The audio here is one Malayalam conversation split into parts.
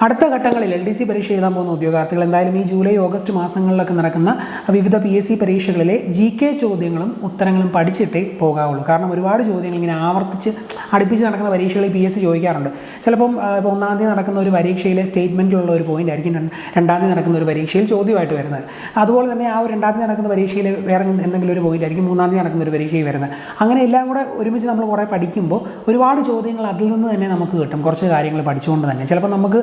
അടുത്ത ഘട്ടങ്ങളിൽ LDC പരീക്ഷ എഴുതാൻ പോകുന്ന ഉദ്യോഗാർത്ഥികൾ എന്തായാലും ഈ ജൂലൈ ഓഗസ്റ്റ് മാസങ്ങളിലൊക്കെ നടക്കുന്ന വിവിധ PSC പരീക്ഷകളിലെ GK ചോദ്യങ്ങളും ഉത്തരങ്ങളും പഠിച്ചിട്ടേ പോകാവുള്ളൂ. കാരണം ഒരുപാട് ചോദ്യങ്ങൾ ഇങ്ങനെ ആവർത്തിച്ച് അടുപ്പിച്ച് നടക്കുന്ന പരീക്ഷകളിൽ PSC ചോദിക്കാറുണ്ട്. ചിലപ്പം ഇപ്പോൾ 1-ാം തീയതി നടക്കുന്ന ഒരു പരീക്ഷയിലെ സ്റ്റേറ്റ്മെൻറ്റിലുള്ള ഒരു പോയിൻ്റ് ആയിരിക്കും 2-ാം തീയതി നടക്കുന്ന ഒരു പരീക്ഷയിൽ ചോദ്യമായിട്ട് വരുന്നത്. അതുപോലെ തന്നെ ആ ഒരു 2-ാം തീയതി നടക്കുന്ന പരീക്ഷയിൽ വേറെ എന്തെങ്കിലും ഒരു പോയിൻ്റ് ആയിരിക്കും 3-ാം തീയതി നടക്കുന്ന ഒരു പരീക്ഷയിൽ വരുന്നത്. അങ്ങനെ എല്ലാം കൂടെ ഒരുമിച്ച് നമ്മൾ കുറേ പഠിക്കുമ്പോൾ ഒരുപാട് ചോദ്യങ്ങൾ അതിൽ നിന്ന് തന്നെ നമുക്ക് കിട്ടും. കുറച്ച് കാര്യങ്ങൾ പഠിച്ചുകൊണ്ട് തന്നെ ചിലപ്പോൾ നമുക്ക്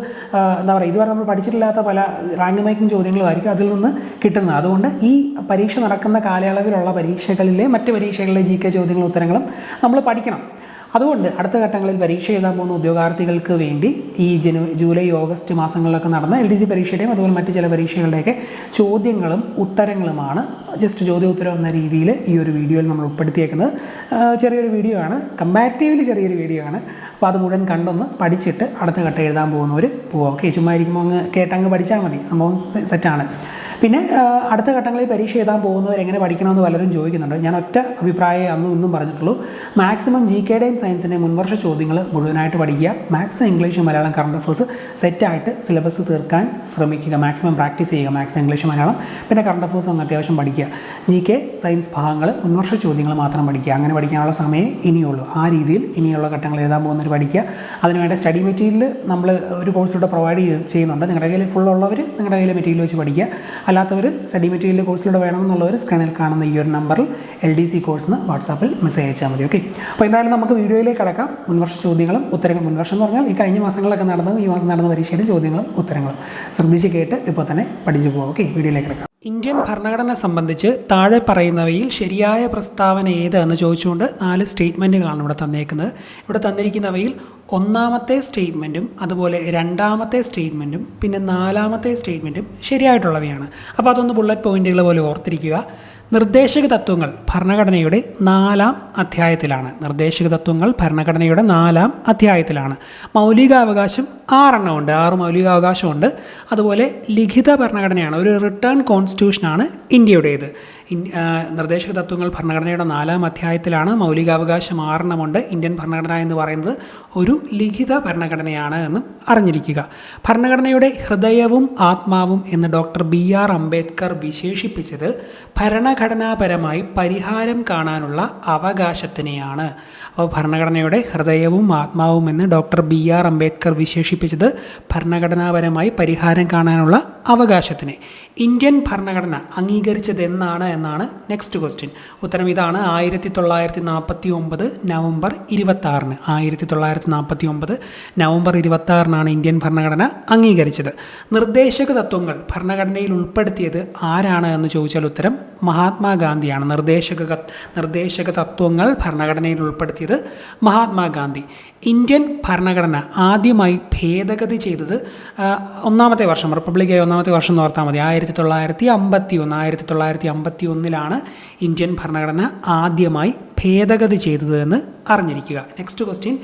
എന്താ പറയുക, ഇതുവരെ നമ്മൾ പഠിച്ചിട്ടില്ലാത്ത പല റാങ്ക് മേക്കിംഗ് ചോദ്യങ്ങളുമായിരിക്കും അതിൽ നിന്ന് കിട്ടുന്നത്. അതുകൊണ്ട് ഈ പരീക്ഷ നടക്കുന്ന കാലയളവിലുള്ള പരീക്ഷകളിലെ മറ്റ് പരീക്ഷകളിലെ GK ചോദ്യങ്ങളും ഉത്തരങ്ങളും നമ്മൾ പഠിക്കണം. അതുകൊണ്ട് അടുത്ത ഘട്ടങ്ങളിൽ പരീക്ഷ എഴുതാൻ പോകുന്ന ഉദ്യോഗാർത്ഥികൾക്ക് വേണ്ടി ഈ ജൂലൈ ഓഗസ്റ്റ് മാസങ്ങളിലൊക്കെ നടന്ന LDC പരീക്ഷയുടെയും അതുപോലെ മറ്റ് ചില പരീക്ഷകളുടെയൊക്കെ ചോദ്യങ്ങളും ഉത്തരങ്ങളുമാണ് ജസ്റ്റ് ചോദ്യോത്തരം എന്ന രീതിയിൽ ഈ ഒരു വീഡിയോയിൽ നമ്മൾ ഉൾപ്പെടുത്തിയേക്കുന്നത്. ചെറിയൊരു വീഡിയോ ആണ്, കമ്പാരിറ്റീവ്ലി ചെറിയൊരു വീഡിയോ ആണ്. അപ്പോൾ അത് മുഴുവൻ കണ്ടൊന്ന് പഠിച്ചിട്ട് അടുത്ത ഘട്ടം എഴുതാൻ പോകുന്നവർ പോവാം. ഓക്കെ, ചുമ്മാ ഇരിക്കുമ്പോൾ കേട്ടങ്ങ് പഠിച്ചാൽ മതി, സംഭവം സെറ്റാണ്. പിന്നെ അടുത്ത ഘട്ടങ്ങളിൽ പരീക്ഷ എഴുതാൻ പോകുന്നവർ എങ്ങനെ പഠിക്കണമെന്ന് പലരും ചോദിക്കുന്നുണ്ട്. ഞാൻ ഒറ്റ അഭിപ്രായം അന്നും ഇന്നും പറഞ്ഞിട്ടുള്ളൂ. മാക്സിമം GKയുടെയും സയൻസിൻ്റെയും മുൻവർഷ ചോദ്യങ്ങൾ മുഴുവനായിട്ട് പഠിക്കുക. Maths, English, Malayalam, current affairs സെറ്റായിട്ട് സിലബസ് തീർക്കാൻ ശ്രമിക്കുക. മാക്സിമം പ്രാക്ടീസ് ചെയ്യുക മാത്സ്, ഇംഗ്ലീഷ്, മലയാളം, പിന്നെ കറണ്ട് അഫേഴ്സ് ഒന്ന് അത്യാവശ്യം പഠിക്കുക. GK, സയൻസ് ഭാഗങ്ങൾ മുൻവർഷ ചോദ്യങ്ങൾ മാത്രം പഠിക്കുക. അങ്ങനെ പഠിക്കാനുള്ള സമയമേ ഇനിയുള്ളൂ. ആ രീതിയിൽ ഇനിയുള്ള ഘട്ടങ്ങൾ എഴുതാൻ പോകുന്നവർ പഠിക്കുക. അതിനുവേണ്ട സ്റ്റഡി മെറ്റീരിയൽ നമ്മൾ ഒരു കോഴ്സിലൂടെ പ്രൊവൈഡ് ചെയ്യുന്നുണ്ട്. നിങ്ങളുടെ കയ്യിൽ ഫുൾ ഉള്ളവർ നിങ്ങളുടെ കയ്യിൽ മെറ്റീരിയൽ വെച്ച് പഠിക്കുക. അല്ലാത്തവർ സ്റ്റഡി മെറ്റീരിയൽ കോഴ്സിലൂടെ വേണമെന്നുള്ളവർ സ്ക്രീനിൽ കാണുന്ന ഈ ഒരു നമ്പറിൽ LDC കോഴ്സിന് വാട്സാപ്പിൽ മെസ്സേജ് അയച്ചാൽ മതി. ഓക്കെ, അപ്പോൾ എന്തായാലും നമുക്ക് വീഡിയോയിലേക്ക് കടക്കാം. മുൻവർഷ ചോദ്യങ്ങളും ഉത്തരങ്ങളും, മുൻവർഷം എന്ന് പറഞ്ഞാൽ ഈ കഴിഞ്ഞ മാസങ്ങളിലൊക്കെ നടന്ന ഈ മാസം നടന്ന പരീക്ഷയുടെ ചോദ്യങ്ങളും ഉത്തരങ്ങളും ശ്രദ്ധിച്ച് കേട്ട് ഇപ്പോൾ തന്നെ പഠിച്ചു പോകും. ഓക്കെ, വീഡിയോയിലേക്ക് കിടക്കാം. ഇന്ത്യൻ ഭരണഘടന സംബന്ധിച്ച് താഴെ പറയുന്നവയിൽ ശരിയായ പ്രസ്താവന ഏത് എന്ന് ചോദിച്ചുകൊണ്ട് 4 സ്റ്റേറ്റ്മെൻറ്റുകളാണ് ഇവിടെ തന്നേക്കുന്നത്. ഇവിടെ തന്നിരിക്കുന്നവയിൽ 1-ാമത്തെ സ്റ്റേറ്റ്മെൻറ്റും അതുപോലെ 2-ാമത്തെ സ്റ്റേറ്റ്മെൻറ്റും പിന്നെ 4-ാമത്തെ സ്റ്റേറ്റ്മെൻറ്റും ശരിയായിട്ടുള്ളവയാണ്. അപ്പോൾ അതൊന്ന് ബുള്ളറ്റ് പോയിൻറ്റുകൾ പോലെ ഓർത്തിരിക്കുക. നിർദ്ദേശക തത്വങ്ങൾ ഭരണഘടനയുടെ 4-ാം അധ്യായത്തിലാണ്. നിർദ്ദേശക തത്വങ്ങൾ ഭരണഘടനയുടെ 4-ാം അധ്യായത്തിലാണ്. മൗലികാവകാശം 6 എണ്ണമുണ്ട്, 6 മൗലികാവകാശമുണ്ട്. അതുപോലെ ലിഖിത ഭരണഘടനയാണ്, ഒരു റിട്ടേൺ കോൺസ്റ്റിറ്റ്യൂഷനാണ് ഇന്ത്യയുടേത്. നിർദ്ദേശക തത്വങ്ങൾ ഭരണഘടനയുടെ 4-ാം അധ്യായത്തിലാണ്. മൗലികാവകാശം 6 എണ്ണമുണ്ട്. ഇന്ത്യൻ ഭരണഘടന എന്ന് പറയുന്നത് ഒരു ലിഖിത ഭരണഘടനയാണ് എന്ന് അറിഞ്ഞിരിക്കുക. ഭരണഘടനയുടെ ഹൃദയവും ആത്മാവും എന്ന് ഡോക്ടർ BR അംബേദ്കർ വിശേഷിപ്പിച്ചത് ഭരണഘടനാപരമായി പരിഹാരം കാണാനുള്ള അവകാശത്തിനെയാണ്. അപ്പോൾ ഭരണഘടനയുടെ ഹൃദയവും ആത്മാവും എന്ന് ഡോക്ടർ BR അംബേദ്കർ വിശേഷിപ്പിച്ചത് ഭരണഘടനാപരമായി പരിഹാരം കാണാനുള്ള അവകാശത്തിനെ. ഇന്ത്യൻ ഭരണഘടന അംഗീകരിച്ചത് എന്നാണ് നെക്സ്റ്റ് ക്വസ്റ്റ്യൻ. ഉത്തരം ഇതാണ്. 1949 നവംബർ 26-ന് 1949 നവംബർ 26-നാണ് ഇന്ത്യൻ ഭരണഘടന അംഗീകരിച്ചത്. നിർദ്ദേശക തത്വങ്ങൾ ഭരണഘടനയിൽ ഉൾപ്പെടുത്തിയത് ആരാണ് എന്ന് ചോദിച്ചാൽ ഉത്തരം മഹാത്മാഗാന്ധിയാണ്. നിർദ്ദേശക തത്വങ്ങൾ ഭരണഘടനയിൽ ഉൾപ്പെടുത്തിയത് മഹാത്മാഗാന്ധി. ഇന്ത്യൻ ഭരണഘടന ആദ്യമായി ഭേദഗതി ചെയ്തത് 1-ാമത്തെ വർഷം, റിപ്പബ്ലിക്കായി 1-ാമത്തെ വർഷം എന്ന് ഓർത്താൽ മതി, 1951-ലാണ് ഇന്ത്യൻ ഭരണഘടന ആദ്യമായി ഭേദഗതി ചെയ്തത് എന്ന് അറിഞ്ഞിരിക്കുക. Next question.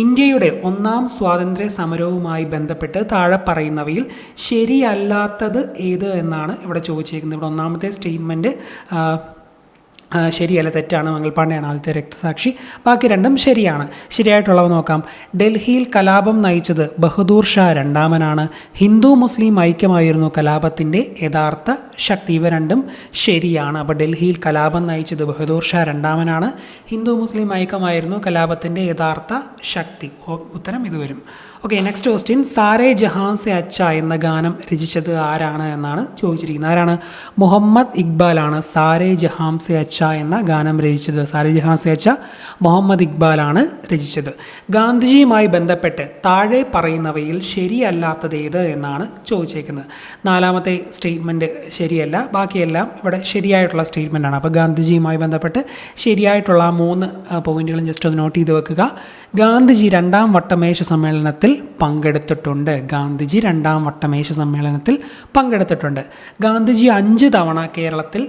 ഇന്ത്യയുടെ 1-ാം സ്വാതന്ത്ര്യ സമരവുമായി ബന്ധപ്പെട്ട് താഴെ പറയുന്നവയിൽ ശരിയല്ലാത്തത് ഏത് എന്നാണ് ഇവിടെ ചോദിച്ചേക്കുന്നത്. ഇവിടെ 1-ാമത്തെ സ്റ്റേറ്റ്മെൻറ്റ് ശരിയല്ല, തെറ്റാണ്. മംഗൾപാണ്ഡെയാണ് ആദ്യത്തെ രക്തസാക്ഷി. ബാക്കി രണ്ടും ശരിയാണ്. ശരിയായിട്ടുള്ളവ നോക്കാം. ഡൽഹിയിൽ കലാപം നയിച്ചത് ബഹദൂർ ഷാ രണ്ടാമനാണ്. ഹിന്ദു മുസ്ലിം ഐക്യമായിരുന്നു കലാപത്തിൻ്റെ യഥാർത്ഥ ശക്തി. ഇവ രണ്ടും ശരിയാണ്. അപ്പോൾ ഡൽഹിയിൽ കലാപം നയിച്ചത് ബഹദൂർ ഷാ രണ്ടാമനാണ്. ഹിന്ദു മുസ്ലിം ഐക്യമായിരുന്നു കലാപത്തിൻ്റെ യഥാർത്ഥ ശക്തി. ഉത്തരം ഇത് വരും. Okay, next question. Saare Jahan Se Achha എന്ന ഗാനം രചിച്ചത് ആരാണ് എന്നാണ് ചോദിച്ചിരിക്കുന്നത്. ആരാണ്? മുഹമ്മദ് ഇക്ബാലാണ് സാരേ ജഹാൻ സെ അച്ച എന്ന ഗാനം രചിച്ചത്. സാരേ ജഹാൻ സെ അച്ച മുഹമ്മദ് ഇക്ബാലാണ് രചിച്ചത്. ഗാന്ധിജിയുമായി ബന്ധപ്പെട്ട് താഴെ പറയുന്നവയിൽ ശരിയല്ലാത്തത് ഏത് എന്നാണ് ചോദിച്ചേക്കുന്നത്. 4-ാമത്തെ സ്റ്റേറ്റ്മെൻറ്റ് ശരിയല്ല, ബാക്കിയെല്ലാം ഇവിടെ ശരിയായിട്ടുള്ള സ്റ്റേറ്റ്മെൻറ്റാണ്. അപ്പോൾ ഗാന്ധിജിയുമായി ബന്ധപ്പെട്ട് ശരിയായിട്ടുള്ള 3 പോയിന്റുകളും ജസ്റ്റ് ഒന്ന് നോട്ട് ചെയ്ത് വെക്കുക. ഗാന്ധിജി 2-ാം വട്ടമേശ സമ്മേളനത്തിൽ പങ്കെടുത്തിട്ടുണ്ട്. ഗാന്ധിജി 2-ാം വട്ടമേശ സമ്മേളനത്തിൽ പങ്കെടുത്തിട്ടുണ്ട്. ഗാന്ധിജി 5 തവണ കേരളത്തിൽ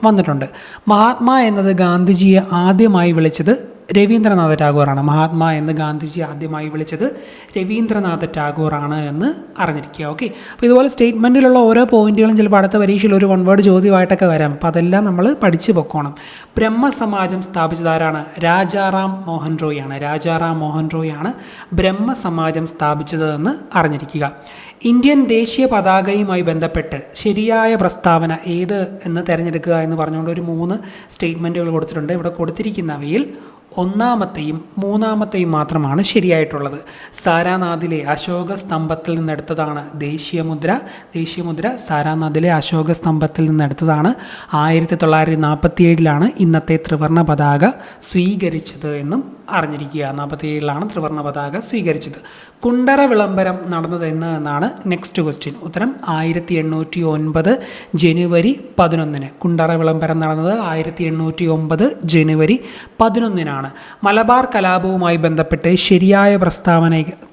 വന്നിട്ടുണ്ട്. മഹാത്മാ എന്നത് ഗാന്ധിജിയെ ആദ്യമായി വിളിച്ചത് രവീന്ദ്രനാഥ ടാഗോറാണ്. മഹാത്മാ എന്ന് ഗാന്ധിജി ആദ്യമായി വിളിച്ചത് രവീന്ദ്രനാഥ ടാഗോറാണ് എന്ന് അറിഞ്ഞിരിക്കുക. ഓക്കെ, അപ്പോൾ ഇതുപോലെ സ്റ്റേറ്റ്മെൻറ്റിലുള്ള ഓരോ പോയിന്റുകളും ചിലപ്പോൾ അടുത്ത പരീക്ഷയിൽ ഒരു 1 വേർഡ് ചോദ്യമായിട്ടൊക്കെ വരാം. അപ്പോൾ അതെല്ലാം നമ്മൾ പഠിച്ചു പൊക്കോണം. ബ്രഹ്മസമാജം സ്ഥാപിച്ചത് ആരാണ്? രാജാറാം മോഹൻ റോയ് ആണ്. രാജാറാം മോഹൻ റോയ് ആണ് ബ്രഹ്മസമാജം സ്ഥാപിച്ചതെന്ന് അറിഞ്ഞിരിക്കുക. ഇന്ത്യൻ ദേശീയ പതാകയുമായി ബന്ധപ്പെട്ട് ശരിയായ പ്രസ്താവന ഏത് എന്ന് തിരഞ്ഞെടുക്കുക എന്ന് പറഞ്ഞുകൊണ്ട് ഒരു 3 സ്റ്റേറ്റ്മെൻറ്റുകൾ കൊടുത്തിട്ടുണ്ട്. ഇവിടെ കൊടുത്തിരിക്കുന്നവയിൽ ഒന്നാമത്തെയും മൂന്നാമത്തെയും മാത്രമാണ് ശരിയായിട്ടുള്ളത്. സാരാനാഥിലെ അശോക സ്തംഭത്തിൽ നിന്നെടുത്തതാണ് ദേശീയമുദ്ര സാരാനാഥിലെ അശോക സ്തംഭത്തിൽ നിന്നെടുത്തതാണ്. 1947 ഇന്നത്തെ ത്രിവർണ്ണ പതാക സ്വീകരിച്ചത് എന്നും അറിഞ്ഞിരിക്കുക. 47 ത്രിവർണ്ണ പതാക സ്വീകരിച്ചത്. കുണ്ടറ വിളംബരം നടന്നത് എന്നാണ് നെക്സ്റ്റ് ക്വസ്റ്റ്യൻ. ഉത്തരം 1809 ജനുവരി 11. കുണ്ടറ വിളംബരം നടന്നത് 1809 ജനുവരി 11. മലബാർ കലാപവുമായി ബന്ധപ്പെട്ട് ശരിയായ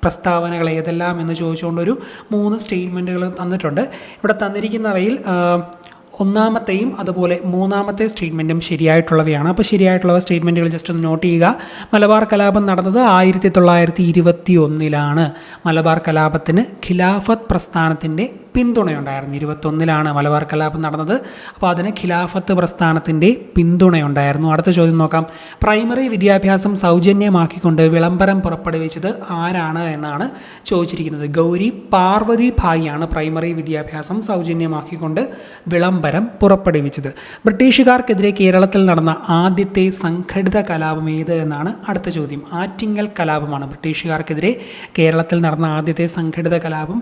പ്രസ്താവനകൾ ഏതെല്ലാം എന്ന് ചോദിച്ചുകൊണ്ട് ഒരു 3 സ്റ്റേറ്റ്മെൻറ്റുകൾ തന്നിട്ടുണ്ട്. ഇവിടെ തന്നിരിക്കുന്നവയിൽ ഒന്നാമത്തെയും അതുപോലെ മൂന്നാമത്തെ സ്റ്റേറ്റ്മെൻറ്റും ശരിയായിട്ടുള്ളവയാണ്. അപ്പോൾ ശരിയായിട്ടുള്ള സ്റ്റേറ്റ്മെൻറ്റുകൾ ജസ്റ്റ് ഒന്ന് നോട്ട് ചെയ്യുക. മലബാർ കലാപം നടന്നത് 1921. മലബാർ കലാപത്തിന് ഖിലാഫത്ത് പ്രസ്ഥാനത്തിൻ്റെ പിന്തുണയുണ്ടായിരുന്നു. 21 മലബാർ കലാപം നടന്നത്. അപ്പോൾ അതിന് ഖിലാഫത്ത് പ്രസ്ഥാനത്തിൻ്റെ പിന്തുണയുണ്ടായിരുന്നു. അടുത്ത ചോദ്യം നോക്കാം. പ്രൈമറി വിദ്യാഭ്യാസം സൗജന്യമാക്കിക്കൊണ്ട് വിളംബരം പുറപ്പെടുവിച്ചത് ആരാണ് എന്നാണ് ചോദിച്ചിരിക്കുന്നത്. ഗൗരി പാർവതി ഭായിയാണ് പ്രൈമറി വിദ്യാഭ്യാസം സൗജന്യമാക്കിക്കൊണ്ട് വിളംബരം പുറപ്പെടുവിച്ചത്. ബ്രിട്ടീഷുകാർക്കെതിരെ കേരളത്തിൽ നടന്ന ആദ്യത്തെ സംഘടിത കലാപം ഏത് എന്നാണ് അടുത്ത ചോദ്യം. ആറ്റിങ്ങൽ കലാപമാണ്. ബ്രിട്ടീഷുകാർക്കെതിരെ കേരളത്തിൽ നടന്ന ആദ്യത്തെ സംഘടിത കലാപം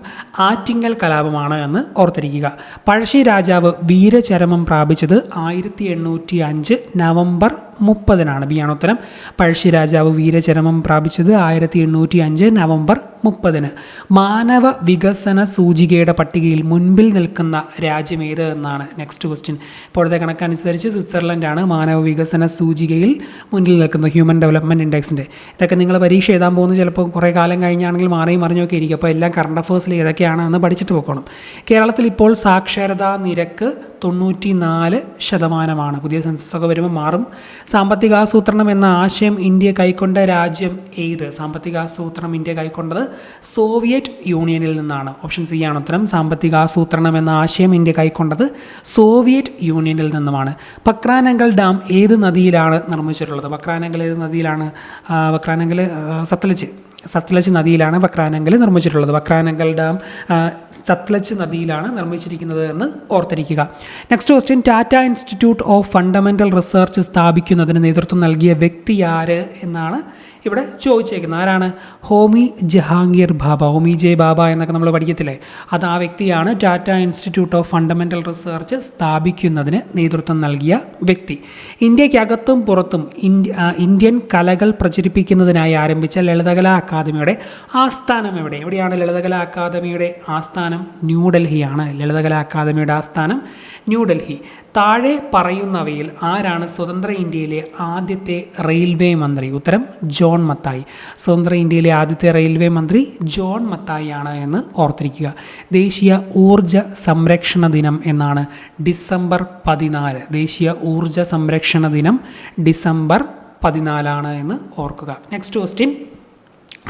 ആറ്റിങ്ങൽ കലാപമാണ് എന്ന് ഓർത്തിരിക്കുക. പഴശ്ശി രാജാവ് വീരചരമം പ്രാപിച്ചത് 1805 നവംബർ 30. ബി ആണ് ഉത്തരം. പഴശ്ശി രാജാവ് വീരചരമം പ്രാപിച്ചത് 1805 നവംബർ 30. മാനവ വികസന സൂചികയുടെ പട്ടികയിൽ മുൻപിൽ നിൽക്കുന്ന രാജ്യം ഏത് എന്നാണ് നെക്സ്റ്റ് ക്വസ്റ്റ്യൻ. ഇപ്പോഴത്തെ കണക്കനുസരിച്ച് സ്വിറ്റ്സർലൻഡാണ് മാനവ വികസന സൂചികയിൽ മുന്നിൽ നിൽക്കുന്ന ഹ്യൂമൻ ഡെവലപ്മെൻറ്റ് ഇൻഡെക്സിൻ്റെ. ഇതൊക്കെ നിങ്ങൾ പരീക്ഷ എഴുതാൻ പോകുന്നത് ചിലപ്പോൾ കുറേ കാലം കഴിഞ്ഞാണെങ്കിൽ മാറിയും മറിഞ്ഞൊക്കെ ഇരിക്കും. അപ്പോൾ എല്ലാം കറണ്ട് അഫേഴ്സിൽ ഏതൊക്കെയാണ് എന്ന് പഠിച്ചിട്ട് പോകണം. കേരളത്തിൽ ഇപ്പോൾ സാക്ഷരതാ നിരക്ക് 94%. പുതിയ സെൻസസ് ഒക്കെ വരുമ്പോൾ മാറും. സാമ്പത്തികാസൂത്രണം എന്ന ആശയം ഇന്ത്യ കൈക്കൊണ്ട രാജ്യം ഏത്? സാമ്പത്തികാസൂത്രണം ഇന്ത്യ കൈക്കൊണ്ടത് സോവിയറ്റ് യൂണിയനിൽ നിന്നാണ്. ഓപ്ഷൻ സി ആണ് ഉത്തരം. സാമ്പത്തികാസൂത്രണം എന്ന ആശയം ഇന്ത്യ കൈക്കൊണ്ടത് സോവിയറ്റ് യൂണിയനിൽ നിന്നുമാണ്. പക്രാനങ്കൽ ഡാം ഏത് നദിയിലാണ് നിർമ്മിച്ചിട്ടുള്ളത്? പക്രാനങ്കൽ ഏത് നദിയിലാണ്? പക്രാനങ്കൽ സത്ലജ് നദിയിലാണ് പക്രാനങ്കൽ നിർമ്മിച്ചിട്ടുള്ളത്. പക്രാനങ്കൽ ഡാം സത്ലജ് നദിയിലാണ് നിർമ്മിച്ചിരിക്കുന്നത് എന്ന് ഓർത്തിരിക്കുക. Next question. Tata institute of fundamental research സ്ഥാപിക്കുന്നതിന് നേതൃത്വം നൽകിയ വ്യക്തി ആര് എന്നാണ് ഇവിടെ ചോദിച്ചേക്കുന്നത്. ആരാണ്? ഹോമി ജഹാംഗീർ ബാബ. ഹോമി ജെ ബാബ എന്നൊക്കെ നമ്മൾ പഠിക്കത്തില്ലേ, അത് ആ വ്യക്തിയാണ്. Tata institute of fundamental research സ്ഥാപിക്കുന്നതിന് നേതൃത്വം നൽകിയ വ്യക്തി. ഇന്ത്യക്കകത്തും പുറത്തും ഇന്ത്യൻ കലകൾ പ്രചരിപ്പിക്കുന്നതിനായി ആരംഭിച്ച ലളിതകലാ അക്കാദമിയുടെ ആസ്ഥാനം എവിടെയാണ് ലളിതകലാ അക്കാദമിയുടെ ആസ്ഥാനം? ന്യൂഡൽഹിയാണ്. ലളിതകലാ അക്കാദമിയുടെ ആസ്ഥാനം ന്യൂഡൽഹി. താഴെ പറയുന്നവയിൽ ആരാണ് സ്വതന്ത്ര ഇന്ത്യയിലെ ആദ്യത്തെ റെയിൽവേ മന്ത്രി? ഉത്തരം ജോൺ മത്തായി. സ്വതന്ത്ര ഇന്ത്യയിലെ ആദ്യത്തെ റെയിൽവേ മന്ത്രി ജോൺ മത്തായി ആണ് എന്ന് ഓർത്തിരിക്കുക. ദേശീയ ഊർജ സംരക്ഷണ ദിനം എന്നാണ് ഡിസംബർ 14. ദേശീയ ഊർജ സംരക്ഷണ ദിനം ഡിസംബർ 14 എന്ന് ഓർക്കുക. Next question.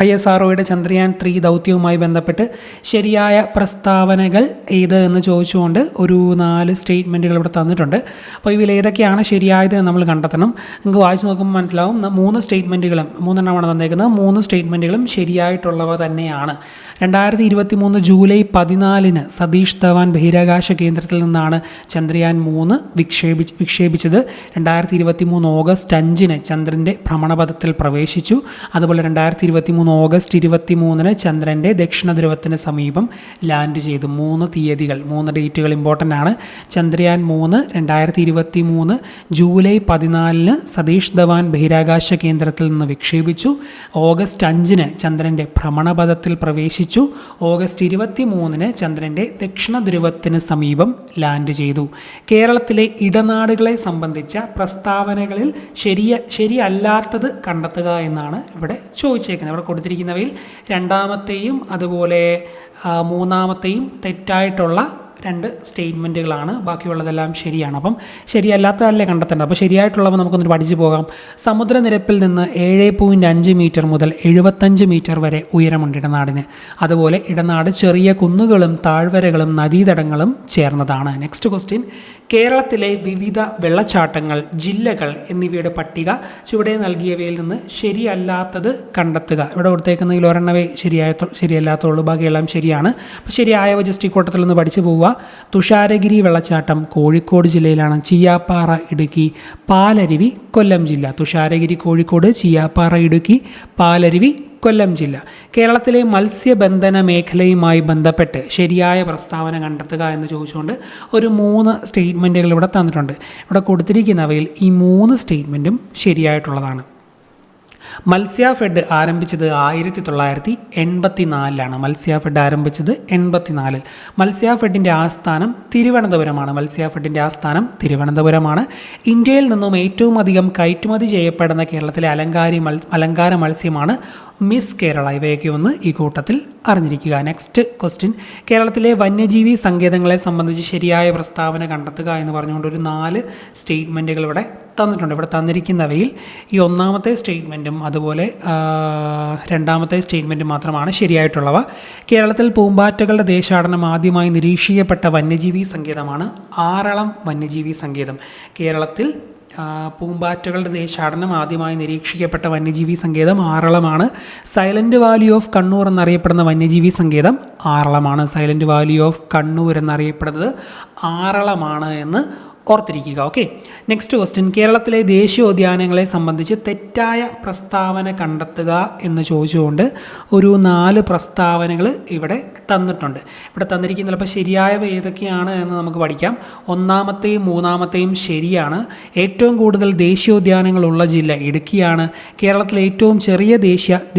ISROയുടെ ചന്ദ്രയാൻ 3 ദൗത്യവുമായി ബന്ധപ്പെട്ട് ശരിയായ പ്രസ്താവനകൾ ഏത് എന്ന് ചോദിച്ചുകൊണ്ട് ഒരു 4 സ്റ്റേറ്റ്മെൻറ്റുകൾ ഇവിടെ തന്നിട്ടുണ്ട്. അപ്പോൾ ഇതിൽ ഏതൊക്കെയാണ് ശരിയായത് എന്ന് നമ്മൾ കണ്ടെത്തണം. നിങ്ങൾക്ക് വായിച്ച് നോക്കുമ്പോൾ മനസ്സിലാവും 3 സ്റ്റേറ്റ്മെൻറ്റുകളും 3 എണ്ണമാണ് തന്നേക്കുന്നത്. 3 സ്റ്റേറ്റ്മെൻറ്റുകളും ശരിയായിട്ടുള്ളവ തന്നെയാണ്. 2023 ജൂലൈ 14 സതീഷ് ധവാൻ ബഹിരാകാശ കേന്ദ്രത്തിൽ നിന്നാണ് ചന്ദ്രയാൻ 3 വിക്ഷേപിച്ചത്. 2023 ഓഗസ്റ്റ് 5 ചന്ദ്രൻ്റെ ഭ്രമണപഥത്തിൽ പ്രവേശിച്ചു. അതുപോലെ 2023 ഓഗസ്റ്റ് 23 ചന്ദ്രൻ്റെ ദക്ഷിണ ധ്രുവത്തിന് സമീപം ലാൻഡ് ചെയ്തു. 3 തീയതികൾ, 3 ഡേറ്റുകൾ ഇമ്പോർട്ടൻ്റ് ആണ്. ചന്ദ്രയാൻ 3 2023 ജൂലൈ 14 സതീഷ് ധവാൻ ബഹിരാകാശ കേന്ദ്രത്തിൽ നിന്ന് വിക്ഷേപിച്ചു. ഓഗസ്റ്റ് 5 ചന്ദ്രൻ്റെ ഭ്രമണപഥത്തിൽ പ്രവേശിച്ചു. ഓഗസ്റ്റ് 23 ചന്ദ്രൻ്റെ ദക്ഷിണ ധ്രുവത്തിന് സമീപം ലാൻഡ് ചെയ്തു. കേരളത്തിലെ ഇടനാടുകളെ സംബന്ധിച്ച പ്രസ്താവനകളിൽ ശരിയല്ലാത്തത് കണ്ടെത്തുക എന്നാണ് ഇവിടെ ചോദിച്ചേക്കുന്നത്. ഇവിടെ കൊടുത്തിരിക്കുന്നവയിൽ രണ്ടാമത്തെയും അതുപോലെ മൂന്നാമത്തെയും തെറ്റായിട്ടുള്ള 2 സ്റ്റേറ്റ്മെൻറ്റുകളാണ്, ബാക്കിയുള്ളതെല്ലാം ശരിയാണ്. അപ്പം ശരിയല്ലാത്തതല്ലേ കണ്ടെത്തേണ്ടത്. അപ്പോൾ ശരിയായിട്ടുള്ളവ നമുക്കൊന്ന് പഠിച്ചു പോകാം. സമുദ്രനിരപ്പിൽ നിന്ന് 7.5 മീറ്റർ മുതൽ 75 മീറ്റർ വരെ ഉയരമുണ്ട് ഇടനാടിന്. അതുപോലെ ഇടനാട് ചെറിയ കുന്നുകളും താഴ്വരകളും നദീതടങ്ങളും ചേർന്നതാണ്. നെക്സ്റ്റ് ക്വസ്റ്റ്യൻ, കേരളത്തിലെ വിവിധ വെള്ളച്ചാട്ടങ്ങൾ, ജില്ലകൾ എന്നിവയുടെ പട്ടിക ചുവടെ നൽകിയവയിൽ നിന്ന് ശരിയല്ലാത്തത് കണ്ടെത്തുക. ഇവിടെ കൊടുത്തേക്കുന്നതിൽ ഒരെണ്ണവേ ശരിയല്ലാത്തുള്ളൂ, ബാക്കിയെല്ലാം ശരിയാണ്. അപ്പോൾ ശരിയായവ ജസ്റ്റ് ഈ കൂട്ടത്തിൽ നിന്ന് പഠിച്ചു പോവുക. തുഷാരഗിരി വെള്ളച്ചാട്ടം കോഴിക്കോട് ജില്ലയിലാണ്. ചിയ്യാപ്പാറ ഇടുക്കി, പാലരുവി കൊല്ലം ജില്ല. തുഷാരഗിരി കോഴിക്കോട്, ചിയ്യാപ്പാറ ഇടുക്കി, പാലരുവി കൊല്ലം ജില്ല. കേരളത്തിലെ മത്സ്യബന്ധന മേഖലയുമായി ബന്ധപ്പെട്ട് ശരിയായ പ്രസ്താവന കണ്ടെത്തുക എന്ന് ചോദിച്ചുകൊണ്ട് ഒരു 3 സ്റ്റേറ്റ്മെൻറ്റുകൾ ഇവിടെ തന്നിട്ടുണ്ട്. ഇവിടെ കൊടുത്തിരിക്കുന്നവയിൽ ഈ 3 സ്റ്റേറ്റ്മെൻറ്റും ശരിയായിട്ടുള്ളതാണ്. മത്സ്യഫെഡ് ആരംഭിച്ചത് 1984 മത്സ്യഫെഡ് ആരംഭിച്ചത് 84. മത്സ്യഫെഡിൻ്റെ ആസ്ഥാനം തിരുവനന്തപുരമാണ്. ഇന്ത്യയിൽ നിന്നും ഏറ്റവും അധികം കയറ്റുമതി ചെയ്യപ്പെടുന്ന കേരളത്തിലെ അലങ്കാര മത്സ്യമാണ് മിസ് കേരള. ഇവയൊക്കെ ഒന്ന് ഈ കൂട്ടത്തിൽ അറിഞ്ഞിരിക്കുക. നെക്സ്റ്റ് ക്വസ്റ്റ്യൻ, കേരളത്തിലെ വന്യജീവി സങ്കേതങ്ങളെ സംബന്ധിച്ച് ശരിയായ പ്രസ്താവന കണ്ടെത്തുക എന്ന് പറഞ്ഞുകൊണ്ട് ഒരു 4 സ്റ്റേറ്റ്മെൻറ്റുകൾ ഇവിടെ തന്നിട്ടുണ്ട്. ഇവിടെ തന്നിരിക്കുന്നവയിൽ ഈ 1ാമത്തെ സ്റ്റേറ്റ്മെൻറ്റും അതുപോലെ 2ാമത്തെ സ്റ്റേറ്റ്മെൻറ്റും മാത്രമാണ് ശരിയായിട്ടുള്ളവ. കേരളത്തിൽ പൂമ്പാറ്റകളുടെ ദേശാടനം ആദ്യമായി നിരീക്ഷിക്കപ്പെട്ട വന്യജീവി സങ്കേതമാണ് ആറളം വന്യജീവി സങ്കേതം. കേരളത്തിൽ പൂമ്പാറ്റകളുടെ ദേശാടനം ആദ്യമായി നിരീക്ഷിക്കപ്പെട്ട വന്യജീവി സങ്കേതം ആറളമാണ്. സൈലൻറ്റ് വാലി ഓഫ് കണ്ണൂർ എന്നറിയപ്പെടുന്ന വന്യജീവി സങ്കേതം ആറളമാണ്. സൈലൻറ്റ് വാലി ഓഫ് കണ്ണൂർ എന്നറിയപ്പെടുന്നത് ആറളമാണ് എന്ന് ഓർത്തിരിക്കുക. ഓക്കെ, നെക്സ്റ്റ് ക്വസ്റ്റ്യൻ, കേരളത്തിലെ ദേശീയോദ്യാനങ്ങളെ സംബന്ധിച്ച് തെറ്റായ പ്രസ്താവന കണ്ടെത്തുക എന്ന് ചോദിച്ചുകൊണ്ട് ഒരു 4 പ്രസ്താവനകൾ ഇവിടെ തന്നിട്ടുണ്ട്. ഇവിടെ തന്നിരിക്കുന്നത് അപ്പോൾ ശരിയായവ ഏതൊക്കെയാണ് എന്ന് നമുക്ക് പഠിക്കാം. 1ാമത്തെയും 3ാമത്തെയും ശരിയാണ്. ഏറ്റവും കൂടുതൽ ദേശീയോദ്യാനങ്ങളുള്ള ജില്ല ഇടുക്കിയാണ്. കേരളത്തിലെ ഏറ്റവും ചെറിയ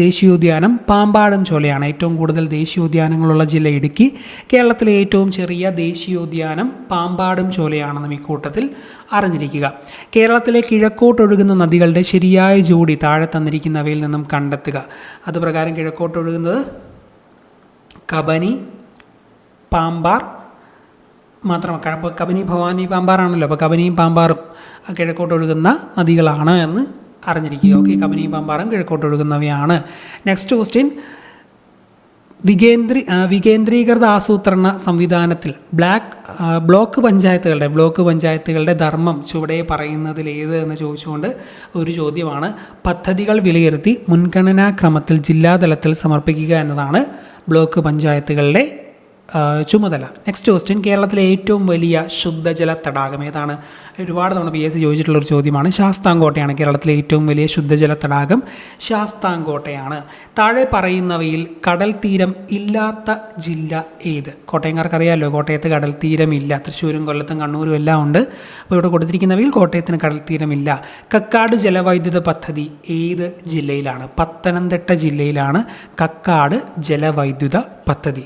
ദേശീയോദ്യാനം പാമ്പാടും ചോലയാണ്. ഏറ്റവും കൂടുതൽ ദേശീയോദ്യാനങ്ങളുള്ള ജില്ല ഇടുക്കി. കേരളത്തിലെ ഏറ്റവും ചെറിയ ദേശീയോദ്യാനം പാമ്പാടും ചോലയാണെന്ന് ഈ കൂട്ടത്തിൽ അറിഞ്ഞിരിക്കുക. കേരളത്തിലെ കിഴക്കോട്ടൊഴുകുന്ന നദികളുടെ ശരിയായ ജോഡി താഴെ തന്നിരിക്കുന്നവയിൽ നിന്നും കണ്ടെത്തുക. അതുപ്രകാരം കിഴക്കോട്ടൊഴുകുന്നത് കബനി, പാമ്പാർ മാത്രമാണ്. അപ്പോൾ കബനി, ഭവാനി, പാമ്പാറാണല്ലോ. അപ്പോൾ കബനിയും പാമ്പാറും കിഴക്കോട്ടൊഴുകുന്ന നദികളാണ് എന്ന് അറിഞ്ഞിരിക്കുക. ഓക്കെ, കബനിയും പാമ്പാറും കിഴക്കോട്ടൊഴുകുന്നവയാണ്. നെക്സ്റ്റ് ക്വസ്റ്റ്യൻ, വികേന്ദ്രീകൃത ആസൂത്രണ സംവിധാനത്തിൽ ബ്ലോക്ക് പഞ്ചായത്തുകളുടെ ധർമ്മം ചുവടെ പറയുന്നതിൽ ഏത് എന്ന് ചോദിച്ചുകൊണ്ട് ഒരു ചോദ്യമാണ്. പദ്ധതികൾ വിലയിരുത്തി മുൻഗണനാക്രമത്തിൽ ജില്ലാതലത്തിൽ സമർപ്പിക്കുക എന്നതാണ് ബ്ലോക്ക് പഞ്ചായത്തുകളുടെ ചുമതല. നെക്സ്റ്റ് ക്വസ്റ്റ്യൻ, കേരളത്തിലെ ഏറ്റവും വലിയ ശുദ്ധജല തടാകം ഏതാണ്? ഒരുപാട് തവണ PSC ചോദിച്ചിട്ടുള്ളൊരു ചോദ്യമാണ്. ശാസ്താംകോട്ടയാണ്. കേരളത്തിലെ ഏറ്റവും വലിയ ശുദ്ധജല തടാകം ശാസ്താംകോട്ടയാണ്. താഴെ പറയുന്നവയിൽ കടൽ തീരം ഇല്ലാത്ത ജില്ല ഏത്? കോട്ടയംകാർക്കറിയാമല്ലോ, കോട്ടയത്ത് കടൽ തീരമില്ല. തൃശ്ശൂരും കൊല്ലത്തും കണ്ണൂരും എല്ലാം ഉണ്ട്. അപ്പോൾ ഇവിടെ കൊടുത്തിരിക്കുന്നവയിൽ കോട്ടയത്തിന് കടൽ തീരമില്ല. കക്കാട് ജലവൈദ്യുത പദ്ധതി ഏത് ജില്ലയിലാണ്? പത്തനംതിട്ട ജില്ലയിലാണ് കക്കാട് ജലവൈദ്യുത പദ്ധതി.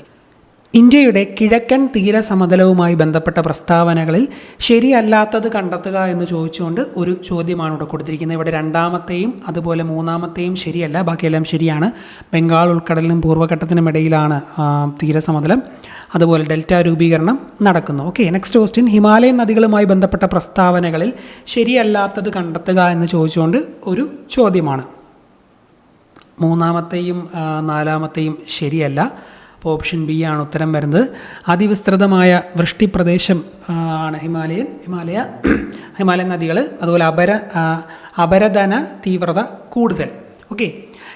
ഇന്ത്യയുടെ കിഴക്കൻ തീരസമതലവുമായി ബന്ധപ്പെട്ട പ്രസ്താവനകളിൽ ശരിയല്ലാത്തത് കണ്ടെത്തുക എന്ന് ചോദിച്ചുകൊണ്ട് ഒരു ചോദ്യമാണ് ഇവിടെ കൊടുത്തിരിക്കുന്നത്. ഇവിടെ 2ാമത്തെയും അതുപോലെ 3ാമത്തെയും ശരിയല്ല, ബാക്കിയെല്ലാം ശരിയാണ്. ബംഗാൾ ഉൾക്കടലിനും പൂർവ്വഘട്ടത്തിനും ഇടയിലാണ് തീരസമതലം. അതുപോലെ ഡെൽറ്റ രൂപീകരണം നടക്കുന്നു. ഓക്കെ, നെക്സ്റ്റ് ക്വസ്റ്റ്യൻ, ഹിമാലയൻ നദികളുമായി ബന്ധപ്പെട്ട പ്രസ്താവനകളിൽ ശരിയല്ലാത്തത് കണ്ടെത്തുക എന്ന് ചോദിച്ചുകൊണ്ട് ഒരു ചോദ്യമാണ്. 3ാമത്തെയും 4ാമത്തെയും ശരിയല്ല. അപ്പോൾ ഓപ്ഷൻ ബി ആണ് ഉത്തരം വരുന്നത്. അതിവിസ്തൃതമായ വൃഷ്ടിപ്രദേശം ആണ് ഹിമാലയൻ നദികൾ. അതുപോലെ അപരദന തീവ്രത കൂടുതൽ. ഓക്കെ,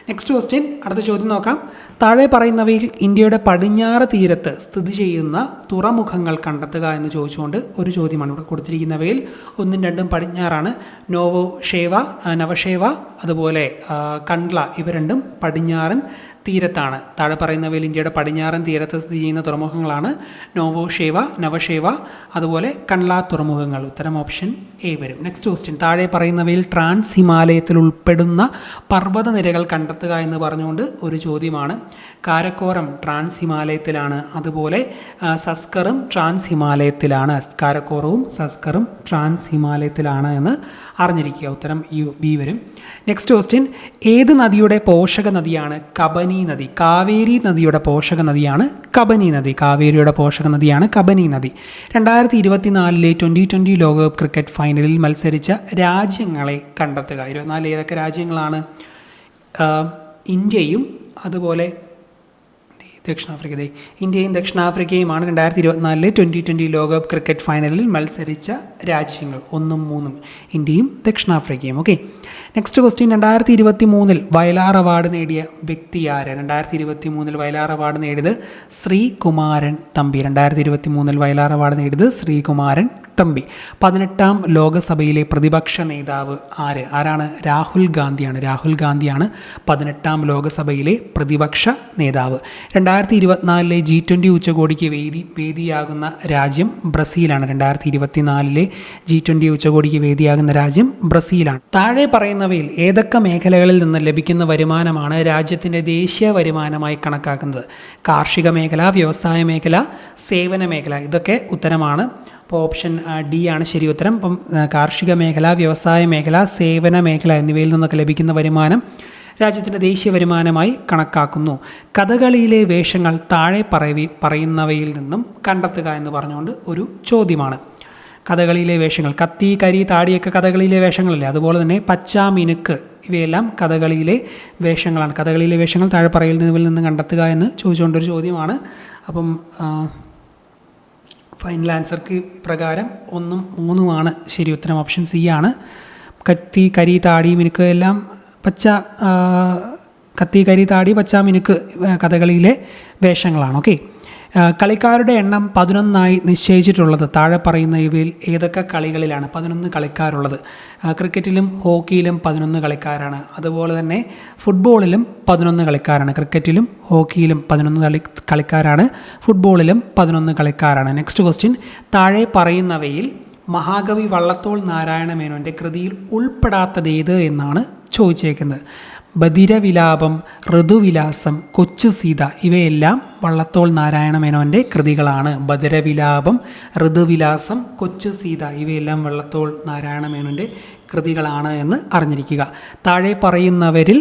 നെക്സ്റ്റ് ക്വസ്റ്റ്യൻ, അടുത്ത ചോദ്യം നോക്കാം. താഴെ പറയുന്നവയിൽ ഇന്ത്യയുടെ പടിഞ്ഞാറ് തീരത്ത് സ്ഥിതി ചെയ്യുന്ന തുറമുഖങ്ങൾ കണ്ടെത്തുക എന്ന് ചോദിച്ചുകൊണ്ട് ഒരു ചോദ്യമാണ് ഇവിടെ കൊടുത്തിരിക്കുന്നവയിൽ. 1ഉം 2ഉം പടിഞ്ഞാറാണ്. നവഷേവ അതുപോലെ കണ്ട്ല ഇവ രണ്ടും പടിഞ്ഞാറൻ തീരത്താണ്. താഴെ പറയുന്നവയിൽ ഇന്ത്യയുടെ പടിഞ്ഞാറൻ തീരത്ത് സ്ഥിതി ചെയ്യുന്ന തുറമുഖങ്ങളാണ് നവഷേവ അതുപോലെ കണ്ട്ല തുറമുഖങ്ങൾ. ഉത്തരം ഓപ്ഷൻ എ വരും. നെക്സ്റ്റ് ക്വസ്റ്റ്യൻ, താഴെ പറയുന്നവയിൽ ട്രാൻസ് ഹിമാലയത്തിൽ ഉൾപ്പെടുന്ന പർവ്വതനിരകൾ കണ്ടെത്തുക എന്ന് പറഞ്ഞുകൊണ്ട് ഒരു ചോദ്യമാണ്. കാരക്കോറം ട്രാൻസ് ഹിമാലയത്തിലാണ്. അതുപോലെ സസ്കറും ട്രാൻസ് ഹിമാലയത്തിലാണ്. കാരക്കോറവും സസ്കറും ട്രാൻസ് ഹിമാലയത്തിലാണ് എന്ന് അറിഞ്ഞിരിക്കുക. ഉത്തരം ബി വരും. നെക്സ്റ്റ് ക്വസ്റ്റ്യൻ, ഏത് നദിയുടെ പോഷക നദിയാണ് കബനി നദി? കാവേരി നദിയുടെ പോഷക നദിയാണ് കബനി നദി. കാവേരിയുടെ പോഷക നദിയാണ് കബനി നദി. 2024 2020 ലോകകപ്പ് ക്രിക്കറ്റ് ഫൈനലിൽ മത്സരിച്ച രാജ്യങ്ങളെ കണ്ടെത്തുക. 24 ഏതൊക്കെ രാജ്യങ്ങളാണ്? ഇന്ത്യയും അതുപോലെ ദക്ഷിണാഫ്രിക്ക. ഇന്ത്യയും ദക്ഷിണാഫ്രിക്കയുമാണ് 2024 2020 ലോകകപ്പ് ക്രിക്കറ്റ് ഫൈനലിൽ മത്സരിച്ച രാജ്യങ്ങൾ. 1ഉം 3ഉം ഇന്ത്യയും ദക്ഷിണാഫ്രിക്കയും. Okay, next question, 2023 Vayalar award നേടിയ വ്യക്തി ആര്? 2023 വയലാർ അവാർഡ് നേടിയത് ശ്രീകുമാരൻ തമ്പി. 2023 വയലാർ അവാർഡ് നേടിയത് ശ്രീകുമാരൻ തമ്പി. 18ാം ലോകസഭയിലെ പ്രതിപക്ഷ നേതാവ് ആരാണ്? രാഹുൽ ഗാന്ധിയാണ്. രാഹുൽ ഗാന്ധിയാണ് 18ാം ലോകസഭയിലെ പ്രതിപക്ഷ നേതാവ്. 2024 G20 ഉച്ചകോടിക്ക് വേദിയാകുന്ന രാജ്യം ബ്രസീലാണ്. 2024 G20 ഉച്ചകോടിക്ക് വേദിയാകുന്ന രാജ്യം ബ്രസീലാണ്. താഴെ പറയുന്നവയിൽ ഏതൊക്കെ മേഖലകളിൽ നിന്ന് ലഭിക്കുന്ന വരുമാനമാണ് രാജ്യത്തിൻ്റെ ദേശീയ വരുമാനമായി കണക്കാക്കുന്നത്? കാർഷിക മേഖല, വ്യവസായ മേഖല, സേവന മേഖല. ഇതൊക്കെ ഉത്തരമാണ്. അപ്പോൾ ഓപ്ഷൻ ഡി ആണ് ശരി ഉത്തരം. അപ്പം കാർഷിക മേഖല, വ്യവസായ മേഖല, സേവന മേഖല എന്നിവയിൽ നിന്നൊക്കെ ലഭിക്കുന്ന വരുമാനം രാജ്യത്തിൻ്റെ ദേശീയ വരുമാനമായി കണക്കാക്കുന്നു. കഥകളിയിലെ വേഷങ്ങൾ താഴെ പറയുന്നവയിൽ നിന്നും കണ്ടെത്തുക എന്ന് പറഞ്ഞുകൊണ്ട് ഒരു ചോദ്യമാണ്. കഥകളിയിലെ വേഷങ്ങൾ, കത്തി, കരി, താടിയൊക്കെ കഥകളിയിലെ വേഷങ്ങളല്ലേ. അതുപോലെ തന്നെ പച്ച, മിനുക്ക് ഇവയെല്ലാം കഥകളിയിലെ വേഷങ്ങളാണ്. കഥകളിയിലെ വേഷങ്ങൾ താഴെ പറയുന്നതിൽ നിന്ന് കണ്ടെത്തുക എന്ന് ചോദിച്ചുകൊണ്ടൊരു ചോദ്യമാണ്. അപ്പം ഫൈനൽ ആൻസർക്ക് പ്രകാരം 1ഉം 3ഉമാണ് ശരി ഉത്തരം. ഓപ്ഷൻ സി ആണ്. കത്തി, കരി, താടി, മിനുക്ക് എല്ലാം കത്തി, കരി, താടി, പച്ച, മിനുക്ക് കഥകളിയിലെ വേഷങ്ങളാണ്. ഓക്കെ, കളിക്കാരുടെ എണ്ണം 11ആയി നിശ്ചയിച്ചിട്ടുള്ളത് താഴെ പറയുന്ന ഇവയിൽ ഏതൊക്കെ കളികളിലാണ് 11 കളിക്കാരുള്ളത്? ക്രിക്കറ്റിലും ഹോക്കിയിലും 11 കളിക്കാരാണ്. അതുപോലെ തന്നെ ഫുട്ബോളിലും 11 കളിക്കാരാണ്. ക്രിക്കറ്റിലും ഹോക്കിയിലും 11 കളിക്കാരാണ്. ഫുട്ബോളിലും 11 കളിക്കാരാണ്. നെക്സ്റ്റ് ക്വസ്റ്റ്യൻ, താഴെ പറയുന്നവയിൽ മഹാകവി വള്ളത്തോൾ നാരായണ മേനോൻ്റെ കൃതിയിൽ ഉൾപ്പെടാത്തതേത് എന്നാണ് ചോദിച്ചേക്കുന്നത്. ബധിരവിലാപം, ഋതുവിലാസം, കൊച്ചു സീത ഇവയെല്ലാം വള്ളത്തോൾ നാരായണ മേനോൻ്റെ കൃതികളാണ്. ബധിരവിലാപം, ഋതുവിലാസം, കൊച്ചു സീത ഇവയെല്ലാം വള്ളത്തോൾ നാരായണ മേനോൻ്റെ കൃതികളാണ് എന്ന് അറിഞ്ഞിരിക്കുക. താഴെ പറയുന്നവരിൽ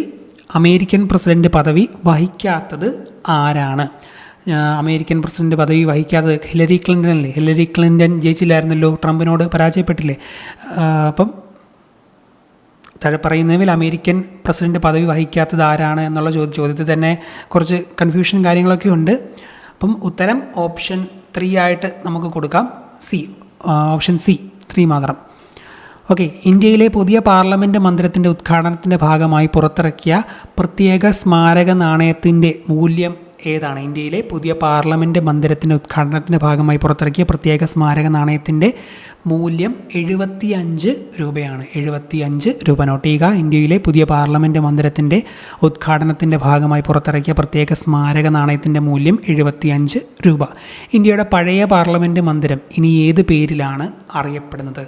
അമേരിക്കൻ പ്രസിഡന്റ് പദവി വഹിക്കാത്തത് ആരാണ്? അമേരിക്കൻ പ്രസിഡന്റ് പദവി വഹിക്കാത്തത് ഹിലരി ക്ലിൻ്റൺ അല്ലേ. ഹിലരി ക്ലിൻ്റൺ ജയിച്ചില്ലായിരുന്നല്ലോ, ട്രംപിനോട് പരാജയപ്പെട്ടില്ലേ. അപ്പം താഴെ പറയുന്നതിൽ അമേരിക്കൻ പ്രസിഡന്റ് പദവി വഹിക്കാത്തത് ആരാണ് എന്നുള്ള ചോദ്യത്തിൽ തന്നെ കുറച്ച് കൺഫ്യൂഷൻ കാര്യങ്ങളൊക്കെ ഉണ്ട്. അപ്പം ഉത്തരം ഓപ്ഷൻ 3 ആയിട്ട് നമുക്ക് കൊടുക്കാം. ഓപ്ഷൻ സി 3 മാത്രം. ഓക്കെ, ഇന്ത്യയിലെ പുതിയ പാർലമെൻറ്റ് മന്ദിരത്തിൻ്റെ ഉദ്ഘാടനത്തിൻ്റെ ഭാഗമായി പുറത്തിറക്കിയ പ്രത്യേക സ്മാരക നാണയത്തിൻ്റെ മൂല്യം ഏതാണ്? ഇന്ത്യയിലെ പുതിയ പാർലമെൻറ്റ് മന്ദിരത്തിൻ്റെ ഉദ്ഘാടനത്തിൻ്റെ ഭാഗമായി പുറത്തിറക്കിയ പ്രത്യേക സ്മാരക നാണയത്തിൻ്റെ മൂല്യം 75 രൂപയാണ്. 75 രൂപ നോട്ട് ചെയ്യുക. ഇന്ത്യയിലെ പുതിയ പാർലമെൻറ്റ് മന്ദിരത്തിൻ്റെ ഉദ്ഘാടനത്തിൻ്റെ ഭാഗമായി പുറത്തിറക്കിയ പ്രത്യേക സ്മാരക നാണയത്തിൻ്റെ മൂല്യം 75 രൂപ. ഇന്ത്യയുടെ പഴയ പാർലമെൻറ്റ് മന്ദിരം ഇനി ഏത് പേരിലാണ് അറിയപ്പെടുന്നത്?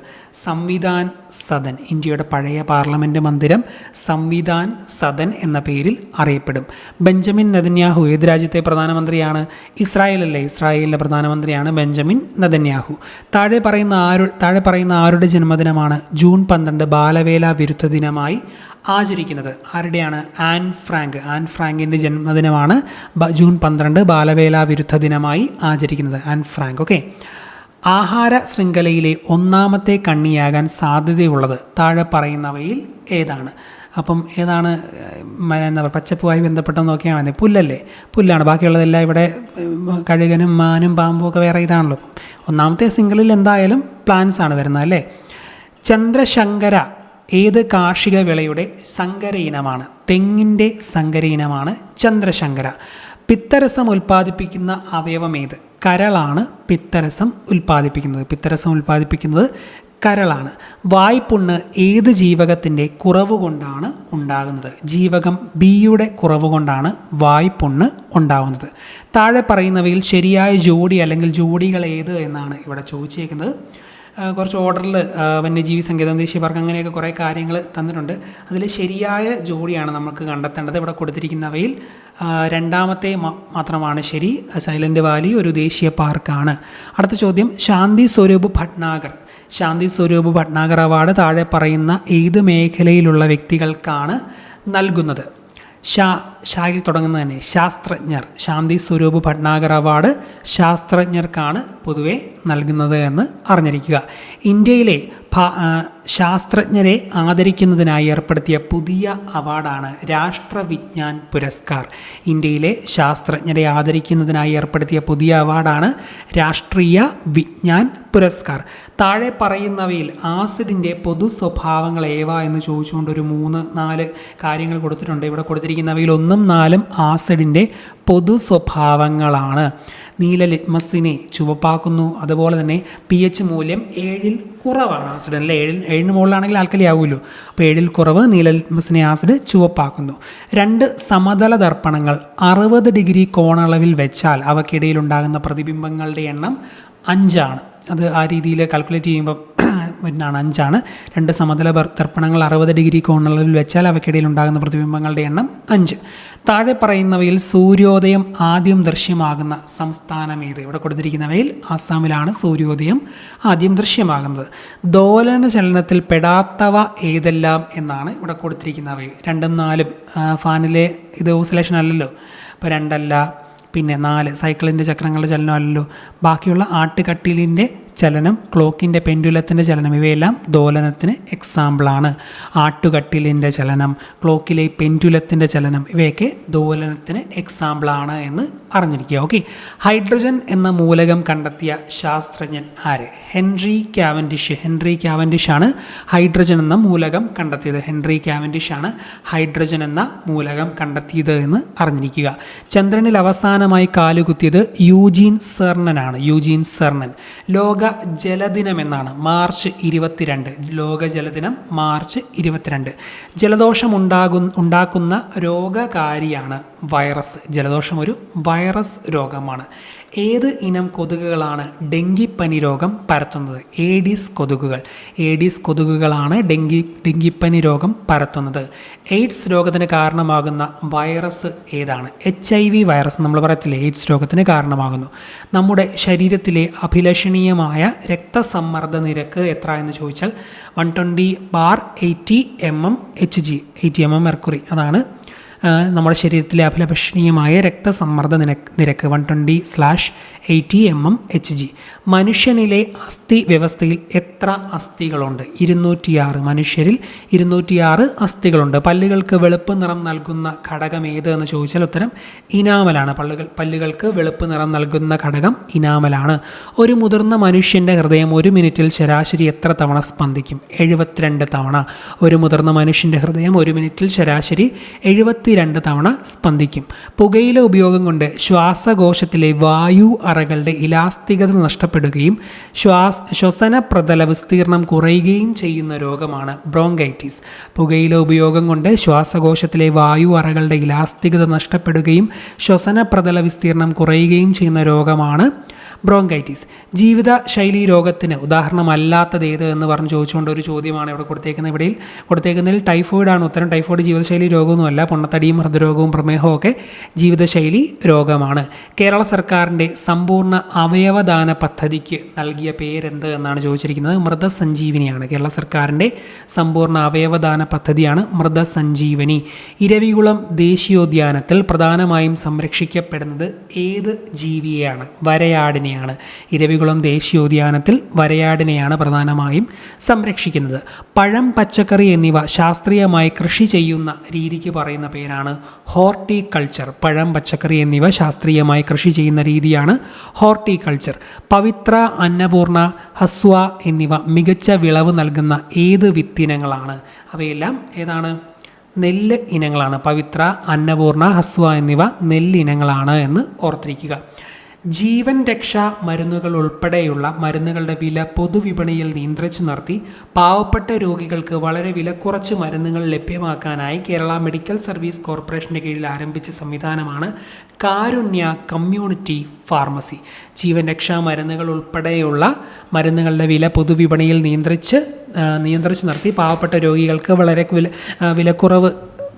സംവിധാൻ സദൻ. ഇന്ത്യയുടെ പഴയ പാർലമെൻറ്റ് മന്ദിരം സംവിധാൻ സദൻ എന്ന പേരിൽ അറിയപ്പെടും. ബെഞ്ചമിൻ നെതന്യാഹു ഏത് രാജ്യത്തെ പ്രധാനമന്ത്രിയാണ്? ഇസ്രായേലല്ലേ. ഇസ്രായേലിൻ്റെ പ്രധാനമന്ത്രിയാണ് ബെഞ്ചമിൻ നെതന്യാഹു. താഴെ പറയുന്ന ആരുടെ ജന്മദിനമാണ് ജൂൺ 12 ബാലവേല വിരുദ്ധ ദിനമായി ആചരിക്കുന്നത്? ആരുടെയാണ്? Anne Frank. ആൻ ഫ്രാങ്കിൻ്റെ ജന്മദിനമാണ് ജൂൺ 12 ബാലവേല വിരുദ്ധ ദിനമായി ആചരിക്കുന്നത്. An Frank. ഓക്കെ, ആഹാര ശൃംഖലയിലെ ഒന്നാമത്തെ കണ്ണിയാകാൻ സാധ്യതയുള്ളത് താഴെ പറയുന്നവയിൽ ഏതാണ്? അപ്പം ഏതാണ്? എന്താ പറയുക, പച്ചപ്പുമായി ബന്ധപ്പെട്ടെന്ന് നോക്കിയാൽ മതി. പുല്ലല്ലേ, പുല്ലാണ്. ബാക്കിയുള്ളതെല്ലാം ഇവിടെ കഴുകനും മാനും പാമ്പും ഒക്കെ വേറെ ഇതാണല്ലോ. ഒന്നാമത്തെ സിംഗിളിൽ എന്തായാലും പ്ലാന്റ്സ് ആണ് വരുന്നത് അല്ലേ. ചന്ദ്രശങ്കര ഏത് കാർഷിക വിളയുടെ സങ്കര ഇനമാണ്? തെങ്ങിൻ്റെ സങ്കര ഇനമാണ് ചന്ദ്രശങ്കര. പിത്തരസം ഉൽപ്പാദിപ്പിക്കുന്ന അവയവം ഏത്? കരളാണ് പിത്തരസം ഉൽപ്പാദിപ്പിക്കുന്നത് കരളാണ്. വായ്പുണ്ണ് ഏത് ജീവകത്തിൻ്റെ കുറവ് കൊണ്ടാണ് ഉണ്ടാകുന്നത്? ജീവകം ബിയുടെ കുറവ് കൊണ്ടാണ് വായ്പുണ്ണ് ഉണ്ടാകുന്നത്. താഴെ പറയുന്നവയിൽ ശരിയായ ജോഡി അല്ലെങ്കിൽ ജോഡികൾ ഏത് എന്നാണ് ഇവിടെ ചോദിച്ചേക്കുന്നത്. കുറച്ച് ഓർഡറിൽ വന്യജീവി സങ്കേതം, ദേശീയ പാർക്ക്, അങ്ങനെയൊക്കെ കുറേ കാര്യങ്ങൾ തന്നിട്ടുണ്ട്. അതിൽ ശരിയായ ജോഡിയാണ് നമുക്ക് കണ്ടെത്തേണ്ടത്. ഇവിടെ കൊടുത്തിരിക്കുന്നവയിൽ രണ്ടാമത്തെ മാത്രമാണ് ശരി. സൈലൻറ്റ് വാലി ഒരു ദേശീയ പാർക്കാണ്. അടുത്ത ചോദ്യം, ശാന്തി സ്വരൂപ് ഭട്നാഗർ. ശാന്തി സ്വരൂപ് ഭട്നാഗർ അവാർഡ് താഴെ പറയുന്ന ഏത് മേഖലയിലുള്ള വ്യക്തികൾക്കാണ് നൽകുന്നത്? ഷായിൽ തുടങ്ങുന്നത് തന്നെ ശാസ്ത്രജ്ഞർ. ശാന്തി സ്വരൂപ് ഭട്നാഗർ അവാർഡ് ശാസ്ത്രജ്ഞർക്കാണ് പൊതുവെ നൽകുന്നത് എന്ന് അറിഞ്ഞിരിക്കുക. ഇന്ത്യയിലെ ശാസ്ത്രജ്ഞരെ ആദരിക്കുന്നതിനായി ഏർപ്പെടുത്തിയ പുതിയ അവാർഡാണ് രാഷ്ട്രവിജ്ഞാൻ പുരസ്കാർ. ഇന്ത്യയിലെ ശാസ്ത്രജ്ഞരെ ആദരിക്കുന്നതിനായി ഏർപ്പെടുത്തിയ പുതിയ അവാർഡാണ് രാഷ്ട്രീയ വിജ്ഞാൻ പുരസ്കാർ. താഴെ പറയുന്നവയിൽ ആസിഡിൻ്റെ പൊതു സ്വഭാവങ്ങൾ ഏവ എന്ന് ചോദിച്ചുകൊണ്ട് ഒരു 3-4 കാര്യങ്ങൾ കൊടുത്തിട്ടുണ്ട്. ഇവിടെ കൊടുത്തിരിക്കുന്നവയിൽ 1ഉം 4ഉം ആസിഡിൻ്റെ പൊതു സ്വഭാവങ്ങളാണ്. നീല ലിറ്റ്മസിനെ ചുവപ്പാക്കുന്നു. അതുപോലെ തന്നെ pH മൂല്യം 7ൽ കുറവാണ് ആസിഡ്, അല്ല 7ന് മുകളിലാണെങ്കിൽ ആൽക്കലി ആവുമല്ലോ. അപ്പോൾ 7ൽ കുറവ് നീല ലിറ്റ്മസിനെ ആസിഡ് ചുവപ്പാക്കുന്നു. 2 സമതല ദർപ്പണങ്ങൾ 60 ഡിഗ്രി കോണളവിൽ വെച്ചാൽ അവയ്ക്കിടയിൽ ഉണ്ടാകുന്ന പ്രതിബിംബങ്ങളുടെ എണ്ണം 5ആണ്. അത് ആ രീതിയിൽ കാൽക്കുലേറ്റ് ചെയ്യുമ്പോൾ വരുന്നതാണ് 5ആണ്. 2 സമതല ദർപ്പണങ്ങൾ 60 ഡിഗ്രി കോണളവിൽ വെച്ചാൽ അവയ്ക്കിടയിൽ ഉണ്ടാകുന്ന പ്രതിബിംബങ്ങളുടെ എണ്ണം 5. താഴെ പറയുന്നവയിൽ സൂര്യോദയം ആദ്യം ദൃശ്യമാകുന്ന സംസ്ഥാനം ഏത്? ഇവിടെ കൊടുത്തിരിക്കുന്നവയിൽ ആസാമിലാണ് സൂര്യോദയം ആദ്യം ദൃശ്യമാകുന്നത്. ദോലന ചലനത്തിൽ പെടാത്തവ ഏതെല്ലാം എന്നാണ് ഇവിടെ കൊടുത്തിരിക്കുന്നവയിൽ. 2ഉം 4ഉം ഫാനിലെ ഇത് ഓസിലേഷൻ അല്ലല്ലോ, അപ്പോൾ 2 അല്ല. പിന്നെ 4 സൈക്കിളിൻ്റെ ചക്രങ്ങളുടെ ചലനം അല്ലല്ലോ. ബാക്കിയുള്ള ആട്ടുകട്ടിലിൻ്റെ ചലനം, ക്ലോക്കിൻ്റെ പെൻഡുലത്തിൻ്റെ ചലനം, ഇവയെല്ലാം ദോലനത്തിന് എക്സാമ്പിളാണ്. ആട്ടുകട്ടിലിൻ്റെ ചലനം, ക്ലോക്കിലെ പെൻഡുലത്തിൻ്റെ ചലനം, ഇവയൊക്കെ ദോലനത്തിന് എക്സാമ്പിളാണ് എന്ന് അറിഞ്ഞിരിക്കുക. ഓക്കെ. ഹൈഡ്രജൻ എന്ന മൂലകം കണ്ടെത്തിയ ശാസ്ത്രജ്ഞൻ ആര്? Henry Cavendish. ഹെൻറി കാവൻഡിഷാണ് ഹൈഡ്രജൻ എന്ന മൂലകം കണ്ടെത്തിയത്. ഹെൻറി കാവൻഡിഷാണ് ഹൈഡ്രജൻ എന്ന മൂലകം കണ്ടെത്തിയത് എന്ന് അറിഞ്ഞിരിക്കുക. ചന്ദ്രനിൽ അവസാനമായി കാലുകുത്തിയത് യൂജീൻ സെർണനാണ്. യൂജീൻ സെർണൻ. ലോക ജലദിനം എന്നാണ് മാർച്ച് 22. ലോക ജലദിനം മാർച്ച് 22. ജലദോഷം ഉണ്ടാക്കുന്ന രോഗകാരിയാണ് വൈറസ്. ജലദോഷം ഒരു വൈറസ് രോഗമാണ്. ഏത് ഇനം കൊതുകുകളാണ് ഡെങ്കിപ്പനി രോഗം പരത്തുന്നത്? ഏഡിസ് കൊതുകുകൾ. ഏഡിസ് കൊതുകുകളാണ് ഡെങ്കിപ്പനി രോഗം പരത്തുന്നത്. എയ്ഡ്സ് രോഗത്തിന് കാരണമാകുന്ന വൈറസ് ഏതാണ്? HIV virus. നമ്മൾ പറയത്തില്ലേ എയ്ഡ്സ് രോഗത്തിന് കാരണമാകുന്നു. നമ്മുടെ ശരീരത്തിലെ അഭിലഷണീയമായ രക്തസമ്മർദ്ദ നിരക്ക് എത്ര എന്ന് ചോദിച്ചാൽ 120/80 mmHg. 80 mm mercury. അതാണ് നമ്മുടെ ശരീരത്തിലെ അഭിലഷണീയമായ രക്തസമ്മർദ്ദ നിരക്ക് 120/80 mmHg. മനുഷ്യനിലെ അസ്ഥി വ്യവസ്ഥയിൽ എത്ര അസ്ഥികളുണ്ട്? 206. മനുഷ്യരിൽ 206 അസ്ഥികളുണ്ട്. പല്ലുകൾക്ക് വെളുപ്പ് നിറം നൽകുന്ന ഘടകം ഏത് എന്ന് ചോദിച്ചാൽ ഉത്തരം ഇനാമലാണ്. പല്ലുകൾക്ക് വെളുപ്പ് നിറം നൽകുന്ന ഘടകം ഇനാമലാണ്. ഒരു മുതിർന്ന മനുഷ്യൻ്റെ ഹൃദയം 1 മിനിറ്റിൽ ശരാശരി എത്ര തവണ സ്പന്ദിക്കും? 72 തവണ. ഒരു മുതിർന്ന മനുഷ്യൻ്റെ ഹൃദയം 1 മിനിറ്റിൽ ശരാശരി 72 തവണ സ്പന്ദിക്കും. പുകയില ഉപയോഗം കൊണ്ട് ശ്വാസകോശത്തിലെ വായു അറകളുടെ ഇലാസ്തികത നഷ്ടപ്പെടുകയും ശ്വസന പ്രതല വിസ്തീർണം കുറയുകയും ചെയ്യുന്ന രോഗമാണ് ബ്രോങ്കൈറ്റിസ്. പുകയില ഉപയോഗം കൊണ്ട് ശ്വാസകോശത്തിലെ വായു അറകളുടെ ഇലാസ്തികത നഷ്ടപ്പെടുകയും ശ്വസന പ്രതല വിസ്തീർണം കുറയുകയും ചെയ്യുന്ന രോഗമാണ് ബ്രോങ്കൈറ്റിസ്. ജീവിതശൈലി രോഗത്തിന് ഉദാഹരണമല്ലാത്തത് ഏത് എന്ന് പറഞ്ഞ് ചോദിച്ചുകൊണ്ട് ഒരു ചോദ്യമാണ് ഇവിടെ കൊടുത്തേക്കുന്നത്. ഇവിടെയിൽ കൊടുത്തേക്കുന്നതിൽ ടൈഫോയിഡാണ് ഉത്തരം. ടൈഫോയിഡ് ജീവിതശൈലി രോഗമൊന്നുമല്ല. പൊണ്ണത്തടിയും ഹൃദ്രോഗവും പ്രമേഹവും ഒക്കെ ജീവിതശൈലി രോഗമാണ്. കേരള സർക്കാരിൻ്റെ സമ്പൂർണ്ണ അവയവദാന പദ്ധതിക്ക് നൽകിയ പേരെന്ത് എന്നാണ് ചോദിച്ചിരിക്കുന്നത്? മൃതസഞ്ജീവനിയാണ്. കേരള സർക്കാരിൻ്റെ സമ്പൂർണ്ണ അവയവദാന പദ്ധതിയാണ് മൃതസഞ്ജീവനി. ഇരവികുളം ദേശീയോദ്യാനത്തിൽ പ്രധാനമായും സംരക്ഷിക്കപ്പെടുന്നത് ഏത് ജീവിയെയാണ്? വരയാടിനെ. ഇരവികുളം ദേശീയോദ്യാനത്തിൽ വരയാടിനെയാണ് പ്രധാനമായും സംരക്ഷിക്കുന്നത്. പഴം, പച്ചക്കറി എന്നിവ ശാസ്ത്രീയമായി കൃഷി ചെയ്യുന്ന രീതിക്ക് പറയുന്ന പേരാണ് ഹോർട്ടിക്കൾച്ചർ. പഴം, പച്ചക്കറി എന്നിവ ശാസ്ത്രീയമായി കൃഷി ചെയ്യുന്ന രീതിയാണ് ഹോർട്ടിക്കൾച്ചർ. പവിത്ര, അന്നപൂർണ, ഹസ്വ എന്നിവ മികച്ച വിളവ് നൽകുന്ന ഏത് വിത്തിനങ്ങളാണ്? അവയെല്ലാം ഏതാണ്? നെല്ല് ഇനങ്ങളാണ്. പവിത്ര, അന്നപൂർണ, ഹസ്വ എന്നിവ നെല്ലിനങ്ങളാണ് എന്ന് ഓർത്തിരിക്കുക. ജീവൻ രക്ഷാ മരുന്നുകൾ ഉൾപ്പെടെയുള്ള മരുന്നുകളുടെ വില പൊതുവിപണിയിൽ നിയന്ത്രിച്ചു നിർത്തി പാവപ്പെട്ട രോഗികൾക്ക് വളരെ വിലക്കുറച്ച് മരുന്നുകൾ ലഭ്യമാക്കാനായി കേരള മെഡിക്കൽ സർവീസ് കോർപ്പറേഷൻ്റെ കീഴിൽ ആരംഭിച്ച സംവിധാനമാണ് കാരുണ്യ കമ്മ്യൂണിറ്റി ഫാർമസി. ജീവൻ രക്ഷാ മരുന്നുകൾ ഉൾപ്പെടെയുള്ള മരുന്നുകളുടെ വില പൊതുവിപണിയിൽ നിയന്ത്രിച്ചു നിർത്തി പാവപ്പെട്ട രോഗികൾക്ക് വളരെ വിലക്കുറവ്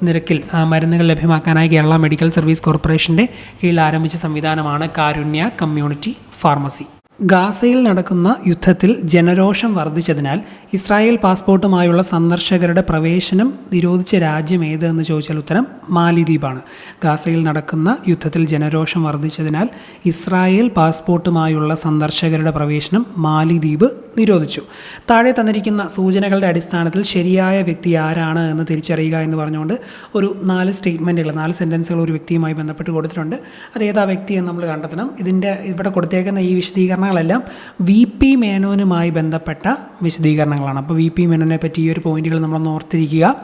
നിരക്കിൽ മരുന്നുകൾ ലഭ്യമാക്കാനായി കേരള മെഡിക്കൽ സർവീസ് കോർപ്പറേഷൻ്റെ കീഴിൽ ആരംഭിച്ച സംവിധാനമാണ് കാരുണ്യ കമ്മ്യൂണിറ്റി ഫാർമസി. ഗാസയിൽ നടക്കുന്ന യുദ്ധത്തിൽ ജനരോഷം വർദ്ധിച്ചതിനാൽ ഇസ്രായേൽ പാസ്പോർട്ടുമായുള്ള സന്ദർശകരുടെ പ്രവേശനം നിരോധിച്ച രാജ്യം ഏത് എന്ന് ചോദിച്ചാൽ ഉത്തരം മാലിദ്വീപാണ്. ഗാസയിൽ നടക്കുന്ന യുദ്ധത്തിൽ ജനരോഷം വർദ്ധിച്ചതിനാൽ ഇസ്രായേൽ പാസ്പോർട്ടുമായുള്ള സന്ദർശകരുടെ പ്രവേശനം മാലിദ്വീപ് നിരോധിച്ചു. താഴെ തന്നിരിക്കുന്ന സൂചനകളുടെ അടിസ്ഥാനത്തിൽ ശരിയായ വ്യക്തി ആരാണ് എന്ന് തിരിച്ചറിയുക എന്ന് പറഞ്ഞുകൊണ്ട് ഒരു 4 സെൻറ്റൻസുകൾ ഒരു വ്യക്തിയുമായി ബന്ധപ്പെട്ട് കൊടുത്തിട്ടുണ്ട്. അത് ഏതാ വ്യക്തി എന്ന് നമ്മൾ കണ്ടെത്തണം. ഇവിടെ കൊടുത്തേക്കുന്ന ഈ വിശദീകരണങ്ങളെല്ലാം VP മേനോനുമായി ബന്ധപ്പെട്ട വിശദീകരണങ്ങളാണ്. അപ്പോൾ VP മേനോനെ പറ്റി ഈ ഒരു പോയിന്റുകൾ നമ്മളൊന്ന് ഓർത്തിരിക്കുക.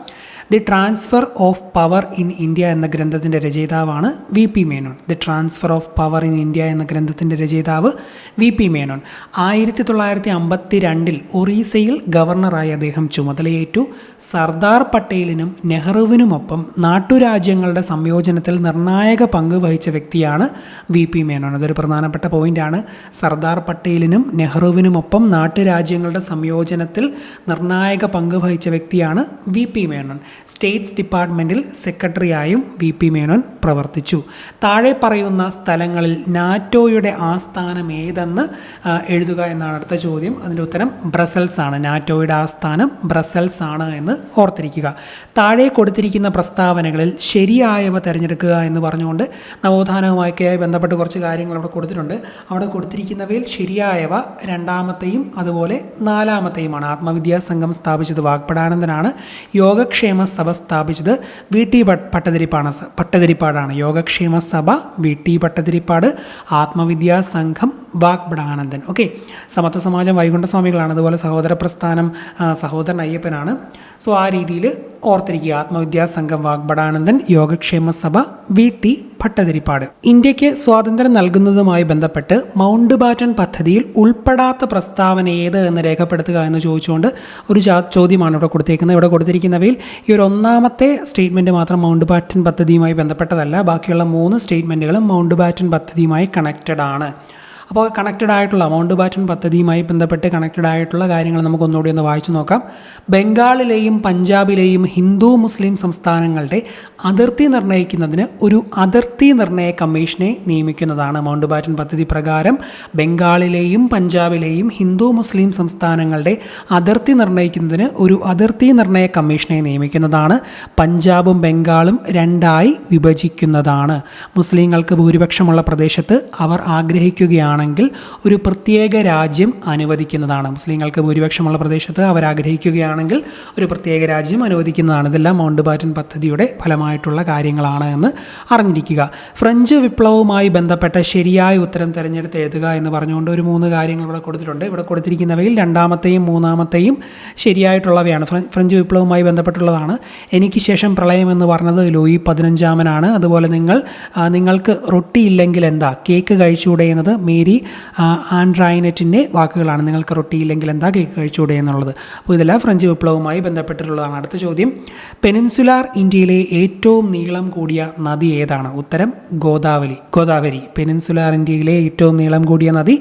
The transfer of power in India എന്ന ഗ്രന്ഥത്തിൻ്റെ രചയിതാവാണ് VP Menon. The transfer of power in India എന്ന ഗ്രന്ഥത്തിൻ്റെ രചയിതാവ് VP മേനോൻ. 1952 ഒറീസയിൽ ഗവർണറായി അദ്ദേഹം ചുമതലയേറ്റു. സർദാർ പട്ടേലിനും നെഹ്റുവിനുമൊപ്പം നാട്ടുരാജ്യങ്ങളുടെ സംയോജനത്തിൽ നിർണായക പങ്ക് വഹിച്ച വ്യക്തിയാണ് VP മേനോൻ. അതൊരു പ്രധാനപ്പെട്ട പോയിൻ്റാണ്. സർദാർ പട്ടേലിനും നെഹ്റുവിനുമൊപ്പം നാട്ടുരാജ്യങ്ങളുടെ സംയോജനത്തിൽ നിർണായക പങ്ക് വഹിച്ച വ്യക്തിയാണ് VP മേനോൻ. സ്റ്റേറ്റ്സ് ഡിപ്പാർട്ട്മെൻറ്റിൽ സെക്രട്ടറിയായും VP മേനോൻ പ്രവർത്തിച്ചു. താഴെ പറയുന്ന സ്ഥലങ്ങളിൽ നാറ്റോയുടെ ആസ്ഥാനം ഏതെന്ന് എഴുതുക എന്നാണ് അടുത്ത ചോദ്യം. അതിൻ്റെ ഉത്തരം ബ്രസൽസ് ആണ്. നാറ്റോയുടെ ആസ്ഥാനം ബ്രസൽസ് ആണ് എന്ന് ഓർത്തിരിക്കുക. താഴെ കൊടുത്തിരിക്കുന്ന പ്രസ്താവനകളിൽ ശരിയായവ തിരഞ്ഞെടുക്കുക എന്ന് പറഞ്ഞുകൊണ്ട് നവോത്ഥാനവുമായി ബന്ധപ്പെട്ട് കുറച്ച് കാര്യങ്ങൾ അവിടെ കൊടുത്തിട്ടുണ്ട്. അവിടെ കൊടുത്തിരിക്കുന്നവയിൽ ശരിയായവ 2ാമത്തെയും അതുപോലെ 4ാമത്തെയുമാണ്. ആത്മവിദ്യാ സംഘം സ്ഥാപിച്ചത് വാഗ്ഭടാനന്ദനാണ്. യോഗക്ഷേമ സഭ സ്ഥാപിച്ചത് VT പട്ടതിരിപ്പാടാണ്. യോഗക്ഷേമ സഭ VT പട്ടതിരിപ്പാട്, ആത്മവിദ്യാ സംഘം വാഗ്ഭടാനന്ദൻ. ഓക്കെ, സമത്വ സമാജം വൈകുണ്ഠസ്വാമികളാണ്. അതുപോലെ സഹോദര പ്രസ്ഥാനം സഹോദരൻ അയ്യപ്പനാണ്. സോ ആ രീതിയിൽ ഓർത്തിരിക്കുക. ആത്മവിദ്യാ സംഘം വാഗ്ഭടാനന്ദൻ, യോഗക്ഷേമ സഭ VT ഭട്ടതിരിപ്പാട്. ഇന്ത്യക്ക് സ്വാതന്ത്ര്യം നൽകുന്നതുമായി ബന്ധപ്പെട്ട് മൗണ്ട് ബാറ്റൺ പദ്ധതിയിൽ ഉൾപ്പെടാത്ത പ്രസ്താവന ഏത് എന്ന് രേഖപ്പെടുത്തുക എന്ന് ചോദിച്ചുകൊണ്ട് ഒരു ചോദ്യമാണ് ഇവിടെ കൊടുത്തേക്കുന്നത്. ഇവിടെ കൊടുത്തിരിക്കുന്നവയിൽ ഈ ഒരു 1ാമത്തെ സ്റ്റേറ്റ്മെൻറ്റ് മാത്രം മൗണ്ട് ബാറ്റൺ പദ്ധതിയുമായി ബന്ധപ്പെട്ടതല്ല. ബാക്കിയുള്ള 3 സ്റ്റേറ്റ്മെൻറ്റുകളും മൗണ്ട് ബാറ്റൺ പദ്ധതിയുമായി കണക്റ്റഡ് ആണ്. അപ്പോൾ കണക്റ്റഡ് ആയിട്ടുള്ള മൗണ്ട് ബാറ്റൺ പദ്ധതിയുമായി ബന്ധപ്പെട്ട് കണക്റ്റഡ് ആയിട്ടുള്ള കാര്യങ്ങൾ നമുക്കൊന്നുകൂടി ഒന്ന് വായിച്ചു നോക്കാം. ബംഗാളിലെയും പഞ്ചാബിലെയും ഹിന്ദു മുസ്ലിം സംസ്ഥാനങ്ങളുടെ അതിർത്തി നിർണ്ണയിക്കുന്നതിന് ഒരു അതിർത്തി നിർണ്ണയ കമ്മീഷനെ നിയമിക്കുന്നതാണ്. മൗണ്ട് ബാറ്റൺ പദ്ധതി പ്രകാരം ബംഗാളിലെയും പഞ്ചാബിലെയും ഹിന്ദു മുസ്ലിം സംസ്ഥാനങ്ങളുടെ അതിർത്തി നിർണ്ണയിക്കുന്നതിന് ഒരു അതിർത്തി നിർണ്ണയ കമ്മീഷനെ നിയമിക്കുന്നതാണ്. പഞ്ചാബും ബംഗാളും 2ആയി വിഭജിക്കുന്നതാണ്. മുസ്ലിങ്ങൾക്ക് ഭൂരിപക്ഷമുള്ള പ്രദേശത്ത് അവർ ആഗ്രഹിക്കുകയാണ് ണെങ്കിൽ ഒരു പ്രത്യേക രാജ്യം അനുവദിക്കുന്നതാണ്. മുസ്ലിങ്ങൾക്ക് ഭൂരിപക്ഷമുള്ള പ്രദേശത്ത് അവർ ആഗ്രഹിക്കുകയാണെങ്കിൽ ഒരു പ്രത്യേക രാജ്യം അനുവദിക്കുന്നതാണ്. ഇതെല്ലാം മൗണ്ട് ബാറ്റൺ പദ്ധതിയുടെ ഫലമായിട്ടുള്ള കാര്യങ്ങളാണ് എന്ന് അറിഞ്ഞിരിക്കുക. ഫ്രഞ്ച് വിപ്ലവവുമായി ബന്ധപ്പെട്ട ശരിയായ ഉത്തരം തിരഞ്ഞെടുത്ത് എഴുതുക എന്ന് പറഞ്ഞുകൊണ്ട് ഒരു 3 കാര്യങ്ങൾ ഇവിടെ കൊടുത്തിട്ടുണ്ട്. ഇവിടെ കൊടുത്തിരിക്കുന്നവയിൽ 2ാമത്തെയും 3ാമത്തെയും ശരിയായിട്ടുള്ളവയാണ്. ഫ്രഞ്ച് വിപ്ലവവുമായി ബന്ധപ്പെട്ടുള്ളതാണ്. എനിക്ക് ശേഷം പ്രളയം എന്ന് പറഞ്ഞത് ലൂയി 15 അതുപോലെ നിങ്ങൾക്ക് റൊട്ടി ഇല്ലെങ്കിൽ എന്താ കേക്ക് കഴിച്ചുകൂടെ എന്നത് മേരി ആൻഡ്രൈനറ്റിൻ്റെ വാക്കുകളാണ്. നിങ്ങൾക്ക് റൊട്ടിയില്ലെങ്കിൽ എന്താ കേക്ക് കഴിച്ചുകൂടെ എന്നുള്ളത്. അപ്പോൾ ഇതെല്ലാം ഫ്രഞ്ച് വിപ്ലവവുമായി ബന്ധപ്പെട്ടിട്ടുള്ളതാണ്. അടുത്ത ചോദ്യം, പെനിൻസുലാർ ഇന്ത്യയിലെ ഏറ്റവും നീളം കൂടിയ നദി ഏതാണ്? ഉത്തരം ഗോദാവരി. പെനിൻസുലാർ ഇന്ത്യയിലെ ഏറ്റവും നീളം കൂടിയ നദി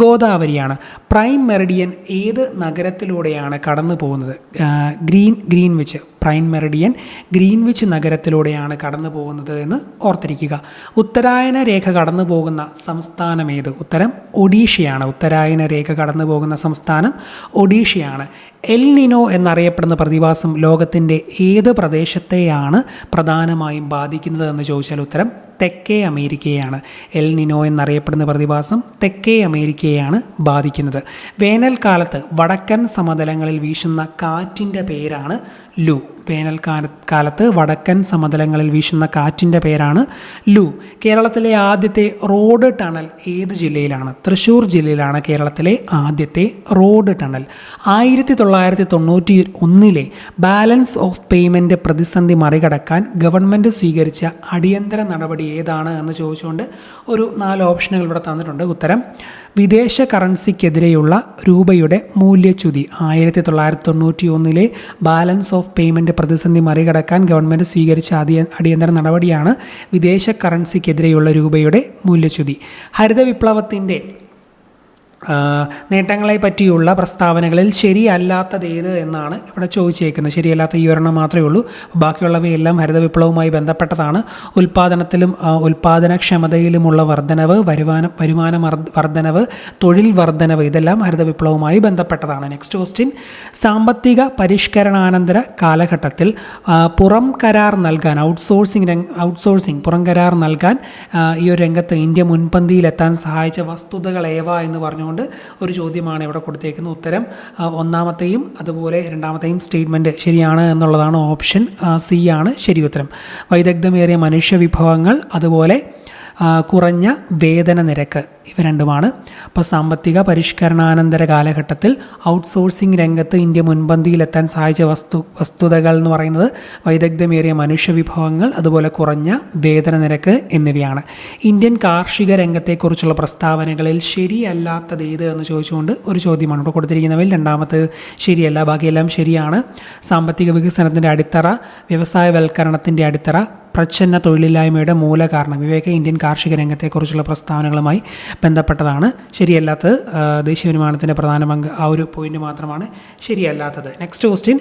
ഗോദാവരിയാണ്. പ്രൈം മെറിഡിയൻ ഏത് നഗരത്തിലൂടെയാണ് കടന്നു പോകുന്നത്? ഗ്രീൻവിച്ച്. പ്രൈം മെറിഡിയൻ ഗ്രീൻവിച്ച് നഗരത്തിലൂടെയാണ് കടന്നു പോകുന്നത് എന്ന് ഓർത്തിരിക്കുക. ഉത്തരായന രേഖ കടന്നു പോകുന്ന സംസ്ഥാനം ഏത്? ഉത്തരം ഒഡീഷയാണ്. ഉത്തരായന രേഖ കടന്നു പോകുന്ന സംസ്ഥാനം ഒഡീഷയാണ്. എൽ നിനോ എന്നറിയപ്പെടുന്ന പ്രതിഭാസം ലോകത്തിൻ്റെ ഏത് പ്രദേശത്തെയാണ് പ്രധാനമായും ബാധിക്കുന്നത് എന്ന് ചോദിച്ചാൽ ഉത്തരം തെക്കേ അമേരിക്കയാണ്. എൽ നിനോ എന്നറിയപ്പെടുന്ന പ്രതിഭാസം തെക്കേ അമേരിക്കയാണ് ബാധിക്കുന്നത്. വേനൽക്കാലത്ത് വടക്കൻ സമതലങ്ങളിൽ വീശുന്ന കാറ്റിൻ്റെ പേരാണ് ലൂ. വേനൽക്കാലത്ത് വടക്കൻ സമതലങ്ങളിൽ വീശുന്ന കാറ്റിൻ്റെ പേരാണ് ലൂ. കേരളത്തിലെ ആദ്യത്തെ റോഡ് ടണൽ ഏത് ജില്ലയിലാണ്? തൃശ്ശൂർ ജില്ലയിലാണ് കേരളത്തിലെ ആദ്യത്തെ road tunnel. 1991 balance of payment പ്രതിസന്ധി മറികടക്കാൻ ഗവൺമെൻറ് സ്വീകരിച്ച അടിയന്തര നടപടി ഏതാണ് എന്ന് ചോദിച്ചുകൊണ്ട് ഒരു 4 ഓപ്ഷനുകൾ ഇവിടെ തന്നിട്ടുണ്ട്. ഉത്തരം വിദേശ കറൻസിക്കെതിരെയുള്ള രൂപയുടെ മൂല്യച്യുതി. 1991 ബാലൻസ് ഓഫ് പേയ്മെൻറ്റ് പ്രതിസന്ധി മറികടക്കാൻ ഗവൺമെൻറ് സ്വീകരിച്ച അടിയന്തര നടപടിയാണ് വിദേശ കറൻസിക്കെതിരെയുള്ള രൂപയുടെ മൂല്യച്യുതി. ഹരിത വിപ്ലവത്തിൻ്റെ നേട്ടങ്ങളെ പറ്റിയുള്ള പ്രസ്താവനകളിൽ ശരിയല്ലാത്തത് ഏത് എന്നാണ് ഇവിടെ ചോദിച്ചേക്കുന്നത്. ശരിയല്ലാത്ത ഈ ഒരെണ്ണം മാത്രമേ ഉള്ളൂ. ബാക്കിയുള്ളവയെല്ലാം ഹരിത വിപ്ലവവുമായി ബന്ധപ്പെട്ടതാണ്. ഉൽപ്പാദനത്തിലും ഉൽപ്പാദനക്ഷമതയിലുമുള്ള വർധനവ്, വരുമാന വർധനവ്, തൊഴിൽ വർധനവ്, ഇതെല്ലാം ഹരിത വിപ്ലവവുമായി ബന്ധപ്പെട്ടതാണ്. നെക്സ്റ്റ് ക്വസ്റ്റ്യൻ, സാമ്പത്തിക പരിഷ്കരണാനന്തര കാലഘട്ടത്തിൽ പുറം കരാർ നൽകാൻ ഔട്ട്സോഴ്സിംഗ് പുറം കരാർ നൽകാൻ ഈ ഒരു രംഗത്ത് ഇന്ത്യ മുൻപന്തിയിലെത്താൻ സഹായിച്ച വസ്തുതകൾ ഏവ എന്ന് പറഞ്ഞുകൊണ്ട് ഒരു ചോദ്യമാണ് ഇവിടെ കൊടുത്തേക്കുന്നത്. ഉത്തരം ഒന്നാമത്തെയും അതുപോലെ രണ്ടാമത്തെയും സ്റ്റേറ്റ്മെൻറ്റ് ശരിയാണ് എന്നുള്ളതാണ്. ഓപ്ഷൻ സി ആണ് ശരി ഉത്തരം. വൈദഗ്ധ്യമേറിയ മനുഷ്യവിഭവങ്ങൾ, അതുപോലെ കുറഞ്ഞ വേതന നിരക്ക്, ഇവ രണ്ടുമാണ്. അപ്പോൾ സാമ്പത്തിക പരിഷ്കരണാനന്തര കാലഘട്ടത്തിൽ ഔട്ട്സോഴ്സിംഗ് രംഗത്ത് ഇന്ത്യ മുൻപന്തിയിലെത്താൻ സഹായിച്ച വസ്തുതകൾ എന്ന് പറയുന്നത് വൈദഗ്ധ്യമേറിയ മനുഷ്യവിഭവങ്ങൾ, അതുപോലെ കുറഞ്ഞ വേതന നിരക്ക് എന്നിവയാണ്. ഇന്ത്യൻ കാർഷിക രംഗത്തെക്കുറിച്ചുള്ള പ്രസ്താവനകളിൽ ശരിയല്ലാത്തത് ഏത് എന്ന് ചോദിച്ചുകൊണ്ട് ഒരു ചോദ്യമാണ് ഇവിടെ കൊടുത്തിരിക്കുന്നവയിൽ. രണ്ടാമത്തേത് ശരിയല്ല, ബാക്കിയെല്ലാം ശരിയാണ്. സാമ്പത്തിക വികസനത്തിൻ്റെ അടിത്തറ, വ്യവസായവൽക്കരണത്തിൻ്റെ അടിത്തറ, പ്രച്ഛന്ന തൊഴിലില്ലായ്മയുടെ മൂലകാരണം, ഇവയൊക്കെ ഇന്ത്യൻ കാർഷിക രംഗത്തെക്കുറിച്ചുള്ള പ്രസ്താവനകളുമായി ബന്ധപ്പെട്ടതാണ്. ശരിയല്ലാത്തത് ദേശീയ വരുമാനത്തിൻ്റെ പ്രധാന പങ്ക്, ആ ഒരു പോയിന്റ് മാത്രമാണ് ശരിയല്ലാത്തത്. നെക്സ്റ്റ് ക്വസ്റ്റ്യൻ,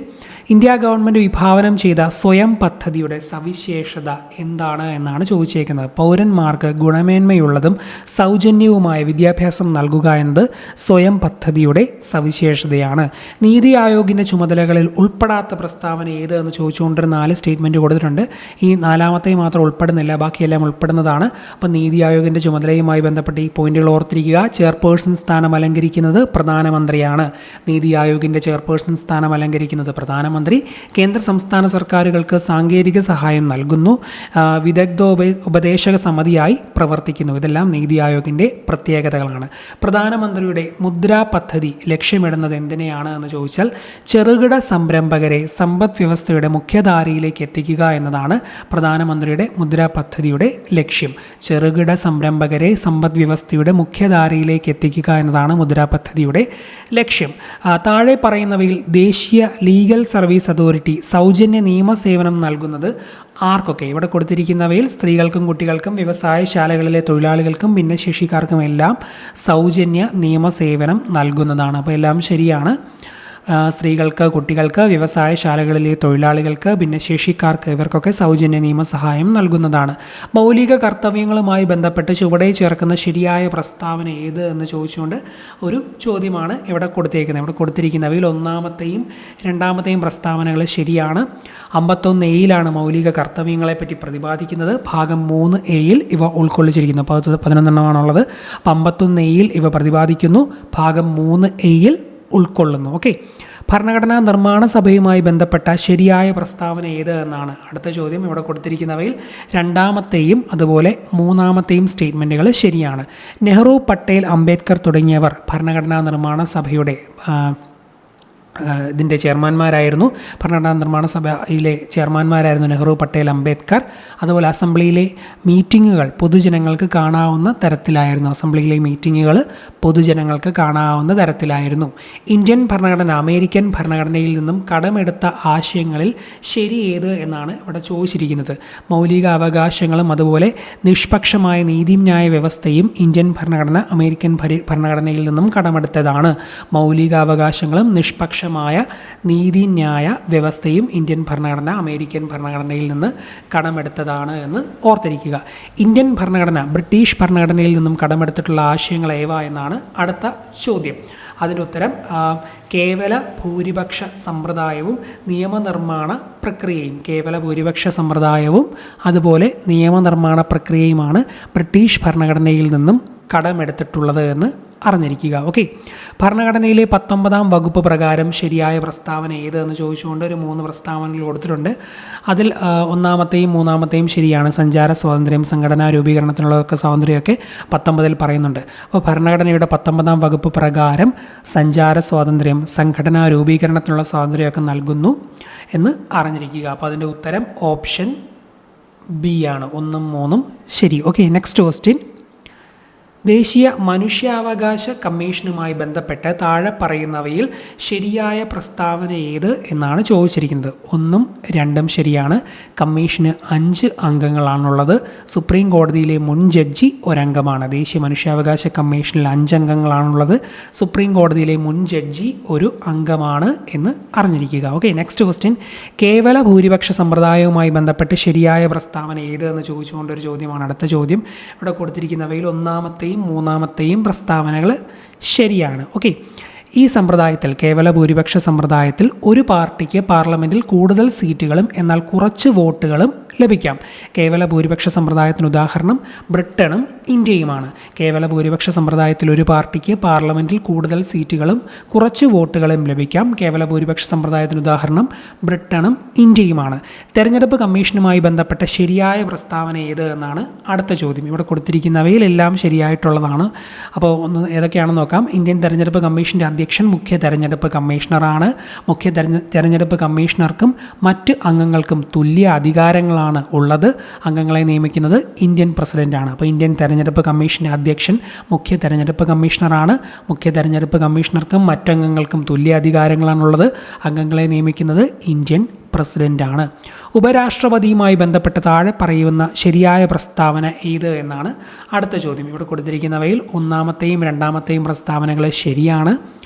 ഇന്ത്യ ഗവൺമെൻറ് വിഭാവനം ചെയ്ത സ്വയം പദ്ധതിയുടെ സവിശേഷത എന്താണ് എന്നാണ് ചോദിച്ചേക്കുന്നത്. പൗരന്മാർക്ക് ഗുണമേന്മയുള്ളതും സൗജന്യവുമായ വിദ്യാഭ്യാസം നൽകുക എന്നത് സ്വയം പദ്ധതിയുടെ സവിശേഷതയാണ്. നീതി ആയോഗിൻ്റെ ചുമതലകളിൽ ഉൾപ്പെടാത്ത പ്രസ്താവന ഏത് എന്ന് ചോദിച്ചുകൊണ്ടൊരു 4 സ്റ്റേറ്റ്മെൻറ്റ് കൊടുത്തിട്ടുണ്ട്. ഈ 4ാമത്തെയും മാത്രം ഉൾപ്പെടുന്നില്ല, ബാക്കിയെല്ലാം ഉൾപ്പെടുന്നതാണ്. അപ്പോൾ നീതി ആയോഗിൻ്റെ ചുമതലയുമായി ബന്ധപ്പെട്ട് ഈ പോയിന്റുകൾ ഓർത്തിരിക്കുക. ചെയർപേഴ്സൺ സ്ഥാനം അലങ്കരിക്കുന്നത് പ്രധാനമന്ത്രിയാണ്. നീതി ആയോഗിൻ്റെ ചെയർപേഴ്സൺ സ്ഥാനം അലങ്കരിക്കുന്നത് പ്രധാനമന്ത്രി. കേന്ദ്ര സംസ്ഥാന സർക്കാരുകൾക്ക് സാങ്കേതിക സഹായം നൽകുന്നു. വിദഗ്ധ ഉപദേശക സമിതിയായി പ്രവർത്തിക്കുന്നു. ഇതെല്ലാം നീതി ആയോഗിൻ്റെ പ്രത്യേകതകളാണ്. പ്രധാനമന്ത്രിയുടെ മുദ്രാ പദ്ധതി ലക്ഷ്യമിടുന്നത് എന്തിനെയാണ് എന്ന് ചോദിച്ചാൽ ചെറുകിട സംരംഭകരെ സമ്പദ് വ്യവസ്ഥയുടെ മുഖ്യധാരയിലേക്ക് എത്തിക്കുക എന്നതാണ് പ്രധാനമന്ത്രിയുടെ മുദ്രാ പദ്ധതിയുടെ ലക്ഷ്യം. ചെറുകിട സംരംഭകരെ സമ്പദ് വ്യവസ്ഥയുടെ മുഖ്യധാരയിലേക്ക് എത്തിക്കുക എന്നതാണ് മുദ്രാ പദ്ധതിയുടെ ലക്ഷ്യം. താഴെ പറയുന്നവയിൽ ദേശീയ ലീഗൽ സർവീസ് അതോറിറ്റി സൗജന്യ നിയമസേവനം നൽകുന്നത് ആർക്കൊക്കെ? ഇവിടെ കൊടുത്തിരിക്കുന്നവയിൽ സ്ത്രീകൾക്കും കുട്ടികൾക്കും വ്യവസായശാലകളിലെ തൊഴിലാളികൾക്കും ഭിന്നശേഷിക്കാർക്കും എല്ലാം സൗജന്യ നിയമസേവനം നൽകുന്നതാണ്. അപ്പോൾ എല്ലാം ശരിയാണ്. സ്ത്രീകൾക്ക്, കുട്ടികൾക്ക്, വ്യവസായശാലകളിലെ തൊഴിലാളികൾക്ക്, ഭിന്നശേഷിക്കാർക്ക്, ഇവർക്കൊക്കെ സൗജന്യ നിയമസഹായം നൽകുന്നതാണ്. മൗലിക കർത്തവ്യങ്ങളുമായി ബന്ധപ്പെട്ട് ചുവടെ ചേർക്കുന്ന ശരിയായ പ്രസ്താവന ഏത് എന്ന് ചോദിച്ചുകൊണ്ട് ഒരു ചോദ്യമാണ് ഇവിടെ കൊടുത്തേക്കുന്നത്. ഇവിടെ കൊടുത്തിരിക്കുന്നവയിൽ ഒന്നാമത്തെയും രണ്ടാമത്തെയും പ്രസ്താവനകൾ ശരിയാണ്. 51A മൗലിക കർത്തവ്യങ്ങളെപ്പറ്റി പ്രതിപാദിക്കുന്നത്. ഭാഗം 3A ഇവ ഉൾക്കൊള്ളിച്ചിരിക്കുന്നു. 11 അപ്പോൾ 51A ഇവ പ്രതിപാദിക്കുന്നു, ഭാഗം 3A ഉൾക്കൊള്ളുന്നു. ഓക്കെ, ഭരണഘടനാ നിർമ്മാണ സഭയുമായി ബന്ധപ്പെട്ട ശരിയായ പ്രസ്താവന ഏത് എന്നാണ് അടുത്ത ചോദ്യം. ഇവിടെ കൊടുത്തിരിക്കുന്നവയിൽ രണ്ടാമത്തെയും അതുപോലെ മൂന്നാമത്തെയും സ്റ്റേറ്റ്മെൻറ്റുകൾ ശരിയാണ്. നെഹ്റു, പട്ടേൽ, അംബേദ്കർ തുടങ്ങിയവർ ഭരണഘടനാ നിർമ്മാണ സഭയുടെ ഇതിൻ്റെ ചെയർമാന്മാരായിരുന്നു. ഭരണഘടനാ നിർമ്മാണ സഭയിലെ ചെയർമാന്മാരായിരുന്നു നെഹ്റു, പട്ടേൽ, അംബേദ്കർ. അതുപോലെ അസംബ്ലിയിലെ മീറ്റിങ്ങുകൾ പൊതുജനങ്ങൾക്ക് കാണാവുന്ന തരത്തിലായിരുന്നു. ഇന്ത്യൻ ഭരണഘടന അമേരിക്കൻ ഭരണഘടനയിൽ നിന്നും കടമെടുത്ത ആശയങ്ങളിൽ ശരി ഏത് എന്നാണ് ഇവിടെ ചോദിച്ചിരിക്കുന്നത്. മൗലിക അവകാശങ്ങളും അതുപോലെ നിഷ്പക്ഷമായ നീതിന്യായ വ്യവസ്ഥയും ഇന്ത്യൻ ഭരണഘടന അമേരിക്കൻ ഭരണഘടനയിൽ നിന്നും കടമെടുത്തതാണ്. മൗലിക അവകാശങ്ങളും നിഷ്പക്ഷമായ നീതിന്യായ വ്യവസ്ഥയും ഇന്ത്യൻ ഭരണഘടന അമേരിക്കൻ ഭരണഘടനയിൽ നിന്ന് കടമെടുത്തതാണ് എന്ന് ഓർത്തിരിക്കുക. ഇന്ത്യൻ ഭരണഘടന ബ്രിട്ടീഷ് ഭരണഘടനയിൽ നിന്നും കടമെടുത്തിട്ടുള്ള ആശയങ്ങൾ ഏവ എന്നാണ് അടുത്ത ചോദ്യം. അതിനുത്തരം കേവല ഭൂരിപക്ഷ സമ്പ്രദായവും നിയമനിർമ്മാണ പ്രക്രിയയും. കേവല ഭൂരിപക്ഷ സമ്പ്രദായവും അതുപോലെ നിയമനിർമ്മാണ പ്രക്രിയയുമാണ് ബ്രിട്ടീഷ് ഭരണഘടനയിൽ നിന്നും കടമെടുത്തിട്ടുള്ളത് എന്ന് അറിഞ്ഞിരിക്കുക. ഓക്കെ, ഭരണഘടനയിലെ 19-ാം വകുപ്പ് പ്രകാരം ശരിയായ പ്രസ്താവന ഏത് എന്ന് ചോദിച്ചുകൊണ്ട് ഒരു 3 പ്രസ്താവനകൾ കൊടുത്തിട്ടുണ്ട്. അതിൽ ഒന്നാമത്തെയും മൂന്നാമത്തെയും ശരിയാണ്. സഞ്ചാര സ്വാതന്ത്ര്യം, സംഘടനാ രൂപീകരണത്തിനുള്ളതൊക്കെ സ്വാതന്ത്ര്യമൊക്കെ 19-ൽ പറയുന്നുണ്ട്. അപ്പോൾ ഭരണഘടനയുടെ 19-ാം വകുപ്പ് പ്രകാരം സഞ്ചാര സ്വാതന്ത്ര്യം, സംഘടനാ രൂപീകരണത്തിനുള്ള സ്വാതന്ത്ര്യമൊക്കെ നൽകുന്നു എന്ന് അറിഞ്ഞിരിക്കുക. അപ്പോൾ അതിൻ്റെ ഉത്തരം ഓപ്ഷൻ ബി ആണ്. 1ഉം 3ഉം ശരി. Okay, next question. ദേശീയ മനുഷ്യാവകാശ കമ്മീഷനുമായി ബന്ധപ്പെട്ട് താഴെ പറയുന്നവയിൽ ശരിയായ പ്രസ്താവന ഏത് എന്നാണ് ചോദിച്ചിരിക്കുന്നത്. 1ഉം 2ഉം ശരിയാണ്. കമ്മീഷന് 5 അംഗങ്ങളാണുള്ളത്. സുപ്രീം കോടതിയിലെ മുൻ ജഡ്ജി ഒരംഗമാണ്. ദേശീയ മനുഷ്യാവകാശ കമ്മീഷനിൽ 5 അംഗങ്ങളാണുള്ളത്. സുപ്രീം കോടതിയിലെ മുൻ ജഡ്ജി ഒരു അംഗമാണ് എന്ന് അറിഞ്ഞിരിക്കുക. Okay, next question. കേവല ഭൂരിപക്ഷ സമ്പ്രദായവുമായി ബന്ധപ്പെട്ട് ശരിയായ പ്രസ്താവന ഏത് എന്ന് ചോദിച്ചുകൊണ്ടൊരു ചോദ്യമാണ് അടുത്ത ചോദ്യം. ഇവിടെ കൊടുത്തിരിക്കുന്നവയിൽ ഒന്നാമത്തെയും മൂന്നാമത്തെയും പ്രസ്താവനകൾ ശരിയാണ്. ഓക്കെ, ഈ സമ്പ്രദായത്തിൽ, കേവല ഭൂരിപക്ഷ സമ്പ്രദായത്തിൽ, ഒരു പാർട്ടിക്ക് പാർലമെൻറ്റിൽ കൂടുതൽ സീറ്റുകളും എന്നാൽ കുറച്ച് വോട്ടുകളും ലഭിക്കാം. കേവല ഭൂരിപക്ഷ സമ്പ്രദായത്തിന് ഉദാഹരണം ബ്രിട്ടനും ഇന്ത്യയുമാണ്. കേവല ഭൂരിപക്ഷ സമ്പ്രദായത്തിൽ ഒരു പാർട്ടിക്ക് പാർലമെൻറ്റിൽ കൂടുതൽ സീറ്റുകളും കുറച്ച് വോട്ടുകളും ലഭിക്കാം. കേവല ഭൂരിപക്ഷ സമ്പ്രദായത്തിന് ഉദാഹരണം ബ്രിട്ടനും ഇന്ത്യയുമാണ്. തെരഞ്ഞെടുപ്പ് കമ്മീഷനുമായി ബന്ധപ്പെട്ട ശരിയായ പ്രസ്താവന ഏത് എന്നാണ് അടുത്ത ചോദ്യം. ഇവിടെ കൊടുത്തിരിക്കുന്നവയിലെല്ലാം ശരിയായിട്ടുള്ളതാണ്. അപ്പോൾ ഒന്ന് ഏതൊക്കെയാണെന്ന് നോക്കാം. ഇന്ത്യൻ തെരഞ്ഞെടുപ്പ് കമ്മീഷൻ്റെ അധ്യക്ഷൻ മുഖ്യ തെരഞ്ഞെടുപ്പ് കമ്മീഷണറാണ്. മുഖ്യ തെരഞ്ഞെടുപ്പ് കമ്മീഷണർക്കും മറ്റ് അംഗങ്ങൾക്കും തുല്യ അധികാരങ്ങളാണ് ഉള്ളത്. അംഗങ്ങളെ നിയമിക്കുന്നത് ഇന്ത്യൻ പ്രസിഡന്റാണ്. അപ്പോൾ ഇന്ത്യൻ തെരഞ്ഞെടുപ്പ് കമ്മീഷൻ്റെ അധ്യക്ഷൻ മുഖ്യ തെരഞ്ഞെടുപ്പ് കമ്മീഷണറാണ്. മുഖ്യ തെരഞ്ഞെടുപ്പ് കമ്മീഷണർക്കും മറ്റംഗങ്ങൾക്കും തുല്യ അധികാരങ്ങളാണുള്ളത്. അംഗങ്ങളെ നിയമിക്കുന്നത് ഇന്ത്യൻ പ്രസിഡന്റാണ്. ഉപരാഷ്ട്രപതിയുമായി ബന്ധപ്പെട്ട് താഴെ പറയുന്ന ശരിയായ പ്രസ്താവന ഏത് എന്നാണ് അടുത്ത ചോദ്യം. ഇവിടെ കൊടുത്തിരിക്കുന്നവയിൽ ഒന്നാമത്തെയും രണ്ടാമത്തെയും പ്രസ്താവനകൾ ശരിയാണ്.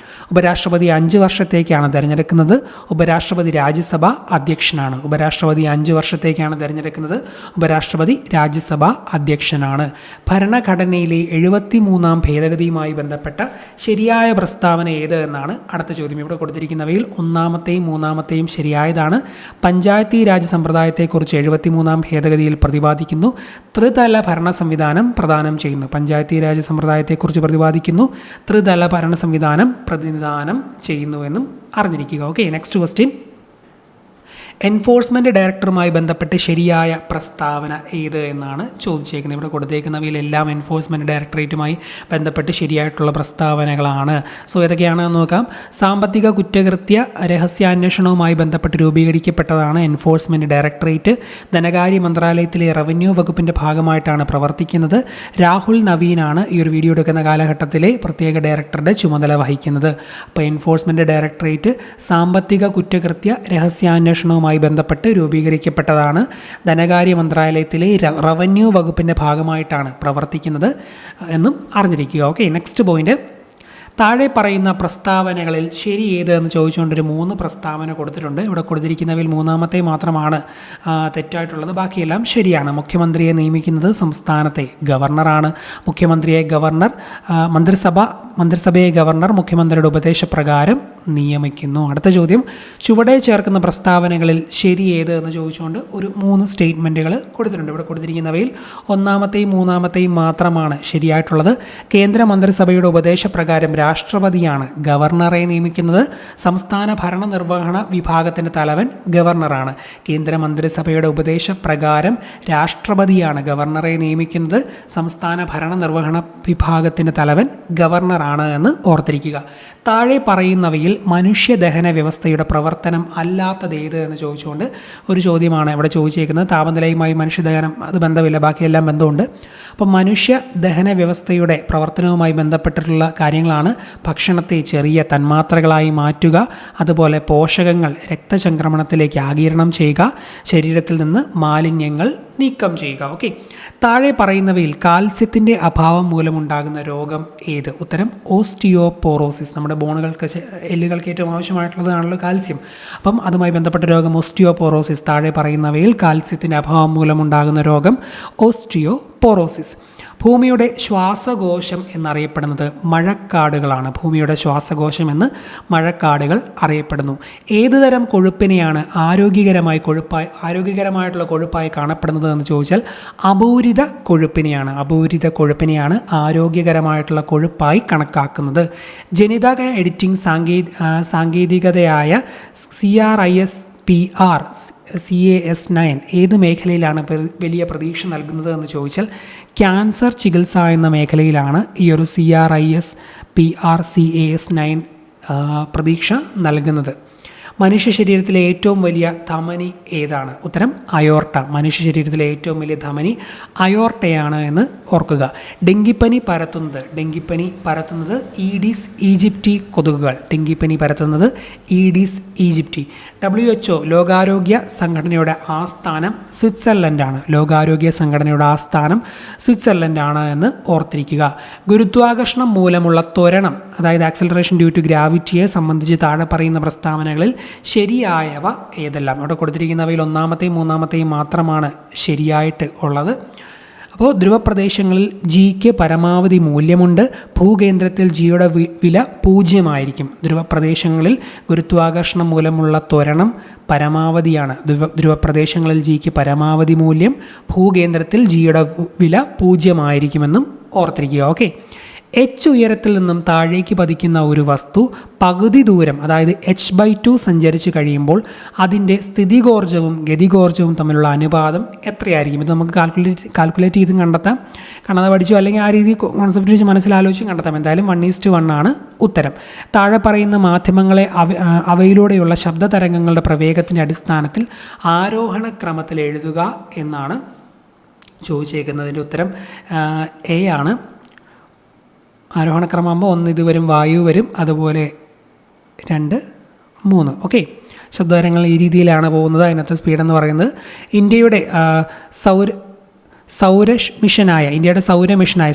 ഉപരാഷ്ട്രപതി 5 വർഷത്തേക്കാണ് തിരഞ്ഞെടുക്കുന്നത്. ഉപരാഷ്ട്രപതി രാജ്യസഭ അധ്യക്ഷനാണ്. ഉപരാഷ്ട്രപതി 5 വർഷത്തേക്കാണ് തിരഞ്ഞെടുക്കുന്നത്. ഉപരാഷ്ട്രപതി രാജ്യസഭ അധ്യക്ഷനാണ്. ഭരണഘടനയിലെ 73-ാം ഭേദഗതിയുമായി ബന്ധപ്പെട്ട ശരിയായ പ്രസ്താവന ഏത് എന്നാണ് അടുത്ത ചോദ്യം. ഇവിടെ കൊടുത്തിരിക്കുന്നവയിൽ ഒന്നാമത്തെയും മൂന്നാമത്തെയും ശരിയായതാണ്. പഞ്ചായത്തി രാജ് സമ്പ്രദായത്തെക്കുറിച്ച് 73-ാം ഭേദഗതിയിൽ പ്രതിപാദിക്കുന്നു. ത്രിതല ഭരണ സംവിധാനം പ്രദാനം ചെയ്യുന്നു. പഞ്ചായത്തി രാജ് സമ്പ്രദായത്തെക്കുറിച്ച് പ്രതിപാദിക്കുന്നു. ത്രിതല ഭരണ സംവിധാനം പ്രതിനിധാനം ചെയ്യുന്നുവെന്നും അറിഞ്ഞിരിക്കുക. Okay, next question. എൻഫോഴ്സ്മെൻറ്റ് ഡയറക്ടറുമായി ബന്ധപ്പെട്ട് ശരിയായ പ്രസ്താവന ഏത് എന്നാണ് ചോദിച്ചേക്കുന്നത്. ഇവിടെ കൊടുത്തേക്കുന്നവയിലെല്ലാം എൻഫോഴ്സ്മെൻറ്റ് ഡയറക്ടറേറ്റുമായി ബന്ധപ്പെട്ട് ശരിയായിട്ടുള്ള പ്രസ്താവനകളാണ്. സോ ഏതൊക്കെയാണെന്ന് നോക്കാം. സാമ്പത്തിക കുറ്റകൃത്യ രഹസ്യാന്വേഷണവുമായി ബന്ധപ്പെട്ട് രൂപീകരിക്കപ്പെട്ടതാണ് എൻഫോഴ്സ്മെൻറ്റ് ഡയറക്ടറേറ്റ്. ധനകാര്യ മന്ത്രാലയത്തിലെ റവന്യൂ വകുപ്പിൻ്റെ ഭാഗമായിട്ടാണ് പ്രവർത്തിക്കുന്നത്. രാഹുൽ നവീനാണ് ഈ ഒരു വീഡിയോ എടുക്കുന്ന കാലഘട്ടത്തിലെ പ്രത്യേക ഡയറക്ടറുടെ ചുമതല വഹിക്കുന്നത്. അപ്പോൾ എൻഫോഴ്സ്മെൻറ്റ് ഡയറക്ടറേറ്റ് സാമ്പത്തിക കുറ്റകൃത്യ രഹസ്യാന്വേഷണവുമായി ബന്ധപ്പെട്ട് രൂപീകരിക്കപ്പെട്ടതാണ്. ധനകാര്യ മന്ത്രാലയത്തിലെ റവന്യൂ വകുപ്പിൻ്റെ ഭാഗമായിട്ടാണ് പ്രവർത്തിക്കുന്നത് എന്നും അറിഞ്ഞിരിക്കുക. Okay, next point. താഴെ പറയുന്ന പ്രസ്താവനകളിൽ ശരി ഏത് എന്ന് ചോദിച്ചുകൊണ്ടൊരു 3 പ്രസ്താവന കൊടുത്തിട്ടുണ്ട്. ഇവിടെ കൊടുത്തിരിക്കുന്നവയിൽ മൂന്നാമത്തെ മാത്രമാണ് തെറ്റായിട്ടുള്ളത്. ബാക്കിയെല്ലാം ശരിയാണ്. മുഖ്യമന്ത്രിയെ നിയമിക്കുന്നത് സംസ്ഥാനത്തെ ഗവർണറാണ്. മുഖ്യമന്ത്രിയെ ഗവർണർ, മന്ത്രിസഭയെ ഗവർണർ മുഖ്യമന്ത്രിയുടെ ഉപദേശപ്രകാരം നിയമിക്കുന്നു. അടുത്ത ചോദ്യം. ചുവടെ ചേർക്കുന്ന പ്രസ്താവനകളിൽ ശരി ഏത് എന്ന് ചോദിച്ചുകൊണ്ട് ഒരു 3 സ്റ്റേറ്റ്മെൻറ്റുകൾ കൊടുത്തിട്ടുണ്ട്. ഇവിടെ കൊടുത്തിരിക്കുന്നവയിൽ ഒന്നാമത്തെയും മൂന്നാമത്തെയും മാത്രമാണ് ശരിയായിട്ടുള്ളത്. കേന്ദ്ര മന്ത്രിസഭയുടെ ഉപദേശപ്രകാരം രാഷ്ട്രപതിയാണ് ഗവർണറെ നിയമിക്കുന്നത്. സംസ്ഥാന ഭരണനിർവഹണ വിഭാഗത്തിൻ്റെ തലവൻ ഗവർണറാണ്. കേന്ദ്ര മന്ത്രിസഭയുടെ ഉപദേശപ്രകാരം രാഷ്ട്രപതിയാണ് ഗവർണറെ നിയമിക്കുന്നത്. സംസ്ഥാന ഭരണനിർവഹണ വിഭാഗത്തിൻ്റെ തലവൻ ഗവർണറാണ് എന്ന് ഓർത്തിരിക്കുക. താഴെ പറയുന്നവയിൽ മനുഷ്യദഹന വ്യവസ്ഥയുടെ പ്രവർത്തനം അല്ലാത്തത് ഏത് എന്ന് ചോദിച്ചുകൊണ്ട് ഒരു ചോദ്യമാണ് ഇവിടെ ചോദിച്ചേക്കുന്നത്. താപനിലയുമായി മനുഷ്യദഹനം അത് ബന്ധമില്ല, ബാക്കിയെല്ലാം ബന്ധമുണ്ട്. അപ്പം മനുഷ്യദഹന വ്യവസ്ഥയുടെ പ്രവർത്തനവുമായി ബന്ധപ്പെട്ടിട്ടുള്ള കാര്യങ്ങളാണ് ഭക്ഷണത്തെ ചെറിയ തന്മാത്രകളായി മാറ്റുക, അതുപോലെ പോഷകങ്ങൾ രക്തചംക്രമണത്തിലേക്ക് ആഗിരണം ചെയ്യുക, ശരീരത്തിൽ നിന്ന് മാലിന്യങ്ങൾ നീക്കം ചെയ്യുക. ഓക്കെ, താഴെ പറയുന്നവയിൽ കാൽസ്യത്തിൻ്റെ അഭാവം മൂലമുണ്ടാകുന്ന രോഗം ഏത്? ഉത്തരം ഓസ്റ്റിയോപോറോസിസ്. നമ്മുടെ ബോണുകൾക്ക്, എല്ലുകൾക്ക് ഏറ്റവും ആവശ്യമായിട്ടുള്ളതാണല്ലോ കാൽസ്യം. അപ്പം അതുമായി ബന്ധപ്പെട്ട രോഗം ഓസ്റ്റിയോപോറോസിസ്. താഴെ പറയുന്നവയിൽ കാൽസ്യത്തിൻ്റെ അഭാവം മൂലമുണ്ടാകുന്ന രോഗം ഓസ്റ്റിയോപോറോസിസ്. ഭൂമിയുടെ ശ്വാസകോശം എന്നറിയപ്പെടുന്നത് മഴക്കാടുകളാണ്. ഭൂമിയുടെ ശ്വാസകോശം എന്ന് മഴക്കാടുകൾ അറിയപ്പെടുന്നു. ഏതുതരം കൊഴുപ്പിനെയാണ് ആരോഗ്യകരമായിട്ടുള്ള കൊഴുപ്പായി കാണപ്പെടുന്നത് എന്ന് ചോദിച്ചാൽ അപൂരിത കൊഴുപ്പിനെയാണ് ആരോഗ്യകരമായിട്ടുള്ള കൊഴുപ്പായി കണക്കാക്കുന്നത്. ജനിതക എഡിറ്റിംഗ് സാങ്കേതികതയായ CRISPR-Cas9 ഏത് മേഖലയിലാണ് വലിയ പ്രതീക്ഷ നൽകുന്നത് എന്ന് ചോദിച്ചാൽ ക്യാൻസർ ചികിത്സ എന്ന മേഖലയിലാണ് ഈ ഒരു CRISPR-Cas9 പ്രതീക്ഷ നൽകുന്നത്. മനുഷ്യ ശരീരത്തിലെ ഏറ്റവും വലിയ ധമനി ഏതാണ്? ഉത്തരം അയോർട്ട. മനുഷ്യ ശരീരത്തിലെ ഏറ്റവും വലിയ ധമനി അയോർട്ടയാണ് എന്ന് ഓർക്കുക. ഡെങ്കിപ്പനി പരത്തുന്നത് ഈഡിസ് ഈജിപ്റ്റി കൊതുകുകൾ. WHO ലോകാരോഗ്യ സംഘടനയുടെ ആസ്ഥാനം സ്വിറ്റ്സർലൻഡാണ് എന്ന് ഓർത്തിരിക്കുക. ഗുരുത്വാകർഷണം മൂലമുള്ള ത്വരണം, അതായത് ആക്സലറേഷൻ ഡ്യൂ ടു ഗ്രാവിറ്റിയെ സംബന്ധിച്ച് താഴെ പറയുന്ന പ്രസ്താവനകളിൽ ശരിയായവ ഏതെല്ലാം? ഇവിടെ കൊടുത്തിരിക്കുന്നവയിൽ ഒന്നാമത്തെയും മൂന്നാമത്തെയും മാത്രമാണ് ശരിയായിട്ട് ഉള്ളത്. അപ്പോൾ ധ്രുവപ്രദേശങ്ങളിൽ ജിക്ക് പരമാവധി മൂല്യമുണ്ട്. ഭൂകേന്ദ്രത്തിൽ ജിയുടെ വില 0 ധ്രുവപ്രദേശങ്ങളിൽ ഗുരുത്വാകർഷണം മൂലമുള്ള ത്വരണം പരമാവധിയാണ്. ധ്രുവപ്രദേശങ്ങളിൽ ജിക്ക് പരമാവധി മൂല്യം, ഭൂകേന്ദ്രത്തിൽ ജിയുടെ വില 0 ഓർത്തിരിക്കുക. ഓക്കെ. ഉയരത്തിൽ നിന്നും താഴേക്ക് പതിക്കുന്ന ഒരു വസ്തു പകുതി ദൂരം, അതായത് h/2 സഞ്ചരിച്ച് കഴിയുമ്പോൾ അതിൻ്റെ സ്ഥിതികോർജ്ജവും ഗതികോർജ്ജവും തമ്മിലുള്ള അനുപാതം എത്രയായിരിക്കും? ഇത് നമുക്ക് കാൽക്കുലേറ്റ് ചെയ്തും കണ്ടെത്താം. കാണാതെ പഠിച്ചോ അല്ലെങ്കിൽ ആ രീതി കോൺസെപ്റ്റ് വെച്ച് മനസ്സിലാലോചിച്ചും കണ്ടെത്താം. എന്തായാലും 1:1 ആണ് ഉത്തരം. താഴെ പറയുന്ന മാധ്യമങ്ങളെ അവയിലൂടെയുള്ള ശബ്ദ തരംഗങ്ങളുടെ പ്രവേഗത്തിൻ്റെ അടിസ്ഥാനത്തിൽ ആരോഹണ ക്രമത്തിൽ എഴുതുക എന്നാണ് ചോദിച്ചേക്കുന്നതിൻ്റെ ഉത്തരം എ ആണ്. ആരോഹണക്രമമാകുമ്പോൾ 1 ഇത് വരും, വായു വരും, അതുപോലെ 2, 3. ഓക്കെ. ശബ്ദതരങ്ങൾ ഈ രീതിയിലാണ് പോകുന്നത്. അതിനകത്ത് സ്പീഡെന്ന് പറയുന്നത് ഇന്ത്യയുടെ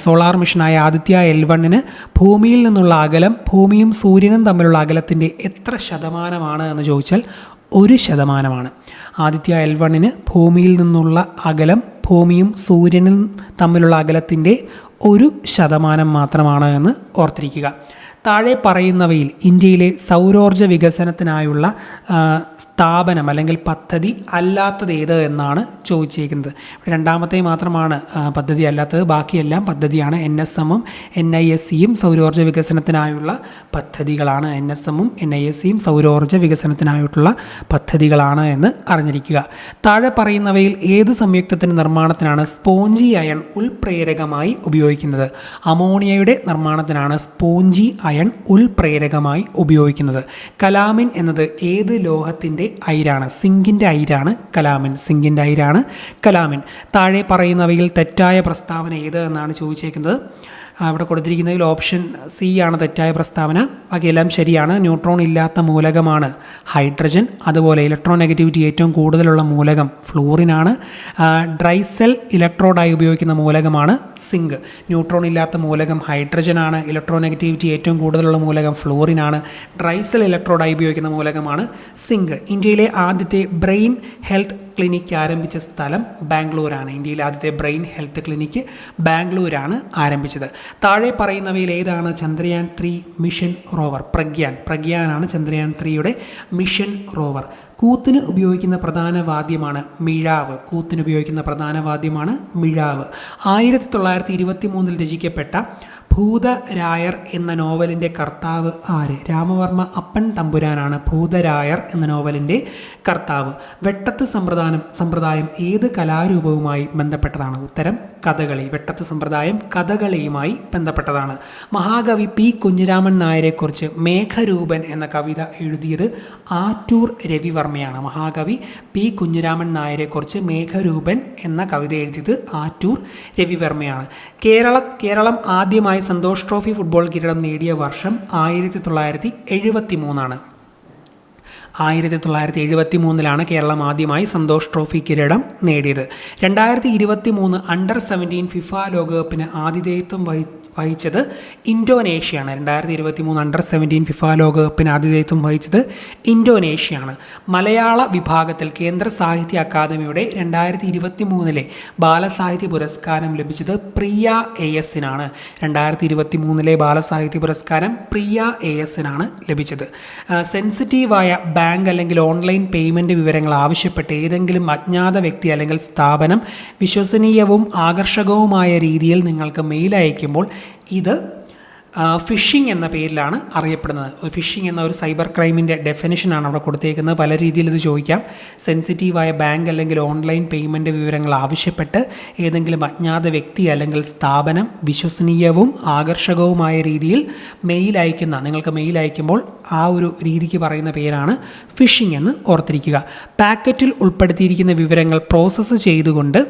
സോളാർ മിഷനായ ആദിത്യ L1 ഭൂമിയിൽ നിന്നുള്ള അകലം ഭൂമിയും സൂര്യനും തമ്മിലുള്ള അകലത്തിൻ്റെ എത്ര ശതമാനമാണ് എന്ന് ചോദിച്ചാൽ 1%. ആദിത്യ L1 ഭൂമിയിൽ നിന്നുള്ള അകലം ഭൂമിയും സൂര്യനും തമ്മിലുള്ള അകലത്തിൻ്റെ 1% മാത്രമാണ് എന്ന് ഓർത്തിരിക്കുക. താഴെ പറയുന്നവയിൽ ഇന്ത്യയിലെ സൗരോർജ്ജ വികസനത്തിനായുള്ള സ്ഥാപനം അല്ലെങ്കിൽ പദ്ധതി അല്ലാത്തത് ഏത് എന്നാണ് ചോദിച്ചേക്കുന്നത്. രണ്ടാമത്തെ മാത്രമാണ് പദ്ധതി അല്ലാത്തത്, ബാക്കിയെല്ലാം പദ്ധതിയാണ്. NSMഉം NISCയും സൗരോർജ്ജ വികസനത്തിനായുള്ള പദ്ധതികളാണ്. NSMഉം NISCയും സൗരോർജ്ജ വികസനത്തിനായിട്ടുള്ള പദ്ധതികളാണ് എന്ന് അറിഞ്ഞിരിക്കുക. താഴെ പറയുന്നവയിൽ ഏത് സംയുക്തത്തിൻ്റെ നിർമ്മാണത്തിനാണ് സ്പോഞ്ചി അയൺ ഉൾപ്രേരകമായി ഉപയോഗിക്കുന്നത്? അമോണിയയുടെ നിർമ്മാണത്തിനാണ് സ്പോഞ്ചി അയൺ ഉൾപ്രേരകമായി ഉപയോഗിക്കുന്നത്. കലാമിൻ എന്നത് ഏത് ലോഹത്തിൻ്റെ അയിരാണ്? സിങ്കിൻ്റെ അയിരാണ് കലാമിൻ. താഴെ പറയുന്നവയിൽ തെറ്റായ പ്രസ്താവന ഏത് എന്നാണ് ചോദിച്ചേക്കുന്നത്. അവിടെ കൊടുത്തിരിക്കുന്നതിൽ ഓപ്ഷൻ സി ആണ് തെറ്റായ പ്രസ്താവന. ബാക്കിയെല്ലാം ശരിയാണ്. ന്യൂട്രോൺ ഇല്ലാത്ത മൂലകമാണ് ഹൈഡ്രജൻ. അതുപോലെ ഇലക്ട്രോനെഗറ്റിവിറ്റി ഏറ്റവും കൂടുതലുള്ള മൂലകം ഫ്ലൂറിനാണ്. ഡ്രൈ സെൽ ഇലക്ട്രോഡായി ഉപയോഗിക്കുന്ന മൂലകമാണ് സിങ്ക്. ന്യൂട്രോൺ ഇല്ലാത്ത മൂലകം ഹൈഡ്രജനാണ്. ഇലക്ട്രോനെഗറ്റിവിറ്റി ഏറ്റവും കൂടുതലുള്ള മൂലകം ഫ്ലൂറിനാണ്. ഡ്രൈ സെൽ ഇലക്ട്രോഡായി ഉപയോഗിക്കുന്ന മൂലകമാണ് സിങ്ക്. ഇന്ത്യയിലെ ആദ്യത്തെ ബ്രെയിൻ ഹെൽത്ത് ക്ലിനിക്ക് ആരംഭിച്ച സ്ഥലം ബാംഗ്ലൂരാണ്. ഇന്ത്യയിലെ ആദ്യത്തെ ബ്രെയിൻ ഹെൽത്ത് ക്ലിനിക്ക് ബാംഗ്ലൂരാണ് ആരംഭിച്ചത്. താഴെ പറയുന്നവയിൽ ഏതാണ് ചന്ദ്രയാൻ 3 മിഷൻ റോവർ? പ്രഗ്യാനാണ് ചന്ദ്രയാൻ 3യുടെ മിഷൻ റോവർ. കൂത്തിന് ഉപയോഗിക്കുന്ന പ്രധാന വാദ്യമാണ് മിഴാവ്. 1923 രചിക്കപ്പെട്ട ഭൂതരായർ എന്ന നോവലിൻ്റെ കർത്താവ് ആര്? രാമവർമ്മ അപ്പൻ തമ്പുരാനാണ് ഭൂതരായർ എന്ന നോവലിൻ്റെ കർത്താവ്. വെട്ടത്ത് സമ്പ്രദായം ഏത് കലാരൂപവുമായി ബന്ധപ്പെട്ടതാണ്? ഉത്തരം കഥകളി. വെട്ടത്ത് സമ്പ്രദായം കഥകളിയുമായി ബന്ധപ്പെട്ടതാണ്. മഹാകവി P. കുഞ്ഞിരാമൻ നായരെക്കുറിച്ച് മേഘരൂപൻ എന്ന കവിത എഴുതിയത് ആറ്റൂർ രവിവർമ്മയാണ്. മഹാകവി P. കുഞ്ഞിരാമൻ നായരെക്കുറിച്ച് മേഘരൂപൻ എന്ന കവിത എഴുതിയത് ആറ്റൂർ രവിവർമ്മയാണ്. കേരളം ആദ്യമായി സന്തോഷ് ട്രോഫി ഫുട്ബോൾ കിരീടം നേടിയ വർഷം 1973. 1973 കേരളം ആദ്യമായി സന്തോഷ് ട്രോഫി കിരീടം നേടിയത്. 2023 അണ്ടർ 17 ഫിഫ ലോകകപ്പിന് ആതിഥേയത്വം വഹിച്ചത് ഇന്തോനേഷ്യയാണ്. 2023 അണ്ടർ-17 ഫിഫ ലോകകപ്പിന് ആതിഥേയത്വം വഹിച്ചത് ഇന്തോനേഷ്യയാണ്. മലയാള വിഭാഗത്തിൽ കേന്ദ്ര സാഹിത്യ അക്കാദമിയുടെ 2023 ബാലസാഹിത്യ പുരസ്കാരം ലഭിച്ചത് പ്രിയ ASനാണ്. 2023 ബാലസാഹിത്യ പുരസ്കാരം പ്രിയ ASനാണ് ലഭിച്ചത്. സെൻസിറ്റീവായ ബാങ്ക് അല്ലെങ്കിൽ ഓൺലൈൻ പേയ്മെൻറ്റ് വിവരങ്ങൾ ആവശ്യപ്പെട്ട് ഏതെങ്കിലും അജ്ഞാത വ്യക്തി അല്ലെങ്കിൽ സ്ഥാപനം വിശ്വസനീയവും ആകർഷകവുമായ രീതിയിൽ നിങ്ങൾക്ക് മെയിൽ അയക്കുമ്പോൾ ഇത് ഫിഷിംഗ് എന്ന പേരിലാണ് അറിയപ്പെടുന്നത്. ഫിഷിംഗ് എന്ന ഒരു സൈബർ ക്രൈമിൻ്റെ ഡെഫിനിഷനാണ് അവിടെ കൊടുത്തേക്കുന്നത്. പല രീതിയിൽ ഇത് ചോദിക്കാം. സെൻസിറ്റീവായ ബാങ്ക് അല്ലെങ്കിൽ ഓൺലൈൻ പേയ്മെൻറ്റ് വിവരങ്ങൾ ആവശ്യപ്പെട്ട് ഏതെങ്കിലും അജ്ഞാത വ്യക്തി അല്ലെങ്കിൽ സ്ഥാപനം വിശ്വസനീയവും ആകർഷകവുമായ രീതിയിൽ നിങ്ങൾക്ക് മെയിൽ അയക്കുമ്പോൾ ആ ഒരു രീതിക്ക് പറയുന്ന പേരാണ് ഫിഷിംഗ് എന്ന് ഓർത്തിരിക്കുക. പാക്കറ്റിൽ ഉൾപ്പെടുത്തിയിരിക്കുന്ന വിവരങ്ങൾ പ്രോസസ്സ് ചെയ്തുകൊണ്ട്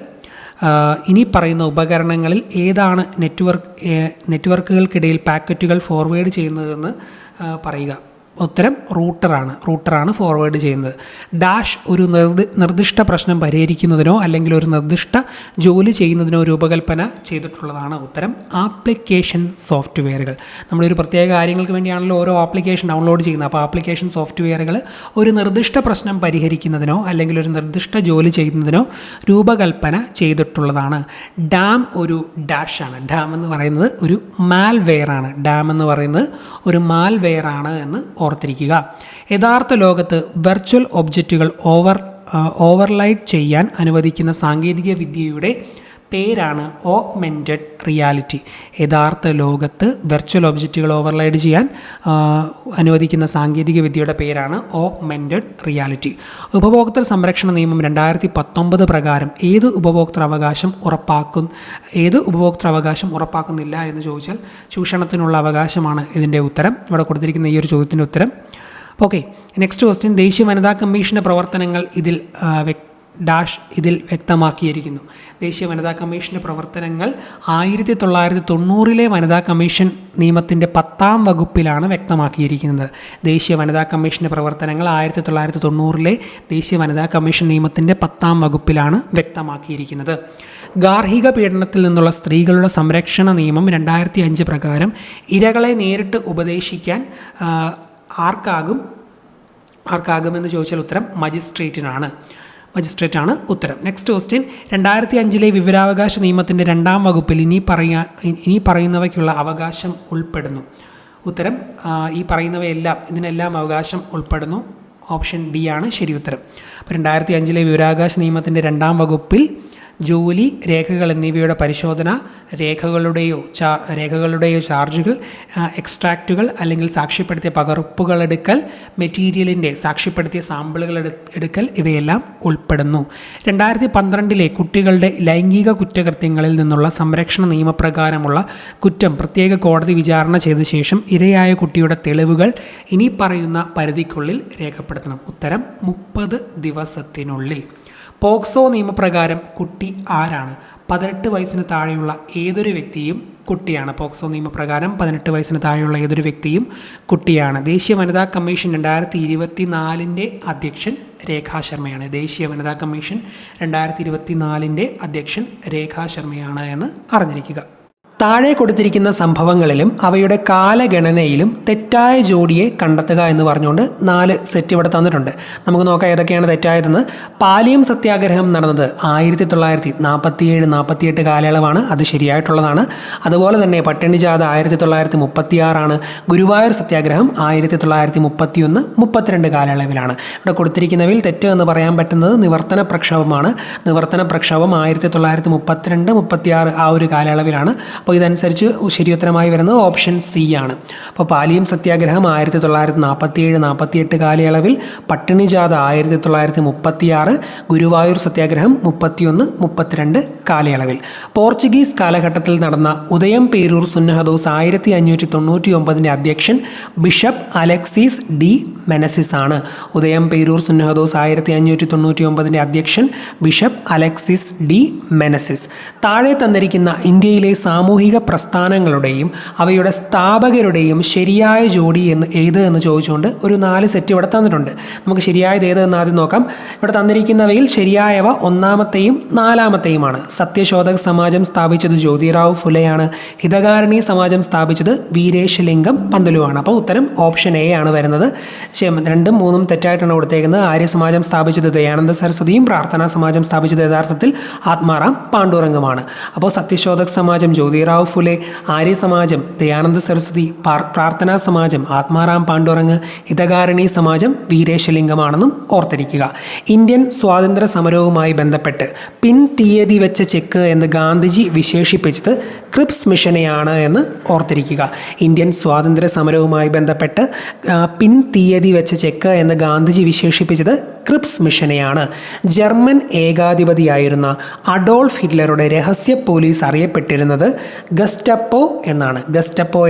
ഇനി പറയുന്ന ഉപകരണങ്ങളിൽ ഏതാണ് നെറ്റ്വർക്കുകൾക്കിടയിൽ പാക്കറ്റുകൾ ഫോർവേഡ് ചെയ്യുന്നതെന്ന് പറയുക. ഉത്തരം റൂട്ടറാണ് ഫോർവേഡ് ചെയ്യുന്നത്. ഡാഷ് ഒരു നിർദ്ദിഷ്ട പ്രശ്നം പരിഹരിക്കുന്നതിനോ അല്ലെങ്കിൽ ഒരു നിർദ്ദിഷ്ട ജോലി ചെയ്യുന്നതിനോ രൂപകൽപ്പന ചെയ്തിട്ടുള്ളതാണ്. ഉത്തരം ആപ്ലിക്കേഷൻ സോഫ്റ്റ്വെയറുകൾ. നമ്മളൊരു പ്രത്യേക കാര്യങ്ങൾക്ക് വേണ്ടിയാണല്ലോ ഓരോ ആപ്ലിക്കേഷൻ ഡൗൺലോഡ് ചെയ്യുന്നത്. അപ്പോൾ ആപ്ലിക്കേഷൻ സോഫ്റ്റ്വെയറുകൾ ഒരു നിർദ്ദിഷ്ട പ്രശ്നം പരിഹരിക്കുന്നതിനോ അല്ലെങ്കിൽ ഒരു നിർദ്ദിഷ്ട ജോലി ചെയ്യുന്നതിനോ രൂപകൽപ്പന ചെയ്തിട്ടുള്ളതാണ്. ഡാം ഒരു ഡാഷാണ്. ഡാം എന്ന് പറയുന്നത് ഒരു മാൽവെയറാണ്. എന്ന് ഓർത്തിരിക്കുക. യഥാർത്ഥ ലോകത്ത് വെർച്വൽ ഒബ്ജക്റ്റുകൾ ഓവർലൈഡ് ചെയ്യാൻ അനുവദിക്കുന്ന സാങ്കേതിക വിദ്യയുടെ പേരാണ് ഓഗ്മെൻറ്റഡ് റിയാലിറ്റി. യഥാർത്ഥ ലോകത്ത് വെർച്വൽ ഒബ്ജക്റ്റുകൾ ഓവർലൈഡ് ചെയ്യാൻ അനുവദിക്കുന്ന സാങ്കേതിക വിദ്യയുടെ പേരാണ് ഓഗ്മെൻറ്റഡ് റിയാലിറ്റി. ഉപഭോക്തൃ സംരക്ഷണ നിയമം 2019 പ്രകാരം ഏത് ഉപഭോക്തൃ അവകാശം ഉറപ്പാക്കുന്നില്ല എന്ന് ചോദിച്ചാൽ ചൂഷണത്തിനുള്ള അവകാശമാണ് ഇതിൻ്റെ ഉത്തരം. ഇവിടെ കൊടുത്തിരിക്കുന്ന ഈ ഒരു ചോദ്യത്തിൻ്റെ ഉത്തരം. Okay, next question. ദേശീയ വനിതാ കമ്മീഷൻ്റെ പ്രവർത്തനങ്ങൾ ഇതിൽ വ്യക്തമാക്കിയിരിക്കുന്നു. ദേശീയ വനിതാ കമ്മീഷൻ്റെ പ്രവർത്തനങ്ങൾ 1990 വനിതാ കമ്മീഷൻ നിയമത്തിൻ്റെ 10-ാം വകുപ്പിലാണ് വ്യക്തമാക്കിയിരിക്കുന്നത്. ദേശീയ വനിതാ കമ്മീഷൻ്റെ പ്രവർത്തനങ്ങൾ 1990 ദേശീയ വനിതാ കമ്മീഷൻ നിയമത്തിൻ്റെ 10-ാം വകുപ്പിലാണ് വ്യക്തമാക്കിയിരിക്കുന്നത്. ഗാർഹിക പീഡനത്തിൽ നിന്നുള്ള സ്ത്രീകളുടെ സംരക്ഷണ നിയമം 2005 പ്രകാരം ഇരകളെ നേരിട്ട് ഉപദേശിക്കാൻ ആർക്കാകുമെന്ന് ചോദിച്ചാൽ ഉത്തരം മജിസ്ട്രേറ്റാണ് ഉത്തരം. Next question. 2005 വിവരാവകാശ നിയമത്തിൻ്റെ 2-ാം വകുപ്പിൽ ഇനി പറയുന്നവയ്ക്കുള്ള അവകാശം ഉൾപ്പെടുന്നു. ഉത്തരം ഇതിനെല്ലാം അവകാശം ഉൾപ്പെടുന്നു. ഓപ്ഷൻ ഡി ആണ് ശരി ഉത്തരം. അപ്പോൾ 2005 വിവരാവകാശ നിയമത്തിൻ്റെ 2-ാം വകുപ്പിൽ ജോലി, രേഖകൾ എന്നിവയുടെ പരിശോധന, രേഖകളുടെയോ ചാർജുകൾ, എക്സ്ട്രാക്റ്റുകൾ അല്ലെങ്കിൽ സാക്ഷ്യപ്പെടുത്തിയ പകർപ്പുകൾ എടുക്കൽ, മെറ്റീരിയലിൻ്റെ സാക്ഷ്യപ്പെടുത്തിയ സാമ്പിളുകൾ എടുക്കൽ ഇവയെല്ലാം ഉൾപ്പെടുന്നു. 2012 കുട്ടികളുടെ ലൈംഗിക കുറ്റകൃത്യങ്ങളിൽ നിന്നുള്ള സംരക്ഷണ നിയമപ്രകാരമുള്ള കുറ്റം പ്രത്യേക കോടതി വിചാരണ ചെയ്ത ശേഷം ഇരയായ കുട്ടിയുടെ തെളിവുകൾ ഇനി പറയുന്ന പരിധിക്കുള്ളിൽ രേഖപ്പെടുത്തണം. ഉത്തരം 30 ദിവസത്തിനുള്ളിൽ. പോക്സോ നിയമപ്രകാരം കുട്ടി ആരാണ്? 18 വയസ്സിന് താഴെയുള്ള ഏതൊരു വ്യക്തിയും കുട്ടിയാണ്. പോക്സോ നിയമപ്രകാരം 18 വയസ്സിന് താഴെയുള്ള ഏതൊരു വ്യക്തിയും കുട്ടിയാണ്. ദേശീയ വനിതാ കമ്മീഷൻ 2024 അധ്യക്ഷൻ രേഖാ ശർമ്മയാണ്. ദേശീയ വനിതാ കമ്മീഷൻ 2024 അധ്യക്ഷൻ രേഖാ ശർമ്മയാണ് എന്ന് അറിഞ്ഞിരിക്കുക. താഴെ കൊടുത്തിരിക്കുന്ന സംഭവങ്ങളിലും അവയുടെ കാലഗണനയിലും തെറ്റായ ജോഡിയെ കണ്ടെത്തുക എന്ന് പറഞ്ഞുകൊണ്ട് 4 സെറ്റ് ഇവിടെ തന്നിട്ടുണ്ട്. നമുക്ക് നോക്കാം ഏതൊക്കെയാണ് തെറ്റായതെന്ന്. പാലിയം സത്യാഗ്രഹം നടന്നത് 1947-48 കാലയളവാണ്. അത് ശരിയായിട്ടുള്ളതാണ്. അതുപോലെ തന്നെ പട്ടിണിജാഥ 1936 ഗുരുവായൂർ സത്യാഗ്രഹം 1931-32 കാലയളവിലാണ്. ഇവിടെ കൊടുത്തിരിക്കുന്നവയിൽ തെറ്റ് എന്ന് പറയാൻ പറ്റുന്നത് നിവർത്തന പ്രക്ഷോഭമാണ്. നിവർത്തന പ്രക്ഷോഭം 1932-36 ആ ഒരു കാലയളവിലാണ്. അപ്പോൾ ഇതനുസരിച്ച് ശരിയുത്തരമായി വരുന്നത് ഓപ്ഷൻ സി ആണ്. അപ്പോൾ പാലിയം സത്യാഗ്രഹം 1947-48 കാലയളവിൽ, പട്ടിണിജാഥ 1936, ഗുരുവായൂർ സത്യാഗ്രഹം 31-32 കാലയളവിൽ. പോർച്ചുഗീസ് കാലഘട്ടത്തിൽ നടന്ന ഉദയം പേരൂർ സുന്നഹദോസ് 1599 അധ്യക്ഷൻ ബിഷപ്പ് അലക്സിസ് ഡി മെനസിസ് ആണ്. ഉദയം പേരൂർ സുന്നഹദോസ് 1599 അധ്യക്ഷൻ ബിഷപ്പ് അലക്സിസ് ഡി മെനസിസ്. താഴെ തന്നിരിക്കുന്ന ഇന്ത്യയിലെ സാമൂഹിക സാമൂഹിക പ്രസ്ഥാനങ്ങളുടെയും അവയുടെ സ്ഥാപകരുടെയും ശരിയായ ജോഡി ഏത് എന്ന് ചോദിച്ചുകൊണ്ട് ഒരു 4 സെറ്റ് ഇവിടെ തന്നിട്ടുണ്ട്. നമുക്ക് ശരിയായത് ഏത് എന്ന് ആദ്യം നോക്കാം. ഇവിടെ തന്നിരിക്കുന്നവയിൽ ശരിയായവ 1-മത്തെയും 4-മത്തെയുമാണ്. സത്യശോധക് സമാജം സ്ഥാപിച്ചത് ജ്യോതിറാവു ഫുലെയാണ്. ഹിതകാരിണി സമാജം സ്ഥാപിച്ചത് വീരേശലിംഗം പന്തലുവാണ്. അപ്പോൾ ഉത്തരം ഓപ്ഷൻ എ ആണ് വരുന്നത്. 2ഉം 3ഉം തെറ്റായിട്ടാണ് കൊടുത്തേക്കുന്നത്. ആര്യ സമാജം സ്ഥാപിച്ചത് ദയാനന്ദ സരസ്വതിയും പ്രാർത്ഥനാ സമാജം സ്ഥാപിച്ചത് യഥാർത്ഥത്തിൽ ആത്മാറാം പാണ്ഡുരംഗമാണ്. അപ്പോൾ സത്യശോധക് സമാജം ജ്യോതിറാവു ഫുലെ, ആര്യ സമാജം ദയാനന്ദ സരസ്വതി, പ്രാർത്ഥനാ സമാജം ആത്മാറാം പാണ്ഡുരംഗ്, ഹിതകാരിണി സമാജം വീരേശലിംഗമാണെന്നും ഓർത്തിരിക്കുക. ഇന്ത്യൻ സ്വാതന്ത്ര്യ സമരവുമായി ബന്ധപ്പെട്ട് പിൻ തീയതി വെച്ച ചെക്ക് എന്ന് ഗാന്ധിജി വിശേഷിപ്പിച്ചത് ക്രിപ്സ് മിഷനെയാണ് എന്ന് ഓർത്തിരിക്കുക. ഇന്ത്യൻ സ്വാതന്ത്ര്യ സമരവുമായി ബന്ധപ്പെട്ട് പിൻ തീയതി വെച്ച ചെക്ക് എന്ന് ഗാന്ധിജി വിശേഷിപ്പിച്ചത് ക്രിപ്സ് മിഷനെയാണ്. ജർമ്മൻ ഏകാധിപതിയായിരുന്ന അഡോൾഫ് ഹിറ്റ്ലറുടെ രഹസ്യ പോലീസ് അറിയപ്പെട്ടിരുന്നത് ഗസ്റ്റപ്പോ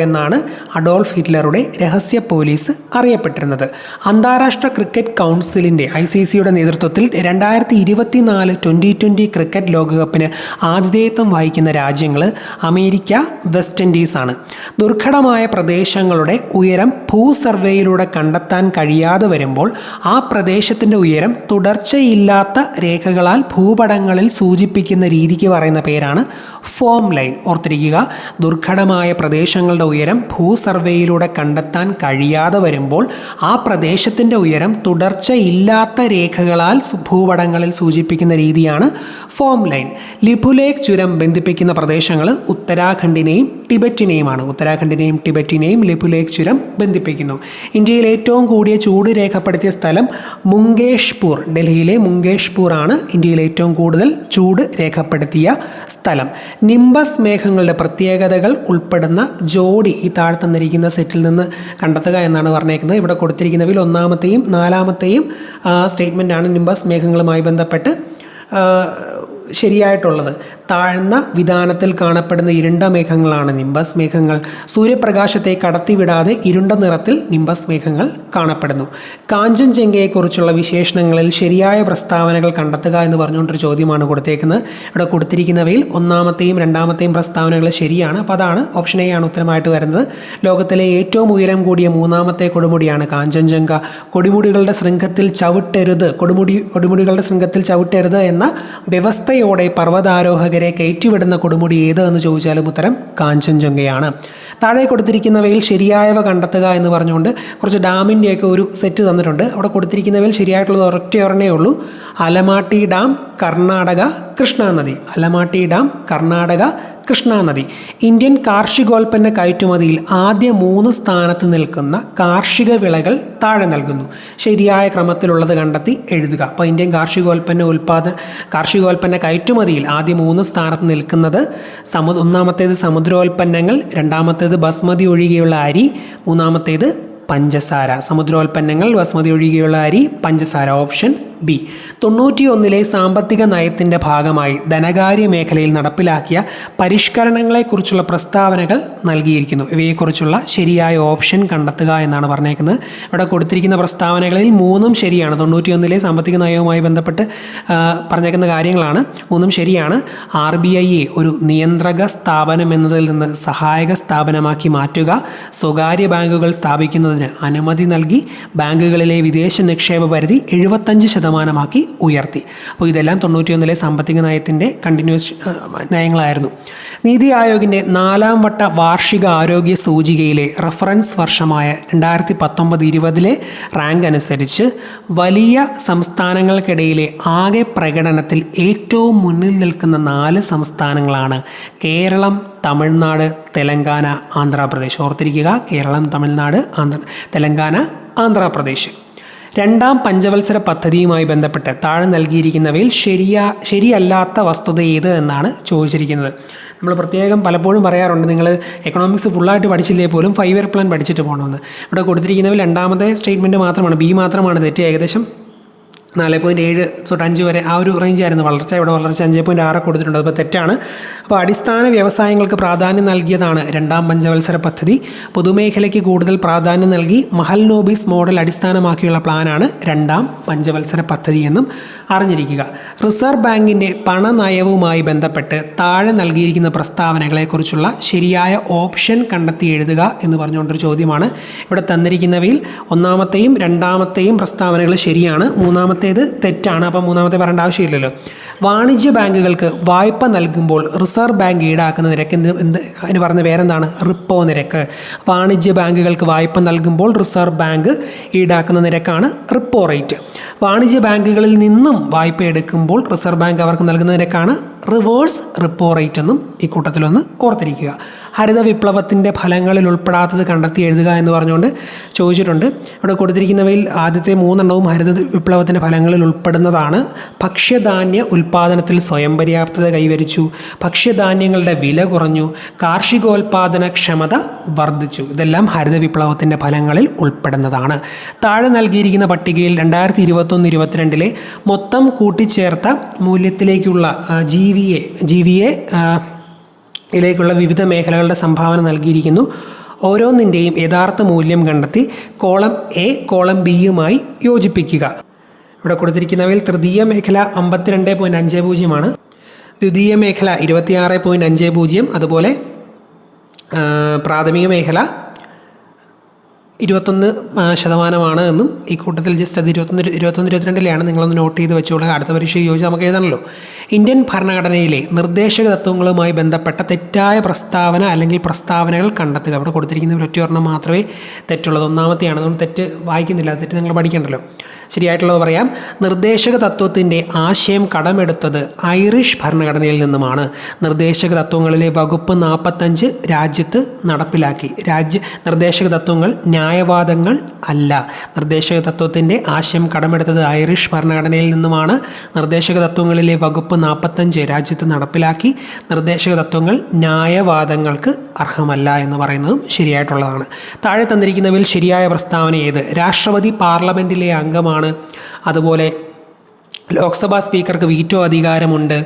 എന്നാണ് അഡോൾഫ് ഹിറ്റ്ലറുടെ രഹസ്യ പോലീസ് അറിയപ്പെട്ടിരുന്നത്. അന്താരാഷ്ട്ര ക്രിക്കറ്റ് കൗൺസിലിൻ്റെ ICCയുടെ നേതൃത്വത്തിൽ 2024 T20 ക്രിക്കറ്റ് ലോകകപ്പിന് ആതിഥേയത്വം വഹിക്കുന്ന രാജ്യങ്ങൾ അമേരിക്ക, വെസ്റ്റ് ഇൻഡീസ് ആണ്. ദുർഘടമായ പ്രദേശങ്ങളുടെ ഉയരം ഭൂസർവേയിലൂടെ കണ്ടെത്താൻ കഴിയാതെ വരുമ്പോൾ ആ പ്രദേശത്തിൻ്റെ ഉയരം തുടർച്ചയില്ലാത്ത രേഖകളാൽ ഭൂപടങ്ങളിൽ സൂചിപ്പിക്കുന്ന രീതിക്ക് പറയുന്ന പേരാണ് ഫോം ലൈൻ. ഓർത്തിരിക്കുക, ദുർഘടമായ പ്രദേശങ്ങളുടെ ഉയരം ഭൂസർവേയിലൂടെ കണ്ടെത്താൻ കഴിയാതെ വരുമ്പോൾ ആ പ്രദേശത്തിൻ്റെ ഉയരം തുടർച്ചയില്ലാത്ത രേഖകളാൽ ഭൂപടങ്ങളിൽ സൂചിപ്പിക്കുന്ന രീതിയാണ് ഫോം ലൈൻ. ലിപുലേഖ് ചുരം ബന്ധിപ്പിക്കുന്ന പ്രദേശങ്ങൾ ഉത്തരാഖണ്ഡിനെയും ടിബറ്റിനെയും ലിപുലേഖ് ചുരം ബന്ധിപ്പിക്കുന്നു. ഇന്ത്യയിൽ ഏറ്റവും കൂടിയ ചൂട് രേഖപ്പെടുത്തിയ സ്ഥലം മുങ്കേഷ്പൂർ, ഡൽഹിയിലെ മുങ്കേഷ്പൂർ ആണ് ഇന്ത്യയിൽ ഏറ്റവും കൂടുതൽ ചൂട് രേഖപ്പെടുത്തിയ സ്ഥലം. നിംബസ് മേഘങ്ങളുടെ പ്രത്യേകതകൾ ഉൾപ്പെടുന്ന ജോഡി ഈ താഴെ തന്നിരിക്കുന്ന സെറ്റിൽ നിന്ന് കണ്ടെത്തുക എന്നാണ് പറഞ്ഞേക്കുന്നത്. ഇവിടെ കൊടുത്തിരിക്കുന്നവയിൽ 1-മത്തെയും 4-മത്തെയും സ്റ്റേറ്റ്മെൻറ്റാണ് നിംബസ് മേഘങ്ങളുമായി ബന്ധപ്പെട്ട് ശരിയായിട്ടുള്ളത്. താഴ്ന്ന വിതാനത്തിൽ കാണപ്പെടുന്ന ഇരുണ്ട മേഘങ്ങളാണ് നിംബസ് മേഘങ്ങൾ. സൂര്യപ്രകാശത്തെ കടത്തിവിടാതെ ഇരുണ്ട നിറത്തിൽ നിംബസ് മേഘങ്ങൾ കാണപ്പെടുന്നു. കാഞ്ചൻജംഗയെക്കുറിച്ചുള്ള വിശേഷണങ്ങളിൽ ശരിയായ പ്രസ്താവനകൾ കണ്ടെത്തുക എന്ന് പറഞ്ഞുകൊണ്ടൊരു ചോദ്യമാണ് കൊടുത്തേക്കുന്നത്. ഇവിടെ കൊടുത്തിരിക്കുന്നവയിൽ 1-മത്തെയും 2-മത്തെയും പ്രസ്താവനകൾ ശരിയാണ്. അപ്പോൾ അതാണ് ഓപ്ഷൻ എ ആണ് ഉത്തരമായിട്ട് വരുന്നത്. ലോകത്തിലെ ഏറ്റവും ഉയരം കൂടിയ 3-മത്തെ കൊടുമുടിയാണ് കാഞ്ചൻജംഗ. കൊടുമുടികളുടെ ശൃംഖത്തിൽ ചവിട്ടരുത് എന്ന വ്യവസ്ഥയോടെ പർവ്വതാരോഹകരെ കയറ്റിവിടുന്ന കൊടുമുടി ഏത് എന്ന് ചോദിച്ചാലും ഉത്തരം കാഞ്ചൻജംഗയാണ്. താഴെ കൊടുത്തിരിക്കുന്നവയിൽ ശരിയായവ കണ്ടെത്തുക എന്ന് പറഞ്ഞുകൊണ്ട് കുറച്ച് ഡാമിൻ്റെയൊക്കെ ഒരു സെറ്റ് തന്നിട്ടുണ്ട്. അവിടെ കൊടുത്തിരിക്കുന്നവയിൽ ശരിയായിട്ടുള്ളത് ഒരൊറ്റയൊരെണ്ണേ ഉള്ളൂ. അലമാട്ടി ഡാം, കർണാടക, കൃഷ്ണാനദി. അലമാട്ടി ഡാം, കർണാടക, കൃഷ്ണാനദി. ഇന്ത്യൻ കാർഷികോൽപ്പന്ന കയറ്റുമതിയിൽ ആദ്യ 3 സ്ഥാനത്ത് നിൽക്കുന്ന കാർഷിക വിളകൾ താഴെ നൽകുന്നു. ശരിയായ ക്രമത്തിലുള്ളത് കണ്ടെത്തി എഴുതുക. അപ്പോൾ ഇന്ത്യൻ കാർഷികോൽപ്പന്ന കയറ്റുമതിയിൽ ആദ്യ 3 സ്ഥാനത്ത് നിൽക്കുന്നത് 1-മത്തേത് സമുദ്രോൽപ്പന്നങ്ങൾ, 2-മത്തേത് ബസ്മതി ഒഴികെയുള്ള അരി, 3-മത്തേത് പഞ്ചസാര. സമുദ്രോൽപ്പന്നങ്ങൾ, ബസ്മതി ഒഴികെയുള്ള അരി, പഞ്ചസാര. Option B. 91 സാമ്പത്തിക നയത്തിൻ്റെ ഭാഗമായി ധനകാര്യ മേഖലയിൽ നടപ്പിലാക്കിയ പരിഷ്കരണങ്ങളെക്കുറിച്ചുള്ള പ്രസ്താവനകൾ നൽകിയിരിക്കുന്നു. ഇവയെക്കുറിച്ചുള്ള ശരിയായ ഓപ്ഷൻ കണ്ടെത്തുക എന്നാണ് പറഞ്ഞേക്കുന്നത്. ഇവിടെ കൊടുത്തിരിക്കുന്ന പ്രസ്താവനകളിൽ 3ഉം ശരിയാണ്. 91 സാമ്പത്തിക നയവുമായി ബന്ധപ്പെട്ട് പറഞ്ഞേക്കുന്ന കാര്യങ്ങളാണ്. 3ഉം ശരിയാണ്. RBIയെ ഒരു നിയന്ത്രക സ്ഥാപനം എന്നതിൽ നിന്ന് സഹായക സ്ഥാപനമാക്കി മാറ്റുക, സ്വകാര്യ ബാങ്കുകൾ സ്ഥാപിക്കുന്നതിന് അനുമതി നൽകി, ബാങ്കുകളിലെ വിദേശ നിക്ഷേപ പരിധി 75% ഉയർത്തി. അപ്പോൾ ഇതെല്ലാം 91 സാമ്പത്തിക നയത്തിൻ്റെ കണ്ടിന്യൂസ് നയങ്ങളായിരുന്നു. നീതി ആയോഗിൻ്റെ 4ാം വട്ട വാർഷിക ആരോഗ്യ സൂചികയിലെ റഫറൻസ് വർഷമായ 2019-20 റാങ്ക് അനുസരിച്ച് വലിയ സംസ്ഥാനങ്ങൾക്കിടയിലെ ആകെ പ്രകടനത്തിൽ ഏറ്റവും മുന്നിൽ നിൽക്കുന്ന 4 സംസ്ഥാനങ്ങളാണ് കേരളം, തമിഴ്നാട്, തെലങ്കാന, ആന്ധ്രാപ്രദേശ്. ഓർത്തിരിക്കുക, കേരളം, തമിഴ്നാട്, തെലങ്കാന, ആന്ധ്രാപ്രദേശ്. 2ാം പഞ്ചവത്സര പദ്ധതിയുമായി ബന്ധപ്പെട്ട് താഴെ നൽകിയിരിക്കുന്നവയിൽ ശരിയല്ലാത്ത വസ്തുത ഏത് എന്നാണ് ചോദിച്ചിരിക്കുന്നത്. നമ്മൾ പ്രത്യേകം പലപ്പോഴും പറയാറുണ്ട്, നിങ്ങൾ എക്കണോമിക്സ് ഫുള്ളായിട്ട് പഠിച്ചില്ലേ പോലും 5 ഇയർ പ്ലാൻ പഠിച്ചിട്ട് പോകണമെന്ന്. ഇവിടെ കൊടുത്തിരിക്കുന്നതിൽ 2ാമത്തെ സ്റ്റേറ്റ്മെൻറ്റ് മാത്രമാണ്, ബി മാത്രമാണ് തെറ്റ്. ഏകദേശം 4.7 തൊട്ട് 5 വരെ ആ ഒരു റേഞ്ചായിരുന്നു വളർച്ച. ഇവിടെ വളർച്ച 5.6 കൊടുത്തിട്ടുണ്ട്. അപ്പോൾ തെറ്റാണ്. അപ്പോൾ അടിസ്ഥാന വ്യവസായങ്ങൾക്ക് പ്രാധാന്യം നൽകിയതാണ് രണ്ടാം പഞ്ചവത്സര പദ്ധതി. പൊതുമേഖലയ്ക്ക് കൂടുതൽ പ്രാധാന്യം നൽകി മഹൽനോബിസ് മോഡൽ അടിസ്ഥാനമാക്കിയുള്ള പ്ലാനാണ് രണ്ടാം പഞ്ചവത്സര പദ്ധതി എന്നും അറിഞ്ഞിരിക്കുക. റിസർവ് ബാങ്കിൻ്റെ പണനയവുമായി ബന്ധപ്പെട്ട് താഴെ നൽകിയിരിക്കുന്ന പ്രസ്താവനകളെക്കുറിച്ചുള്ള ശരിയായ ഓപ്ഷൻ കണ്ടെത്തി എഴുതുക എന്ന് പറഞ്ഞുകൊണ്ടൊരു ചോദ്യമാണ്. ഇവിടെ തന്നിരിക്കുന്നവയിൽ ഒന്നാമത്തെയും രണ്ടാമത്തെയും പ്രസ്താവനകൾ ശരിയാണ്, മൂന്നാമത്തേത് തെറ്റാണ്. അപ്പം മൂന്നാമത്തെ പറയേണ്ട ആവശ്യമില്ലല്ലോ. വാണിജ്യ ബാങ്കുകൾക്ക് വായ്പ നൽകുമ്പോൾ റിസർവ് ബാങ്ക് ഈടാക്കുന്ന നിരക്ക് അതിന് പറഞ്ഞ പേരെന്താണ്? റിപ്പോ നിരക്ക്. വാണിജ്യ ബാങ്കുകൾക്ക് വായ്പ നൽകുമ്പോൾ റിസർവ് ബാങ്ക് ഈടാക്കുന്ന നിരക്കാണ് റിപ്പോ റേറ്റ്. വാണിജ്യ ബാങ്കുകളിൽ നിന്നും വായ്പ എടുക്കുമ്പോൾ റിസർവ് ബാങ്ക് അവർക്ക് നൽകുന്ന നിരക്കാണ് റിവേഴ്സ് റിപ്പോ റേറ്റ് എന്നും ഈ കൂട്ടത്തിലൊന്ന് ഓർത്തിരിക്കുക. ഹരിത വിപ്ലവത്തിൻ്റെ ഫലങ്ങളിൽ ഉൾപ്പെടാത്തത് കണ്ടെത്തി എഴുതുക എന്ന് പറഞ്ഞുകൊണ്ട് ചോദിച്ചിട്ടുണ്ട്. ഇവിടെ കൊടുത്തിരിക്കുന്നവയിൽ ആദ്യത്തെ 3 ഹരിത വിപ്ലവത്തിൻ്റെ ഫലങ്ങളിൽ ഉൾപ്പെടുന്നതാണ്. ഭക്ഷ്യധാന്യ ഉൽപ്പാദനത്തിൽ സ്വയം പര്യാപ്തത കൈവരിച്ചു, ഭക്ഷ്യധാന്യങ്ങളുടെ വില കുറഞ്ഞു, കാർഷികോൽപാദന ക്ഷമത വർദ്ധിച്ചു. ഇതെല്ലാം ഹരിത വിപ്ലവത്തിൻ്റെ ഫലങ്ങളിൽ ഉൾപ്പെടുന്നതാണ്. താഴെ നൽകിയിരിക്കുന്ന പട്ടികയിൽ 2021-22 മൊത്തം കൂട്ടിച്ചേർത്ത മൂല്യത്തിലേക്കുള്ള GVA യിലേക്കുള്ള വിവിധ മേഖലകളുടെ സംഭാവന നൽകിയിരിക്കുന്നു. ഓരോന്നിൻ്റെയും യഥാർത്ഥ മൂല്യം കണ്ടെത്തി കോളം എ കോളം ബിയുമായി യോജിപ്പിക്കുക. ഇവിടെ കൊടുത്തിരിക്കുന്നവയിൽ തൃതീയ മേഖല 52.50 ദ്വിതീയ മേഖല 26.50, അതുപോലെ പ്രാഥമിക മേഖല 21% എന്നും ഈ കൂട്ടത്തിൽ ജസ്റ്റ് അത് 21-22 നിങ്ങളൊന്ന് നോട്ട് ചെയ്ത് വെച്ചോളുക. അടുത്ത പരീക്ഷയ്ക്ക് ചോദിച്ചാൽ നമുക്ക് എഴുതാനല്ലോ. ഇന്ത്യൻ ഭരണഘടനയിലെ നിർദ്ദേശക തത്വങ്ങളുമായി ബന്ധപ്പെട്ട തെറ്റായ പ്രസ്താവന അല്ലെങ്കിൽ പ്രസ്താവനകൾ കണ്ടെത്തുക. ഇവിടെ കൊടുത്തിരിക്കുന്ന ഒറ്റ ഒരെണ്ണം മാത്രമേ തെറ്റുള്ളത്, ഒന്നാമത്തെയാണ്. അതുകൊണ്ട് തെറ്റ് വായിക്കുന്നില്ല, തെറ്റ് നിങ്ങൾ പഠിക്കണ്ടല്ലോ. ശരിയായിട്ടുള്ളത് പറയാം. നിർദ്ദേശക തത്വത്തിൻ്റെ ആശയം കടമെടുത്തത് ഐറിഷ് ഭരണഘടനയിൽ നിന്നുമാണ്. നിർദ്ദേശക തത്വങ്ങളിലെ വകുപ്പ് 45 രാജ്യത്ത് നടപ്പിലാക്കി. നിർദ്ദേശക തത്വങ്ങൾ ന്യായവാദങ്ങൾ അല്ല. നിർദ്ദേശക തത്വത്തിൻ്റെ ആശയം കടമെടുത്തത് ഐറിഷ് ഭരണഘടനയിൽ നിന്നുമാണ്. നിർദ്ദേശക തത്വങ്ങളിലെ വകുപ്പ് 45 രാജ്യത്ത് നടപ്പിലാക്കി. നിർദ്ദേശക തത്വങ്ങൾ ന്യായവാദങ്ങൾക്ക് അർഹമല്ല എന്ന് പറയുന്നതും ശരിയായിട്ടുള്ളതാണ്. താഴെ തന്നിരിക്കുന്നവയിൽ ശരിയായ പ്രസ്താവന ഏത്? രാഷ്ട്രപതി പാർലമെൻറ്റിലെ അംഗമാണ്, അതുപോലെ ലോക്സഭാ സ്പീക്കർക്ക് വീറ്റോ അധികാരമുണ്ട്,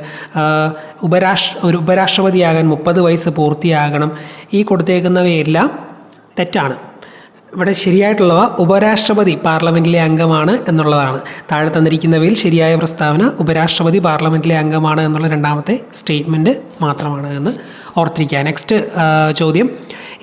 ഒരു ഉപരാഷ്ട്രപതിയാകാൻ 30 വയസ്സ് പൂർത്തിയാകണം. ഈ കൊടുത്തേക്കുന്നവയെല്ലാം തെറ്റാണ്. ഇവിടെ ശരിയായിട്ടുള്ളവ ഉപരാഷ്ട്രപതി പാർലമെൻറ്റിലെ അംഗമാണ് എന്നുള്ളതാണ്. താഴെ തന്നിരിക്കുന്നവയിൽ ശരിയായ പ്രസ്താവന ഉപരാഷ്ട്രപതി പാർലമെൻറ്റിലെ അംഗമാണ് എന്നുള്ള രണ്ടാമത്തെ സ്റ്റേറ്റ്മെൻറ്റ് മാത്രമാണ് എന്ന് ഓർത്തിരിക്കുക. നെക്സ്റ്റ് ചോദ്യം,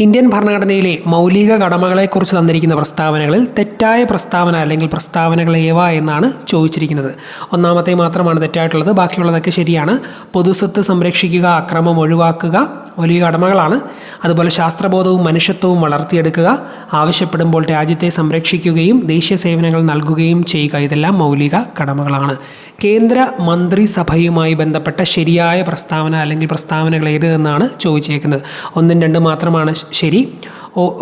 ഇന്ത്യൻ ഭരണഘടനയിലെ മൗലിക കടമകളെക്കുറിച്ച് തന്നിരിക്കുന്ന പ്രസ്താവനകളിൽ തെറ്റായ പ്രസ്താവന അല്ലെങ്കിൽ പ്രസ്താവനകൾ ഏവ എന്നാണ് ചോദിച്ചിരിക്കുന്നത്. ഒന്നാമത്തെ മാത്രമാണ് തെറ്റായിട്ടുള്ളത്, ബാക്കിയുള്ളതൊക്കെ ശരിയാണ്. പൊതുസ്വത്ത് സംരക്ഷിക്കുക, അക്രമം ഒഴിവാക്കുക മൗലിക കടമകളാണ്. അതുപോലെ ശാസ്ത്രബോധവും മനുഷ്യത്വവും വളർത്തിയെടുക്കുക, ആവശ്യപ്പെടുമ്പോൾ രാജ്യത്തെ സംരക്ഷിക്കുകയും ദേശീയ സേവനങ്ങൾ നൽകുകയും ചെയ്യുക, ഇതെല്ലാം മൗലിക കടമകളാണ്. കേന്ദ്ര മന്ത്രിസഭയുമായി ബന്ധപ്പെട്ട ശരിയായ പ്രസ്താവന അല്ലെങ്കിൽ പ്രസ്താവനകൾ ഏത് എന്നാണ് ചോദിച്ചേക്കുന്നത്. 1, 2 മാത്രമാണ് ശരി.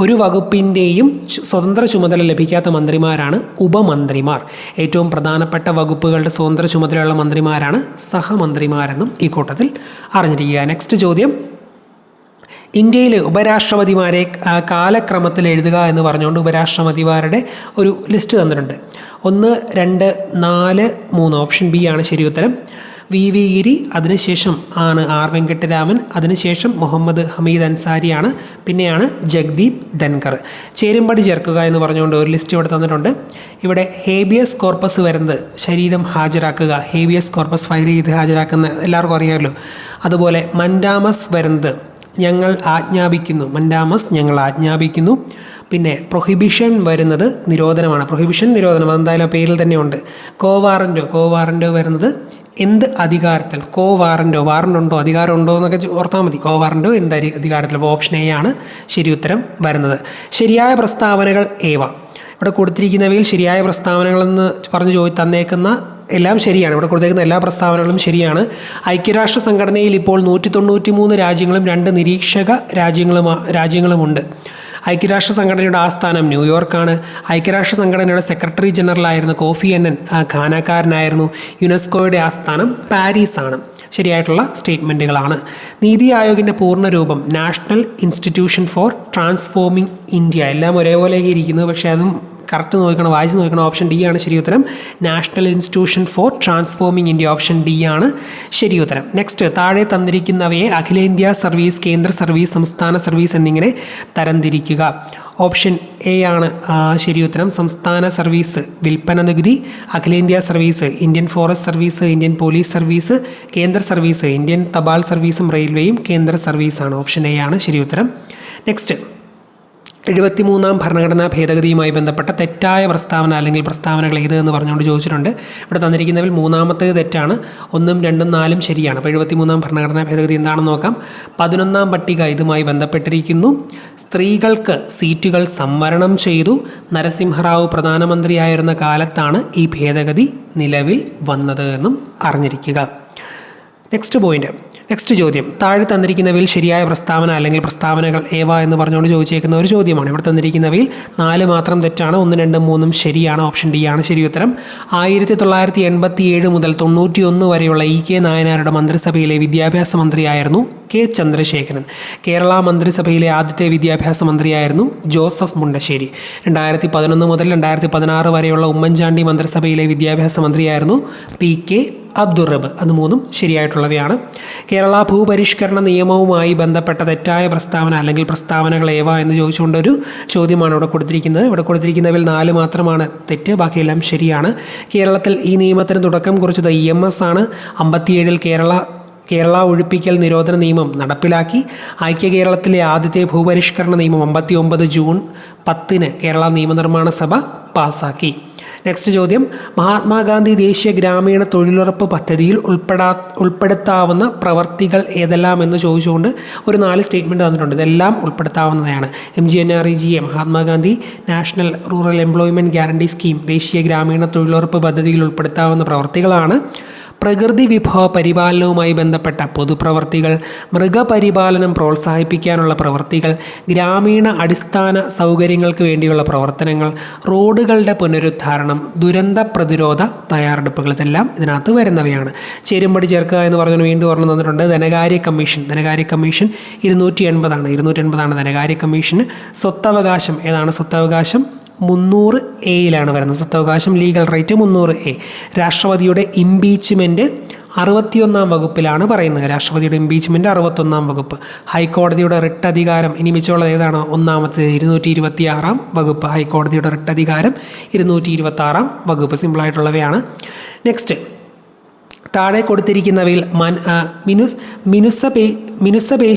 ഒരു വകുപ്പിൻ്റെയും സ്വതന്ത്ര ചുമതല ലഭിക്കാത്ത മന്ത്രിമാരാണ് ഉപമന്ത്രിമാർ. ഏറ്റവും പ്രധാനപ്പെട്ട വകുപ്പുകളുടെ സ്വതന്ത്ര ചുമതലയുള്ള മന്ത്രിമാരാണ് സഹമന്ത്രിമാരെന്നും ഈ കൂട്ടത്തിൽ അറിഞ്ഞിരിക്കുക. നെക്സ്റ്റ് ചോദ്യം, ഇന്ത്യയിലെ ഉപരാഷ്ട്രപതിമാരെ കാലക്രമത്തിൽ എഴുതുക എന്ന് പറഞ്ഞുകൊണ്ട് ഉപരാഷ്ട്രപതിമാരുടെ ഒരു ലിസ്റ്റ് തന്നിട്ടുണ്ട്. 1, 2, 4, 3 ഓപ്ഷൻ ബി ആണ് ശരി ഉത്തരം. VV ഗിരി, അതിനുശേഷം ആണ് R വെങ്കട്ടരാമൻ, അതിനുശേഷം മുഹമ്മദ് ഹമീദ് അൻസാരിയാണ്, പിന്നെയാണ് ജഗ്ദീപ് ധൻകർ. ചേരുംപടി ചേർക്കുക എന്ന് പറഞ്ഞുകൊണ്ട് ഒരു ലിസ്റ്റ് ഇവിടെ തന്നിട്ടുണ്ട്. ഇവിടെ ഹേബിയസ് കോർപ്പസ് വരുന്നത് ശരീരം ഹാജരാക്കുക, ഹേബിയസ് കോർപ്പസ് ഫയൽ ചെയ്ത് ഹാജരാക്കുന്ന എല്ലാവർക്കും അറിയാമല്ലോ. അതുപോലെ മൻഡാമസ് വരുന്നത് ഞങ്ങൾ ആജ്ഞാപിക്കുന്നു, മൻഡാമസ് ഞങ്ങൾ ആജ്ഞാപിക്കുന്നു. പിന്നെ പ്രൊഹിബിഷൻ വരുന്നത് നിരോധനമാണ്, പ്രൊഹിബിഷൻ നിരോധനം, അതെന്തായാലും പേരിൽ തന്നെയുണ്ട്. കോവാറൻറ്റോ വരുന്നത് എന്ത് അധികാരത്തിൽ, വാറൻറ്റോ ഉണ്ടോ അധികാരമുണ്ടോ എന്നൊക്കെ ഓർത്താൽ മതി. വാറൻറ്റോ എന്ത് അധികാരത്തിൽ. അപ്പോൾ ഓപ്ഷൻ എ ആണ് ശരി ഉത്തരം വരുന്നത്. ശരിയായ പ്രസ്താവനകൾ ഏവ? ഇവിടെ കൊടുത്തിരിക്കുന്നവയിൽ ശരിയായ പ്രസ്താവനകളെന്ന് പറഞ്ഞ് തന്നേക്കുന്ന എല്ലാം ശരിയാണ്. ഇവിടെ കൊടുത്തേക്കുന്ന എല്ലാ പ്രസ്താവനകളും ശരിയാണ്. ഐക്യരാഷ്ട്ര സംഘടനയിൽ ഇപ്പോൾ 193 രാജ്യങ്ങളും 2 നിരീക്ഷക രാജ്യങ്ങളുമുണ്ട്. ഐക്യരാഷ്ട്ര സംഘടനയുടെ ആസ്ഥാനം ന്യൂയോർക്കാണ്. ഐക്യരാഷ്ട്ര സംഘടനയുടെ സെക്രട്ടറി ജനറലായിരുന്ന കോഫി അന്നൻ ഘാനക്കാരനായിരുന്നു. യുനെസ്കോയുടെ ആസ്ഥാനം പാരീസാണ്. ശരിയായിട്ടുള്ള സ്റ്റേറ്റ്മെൻറ്റുകളാണ്. നീതി ആയോഗിൻ്റെ പൂർണ്ണരൂപം national institution for transforming India. എല്ലാം ഒരേപോലെ ഇരിക്കുന്നു, പക്ഷേ അതും കറക്റ്റ് നോക്കണം, വായിച്ച് നോക്കണം. ഓപ്ഷൻ ഡി ആണ് ശരി ഉത്തരം. National institution for transforming India, option D ആണ് ശരി ഉത്തരം. നെക്സ്റ്റ്, താഴെ തന്നിരിക്കുന്നവയെ അഖിലേന്ത്യാ സർവീസ്, കേന്ദ്ര സർവീസ്, സംസ്ഥാന സർവീസ് എന്നിങ്ങനെ തരംതിരിക്കുക. ഓപ്ഷൻ എ ആണ് ശരി ഉത്തരം. സംസ്ഥാന സർവീസ് വിൽപ്പന നികുതി, അഖിലേന്ത്യാ service Indian forest service, Indian police service, കേന്ദ്ര സർവീസ് ഇന്ത്യൻ തപാൽ സർവീസും റെയിൽവേയും കേന്ദ്ര സർവീസാണ്. ഓപ്ഷൻ എ ആണ് ശരി ഉത്തരം. നെക്സ്റ്റ്, 73ാം ഭരണഘടനാ ഭേദഗതിയുമായി ബന്ധപ്പെട്ട തെറ്റായ പ്രസ്താവന അല്ലെങ്കിൽ പ്രസ്താവനകൾ ഏത് എന്ന് പറഞ്ഞുകൊണ്ട് ചോദിച്ചിട്ടുണ്ട്. ഇവിടെ തന്നിരിക്കുന്നതിൽ മൂന്നാമത്തേത് തെറ്റാണ്, 1, 2, 4 ശരിയാണ്. അപ്പോൾ 73ാം ഭരണഘടനാ ഭേദഗതി എന്താണെന്ന് നോക്കാം. 11ാം പട്ടിക ഇതുമായി ബന്ധപ്പെട്ടിരിക്കുന്നു. സ്ത്രീകൾക്ക് സീറ്റുകൾ സംവരണം ചെയ്തു. നരസിംഹറാവു പ്രധാനമന്ത്രിയായിരുന്ന കാലത്താണ് ഈ ഭേദഗതി നിലവിൽ വന്നത് എന്നും അറിഞ്ഞിരിക്കുക. നെക്സ്റ്റ് ചോദ്യം, താഴെ തന്നിരിക്കുന്നവയിൽ ശരിയായ പ്രസ്താവന അല്ലെങ്കിൽ പ്രസ്താവനകൾ ഏവ എന്ന് പറഞ്ഞുകൊണ്ട് ചോദിച്ചേക്കുന്ന ഒരു ചോദ്യമാണ്. ഇവിടെ തന്നിരിക്കുന്നവയിൽ 4 മാത്രം തെറ്റാണ്, 1, 2, 3 ശരിയാണ്. ഓപ്ഷൻ ഡി ആണ് ശരി ഉത്തരം. 1987 മുതൽ 91 വരെയുള്ള ഇ കെ നായനാരുടെ മന്ത്രിസഭയിലെ വിദ്യാഭ്യാസ മന്ത്രിയായിരുന്നു കെ ചന്ദ്രശേഖരൻ. കേരള മന്ത്രിസഭയിലെ ആദ്യത്തെ വിദ്യാഭ്യാസ മന്ത്രിയായിരുന്നു ജോസഫ് മുണ്ടശ്ശേരി. 2011 മുതൽ 2016 വരെയുള്ള ഉമ്മൻചാണ്ടി മന്ത്രിസഭയിലെ വിദ്യാഭ്യാസ മന്ത്രിയായിരുന്നു പി കെ അബ്ദുൾ റബ്ബ്. അത് 3 ശരിയായിട്ടുള്ളവയാണ്. കേരള ഭൂപരിഷ്കരണ നിയമവുമായി ബന്ധപ്പെട്ട തെറ്റായ പ്രസ്താവന അല്ലെങ്കിൽ പ്രസ്താവനകൾ ഏവ എന്ന് ചോദിച്ചുകൊണ്ടൊരു ചോദ്യമാണ് ഇവിടെ കൊടുത്തിരിക്കുന്നത്. ഇവിടെ കൊടുത്തിരിക്കുന്നതിൽ 4 മാത്രമാണ് തെറ്റ്, ബാക്കിയെല്ലാം ശരിയാണ്. കേരളത്തിൽ ഈ നിയമത്തിന് തുടക്കം കുറിച്ചത് EMS ആണ്. 57-ൽ കേരള ഒഴിപ്പിക്കൽ നിരോധന നിയമം നടപ്പിലാക്കി. ഐക്യ കേരളത്തിലെ ആദ്യത്തെ ഭൂപരിഷ്കരണ നിയമം 59 ജൂൺ 10-ന് കേരള നിയമനിർമ്മാണ സഭ പാസാക്കി. നെക്സ്റ്റ് ചോദ്യം, മഹാത്മാഗാന്ധി ദേശീയ ഗ്രാമീണ തൊഴിലുറപ്പ് പദ്ധതിയിൽ ഉൾപ്പെടുത്താവുന്ന പ്രവർത്തികൾ ഏതെല്ലാം എന്ന് ചോദിച്ചുകൊണ്ട് ഒരു 4 സ്റ്റേറ്റ്മെൻറ്റ് തന്നിട്ടുണ്ട്. ഇതെല്ലാം ഉൾപ്പെടുത്താവുന്നതാണ്. MGNREGA, Mahatma Gandhi national rural employment guarantee scheme, ദേശീയ ഗ്രാമീണ തൊഴിലുറപ്പ് പദ്ധതിയിൽ ഉൾപ്പെടുത്താവുന്ന പ്രവർത്തികളാണ്. പ്രകൃതി വിഭവ പരിപാലനവുമായി ബന്ധപ്പെട്ട പൊതുപ്രവർത്തികൾ, മൃഗപരിപാലനം പ്രോത്സാഹിപ്പിക്കാനുള്ള പ്രവർത്തികൾ, ഗ്രാമീണ അടിസ്ഥാന സൗകര്യങ്ങൾക്ക് വേണ്ടിയുള്ള പ്രവർത്തനങ്ങൾ, റോഡുകളുടെ പുനരുദ്ധാരണം, ദുരന്ത പ്രതിരോധ തയ്യാറെടുപ്പുകൾ, ഇതെല്ലാം ഇതിനകത്ത് വരുന്നവയാണ്. ചേരുംപടി ചേർക്കുക എന്ന് പറഞ്ഞാൽ വീണ്ടും ഓർമ്മ തന്നിട്ടുണ്ട്. ധനകാര്യ കമ്മീഷൻ 280 ധനകാര്യ കമ്മീഷന്. സ്വത്തവകാശം ഏതാണ്? സ്വത്തവകാശം 300A വരുന്നത്. സ്വത്തവകാശം ലീഗൽ റൈറ്റ് 300A. രാഷ്ട്രപതിയുടെ ഇംപീച്ച്മെൻറ്റ് 61-ാം വകുപ്പിലാണ് പറയുന്നത്. രാഷ്ട്രപതിയുടെ ഇംപീച്ച്മെൻറ്റ് 61-ാം വകുപ്പ്. ഹൈക്കോടതിയുടെ റിട്ട് അധികാരം ഇനി മിച്ചമുള്ളത് ഏതാണ്? ഒന്നാമത്തേത് 226-ാം വകുപ്പ്. ഹൈക്കോടതിയുടെ റിട്ട് അധികാരം 226-ാം വകുപ്പ്. സിമ്പിളായിട്ടുള്ളവയാണ്. നെക്സ്റ്റ്, താഴെ കൊടുത്തിരിക്കുന്നവയിൽ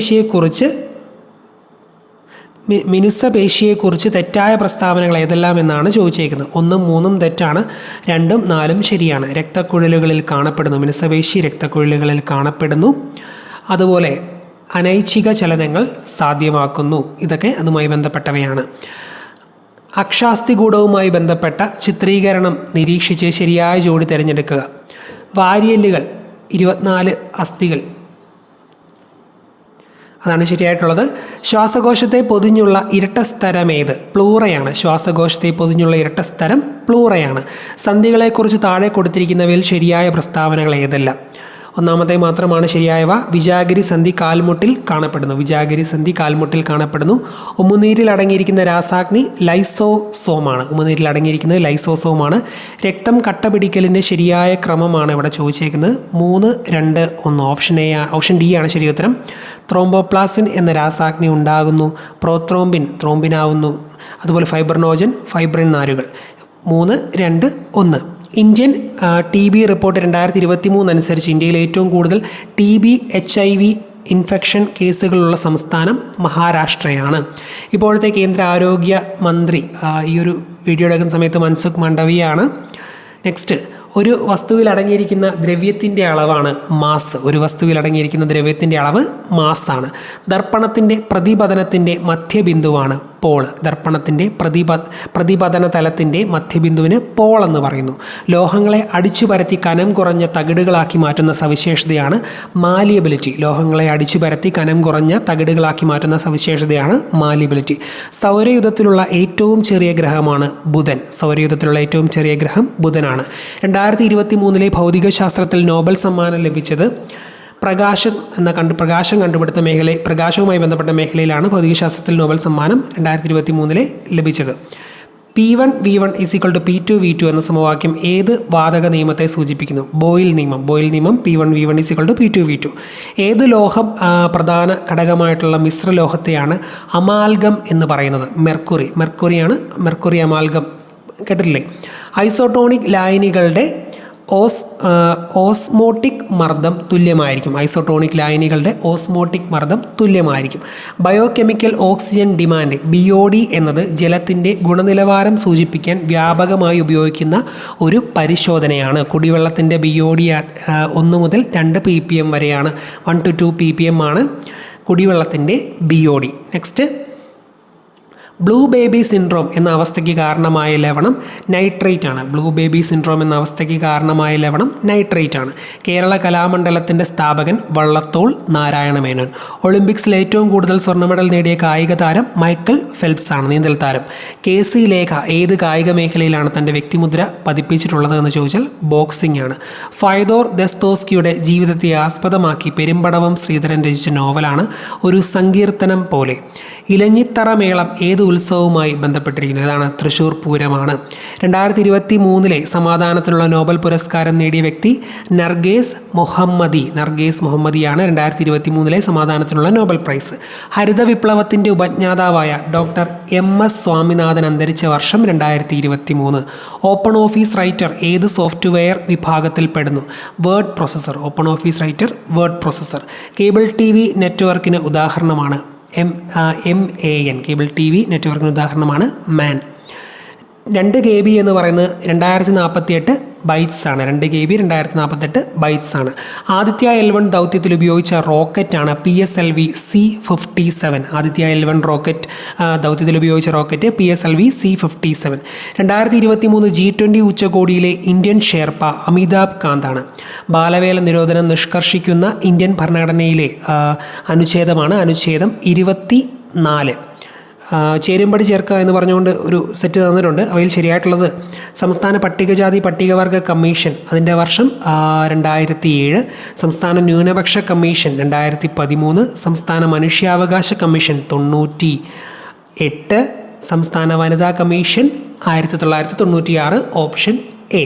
മിനുസപേശിയെക്കുറിച്ച് തെറ്റായ പ്രസ്താവനകൾ ഏതെല്ലാം എന്നാണ് ചോദിച്ചേക്കുന്നത്. 1, 3 തെറ്റാണ്, 2, 4 ശരിയാണ്. രക്തക്കുഴലുകളിൽ കാണപ്പെടുന്നു. മിനുസപേശി രക്തക്കുഴലുകളിൽ കാണപ്പെടുന്നു. അതുപോലെ അനൈച്ഛിക ചലനങ്ങൾ സാധ്യമാക്കുന്നു. ഇതൊക്കെ അതുമായി ബന്ധപ്പെട്ടവയാണ്. അക്ഷാസ്ഥികൂടവുമായി ബന്ധപ്പെട്ട ചിത്രീകരണം നിരീക്ഷിച്ച് ശരിയായ ജോഡി തിരഞ്ഞെടുക്കുക. വാരിയല്ലുകൾ 24 അസ്ഥികൾ, അതാണ് ശരിയായിട്ടുള്ളത്. ശ്വാസകോശത്തെ പൊതിഞ്ഞുള്ള ഇരട്ട സ്ഥലമേത്? പ്ലൂറയാണ്. ശ്വാസകോശത്തെ പൊതിഞ്ഞുള്ള ഇരട്ട സ്ഥലം പ്ലൂറയാണ്. സന്ധികളെക്കുറിച്ച് താഴെ കൊടുത്തിരിക്കുന്നവയിൽ ശരിയായ പ്രസ്താവനകൾ ഏതെല്ലാം? ഒന്നാമത്തെ മാത്രമാണ് ശരിയായവ. വിജാഗിരി സന്ധി കാൽമുട്ടിൽ കാണപ്പെടുന്നു. ഉമിനീരിൽ അടങ്ങിയിരിക്കുന്ന രാസാഗ്നി ലൈസോസോമാണ്. രക്തം കട്ടപിടിക്കലിൻ്റെ ശരിയായ ക്രമമാണ് ഇവിടെ ചോദിച്ചേക്കുന്നത്. 3, 2, 1. ഓപ്ഷൻ ഡി ആണ് ശരി ഉത്തരം. ത്രോംബോപ്ലാസിൻ എന്ന രാസാഗ്നി ഉണ്ടാകുന്നു. ത്രോംബിനാവുന്നു. അതുപോലെ ഫൈബ്രിൻ നാരുകൾ. 3, 2, 1. ഇന്ത്യൻ TB റിപ്പോർട്ട് 2023 അനുസരിച്ച് ഇന്ത്യയിൽ ഏറ്റവും കൂടുതൽ TB HIV ഇൻഫെക്ഷൻ കേസുകളുള്ള സംസ്ഥാനം മഹാരാഷ്ട്രയാണ്. ഇപ്പോഴത്തെ കേന്ദ്ര ആരോഗ്യ മന്ത്രി ഈ ഒരു വീഡിയോ എടുക്കുന്ന സമയത്ത് മൻസുഖ് മാണ്ഡവ്യയാണ്. നെക്സ്റ്റ്, ഒരു വസ്തുവിൽ അടങ്ങിയിരിക്കുന്ന ദ്രവ്യത്തിൻ്റെ അളവാണ് മാസ്. മാസാണ്. ദർപ്പണത്തിൻ്റെ പ്രതിപതനത്തിൻ്റെ മധ്യബിന്ദുവാണ് പോൾ. ദർപ്പണത്തിൻ്റെ പ്രതിപതന തലത്തിൻ്റെ മധ്യബിന്ദുവിന് പോൾ എന്ന് പറയുന്നു. ലോഹങ്ങളെ അടിച്ചു പരത്തി കനം കുറഞ്ഞ തകിടുകളാക്കി മാറ്റുന്ന സവിശേഷതയാണ് മാലിയബിലിറ്റി. സൗരയൂഥത്തിലുള്ള ഏറ്റവും ചെറിയ ഗ്രഹമാണ് ബുധൻ. ബുധനാണ്. 2023 ഭൗതികശാസ്ത്രത്തിൽ നോബൽ സമ്മാനം ലഭിച്ചത് പ്രകാശവുമായി ബന്ധപ്പെട്ട മേഖലയിലാണ് ഭൗതികശാസ്ത്രത്തിൽ നോബൽ സമ്മാനം 2023 ലഭിച്ചത്. P1 V1 = P2 V2 എന്ന സമവാക്യം ഏത് വാതക നിയമത്തെ സൂചിപ്പിക്കുന്നു? ബോയിൽ നിയമം P1 V1 = P2 V2. ഏത് ലോഹം പ്രധാന ഘടകമായിട്ടുള്ള മിശ്രലോഹത്തെയാണ് അമാൽഗം എന്ന് പറയുന്നത്? മെർക്കുറി അമാൽഗം കേട്ടിട്ടില്ലേ? ഐസോട്ടോണിക് ലായനികളുടെ ഓസ്മോട്ടിക് മർദ്ദം തുല്യമായിരിക്കും. ബയോകെമിക്കൽ ഓക്സിജൻ ഡിമാൻഡ് BOD എന്നത് ജലത്തിൻ്റെ ഗുണനിലവാരം സൂചിപ്പിക്കാൻ വ്യാപകമായി ഉപയോഗിക്കുന്ന ഒരു പരിശോധനയാണ്. കുടിവെള്ളത്തിൻ്റെ BOD 1 മുതൽ 2 ppm വരെയാണ്. 1 to 2 ppm ആണ് കുടിവെള്ളത്തിൻ്റെ BOD. Next, blue baby syndrome എന്ന അവസ്ഥയ്ക്ക് കാരണമായ ലവണം നൈട്രേറ്റ് ആണ്. കേരള കലാമണ്ഡലത്തിൻ്റെ സ്ഥാപകൻ വള്ളത്തോൾ നാരായണ മേനോൻ. ഒളിമ്പിക്സിൽ ഏറ്റവും കൂടുതൽ സ്വർണ്ണ മെഡൽ നേടിയ കായിക താരം മൈക്കൽ ഫെൽപ്സ് ആണ്, നീന്തൽ താരം. KC ലേഖ ഏത് കായിക മേഖലയിലാണ് തൻ്റെ വ്യക്തിമുദ്ര പതിപ്പിച്ചിട്ടുള്ളത് എന്ന് ചോദിച്ചാൽ ബോക്സിംഗ് ആണ്. ഫയദോർ ദസ്തോസ്കിയുടെ ജീവിതത്തെ ആസ്പദമാക്കി പെരുമ്പടവം ശ്രീധരൻ രചിച്ച നോവലാണ് ഒരു സങ്കീർത്തനം പോലെ. ഇലഞ്ഞിത്തറ മേളം ഏത് ഉത്സവവുമായി ബന്ധപ്പെട്ടിരിക്കുന്നത്? ഇതാണ് തൃശ്ശൂർ പൂരമാണ്. 2023 സമാധാനത്തിനുള്ള നോബൽ പുരസ്കാരം നേടിയ വ്യക്തി നർഗേസ് മുഹമ്മദിയാണ് 2023 സമാധാനത്തിനുള്ള നോബൽ പ്രൈസ്. ഹരിത വിപ്ലവത്തിൻ്റെ ഉപജ്ഞാതാവായ ഡോക്ടർ MS സ്വാമിനാഥൻ അന്തരിച്ച വർഷം 2023. ഓപ്പൺ ഓഫീസ് റൈറ്റർ ഏത് സോഫ്റ്റ്വെയർ വിഭാഗത്തിൽ പെടുന്നു? Word processor. കേബിൾ TV നെറ്റ്വർക്കിന് ഉദാഹരണമാണ് MAN. കേബിൾ TV നെറ്റ്വർക്കിന് ഉദാഹരണമാണ് മാൻ. 2 KB എന്ന് പറയുന്നത് 2048 ബൈറ്റ്സ് ആണ്. 2 KB 2048 ബൈറ്റ്സ് ആണ്. ആദിത്യ L1 ദൗത്യത്തിൽ ഉപയോഗിച്ച റോക്കറ്റാണ് PSLV C-57. ആദിത്യ L1 ദൗത്യത്തിൽ ഉപയോഗിച്ച റോക്കറ്റ് PSLV C-57. 2023 G20 ഉച്ചകോടിയിലെ ഇന്ത്യൻ ഷെർപ്പ അമിതാഭ് കാന്താണ്. ബാലവേല നിരോധനം നിഷ്കർഷിക്കുന്ന ഇന്ത്യൻ ഭരണഘടനയിലെ അനുച്ഛേദമാണ് അനുച്ഛേദം 24. ചേരുംപടി ചേർക്കുക എന്ന് പറഞ്ഞുകൊണ്ട് ഒരു സെറ്റ് തന്നിട്ടുണ്ട്. അവയിൽ ശരിയായിട്ടുള്ളത് സംസ്ഥാന പട്ടികജാതി പട്ടികവർഗ കമ്മീഷൻ, അതിൻ്റെ വർഷം 2007. സംസ്ഥാന ന്യൂനപക്ഷ കമ്മീഷൻ 2013. സംസ്ഥാന മനുഷ്യാവകാശ കമ്മീഷൻ 98. സംസ്ഥാന വനിതാ കമ്മീഷൻ 1996. Option A.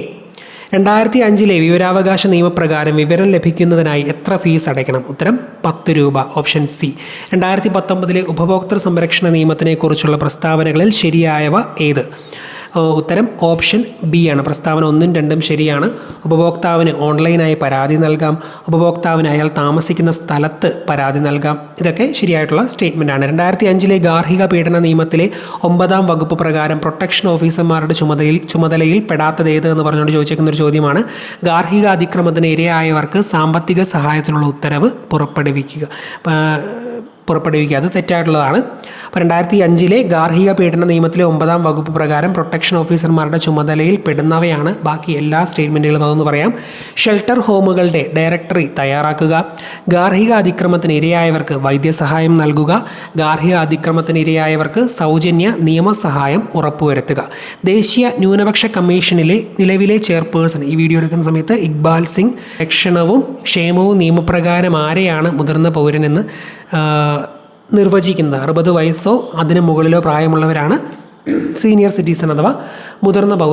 2005 വിവരാവകാശ നിയമപ്രകാരം വിവരം ലഭിക്കുന്നതിനായി എത്ര ഫീസ് അടയ്ക്കണം? ഉത്തരം 10 രൂപ. Option C. 2019 ഉപഭോക്തൃ സംരക്ഷണ നിയമത്തിനെക്കുറിച്ചുള്ള പ്രസ്താവനകളിൽ ശരിയായവ ഏത്? ഉത്തരം ഓപ്ഷൻ B ആണ്. പ്രസ്താവന 1ഉം 2ഉം ശരിയാണ്. ഉപഭോക്താവിന് ഓൺലൈനായി പരാതി നൽകാം. ഉപഭോക്താവിന് അയാൾ താമസിക്കുന്ന സ്ഥലത്ത് പരാതി നൽകാം. ഇതൊക്കെ ശരിയായിട്ടുള്ള സ്റ്റേറ്റ്മെൻറ്റാണ്. 2005 ഗാർഹിക പീഡന നിയമത്തിലെ 9ാം വകുപ്പ് പ്രകാരം പ്രൊട്ടക്ഷൻ ഓഫീസർമാരുടെ ചുമതലയിൽ പെടാത്തത് ഏത് എന്ന് പറഞ്ഞുകൊണ്ട് ചോദിച്ചേക്കുന്ന ഒരു ചോദ്യമാണ്. ഗാർഹിക അതിക്രമത്തിന് ഇരയായവർക്ക് സാമ്പത്തിക സഹായത്തിനുള്ള ഉത്തരവ് പുറപ്പെടുവിക്കുക. അത് തെറ്റായിട്ടുള്ളതാണ്. അപ്പോൾ 2005 ഗാർഹിക പീഡന നിയമത്തിലെ 9ാം വകുപ്പ് പ്രകാരം പ്രൊട്ടക്ഷൻ ഓഫീസർമാരുടെ ചുമതലയിൽ പെടുന്നവയാണ്. ബാക്കി എല്ലാ സ്റ്റേറ്റ്മെൻറ്റുകളും അതൊന്ന് പറയാം. ഷെൽട്ടർ ഹോമുകളുടെ ഡയറക്ടറി തയ്യാറാക്കുക. ഗാർഹിക അതിക്രമത്തിന് ഇരയായവർക്ക് വൈദ്യസഹായം നൽകുക. ഗാർഹിക അതിക്രമത്തിന് ഇരയായവർക്ക് സൗജന്യ നിയമസഹായം ഉറപ്പുവരുത്തുക. ദേശീയ ന്യൂനപക്ഷ കമ്മീഷനിലെ നിലവിലെ ചെയർപേഴ്സൺ, ഈ വീഡിയോ എടുക്കുന്ന സമയത്ത് ഇക്ബാൽ സിംഗ്. രക്ഷണവും ക്ഷേമവും നിയമപ്രകാരം ആരെയാണ് മുതിർന്ന പൗരനെന്ന് നിർവചിക്കുന്നത്? 60 വയസ്സോ അതിന് മുകളിലോ പ്രായമുള്ളവരാണ് സീനിയർ സിറ്റിസൺ അഥവാ മുതിർന്ന പൗരൻ.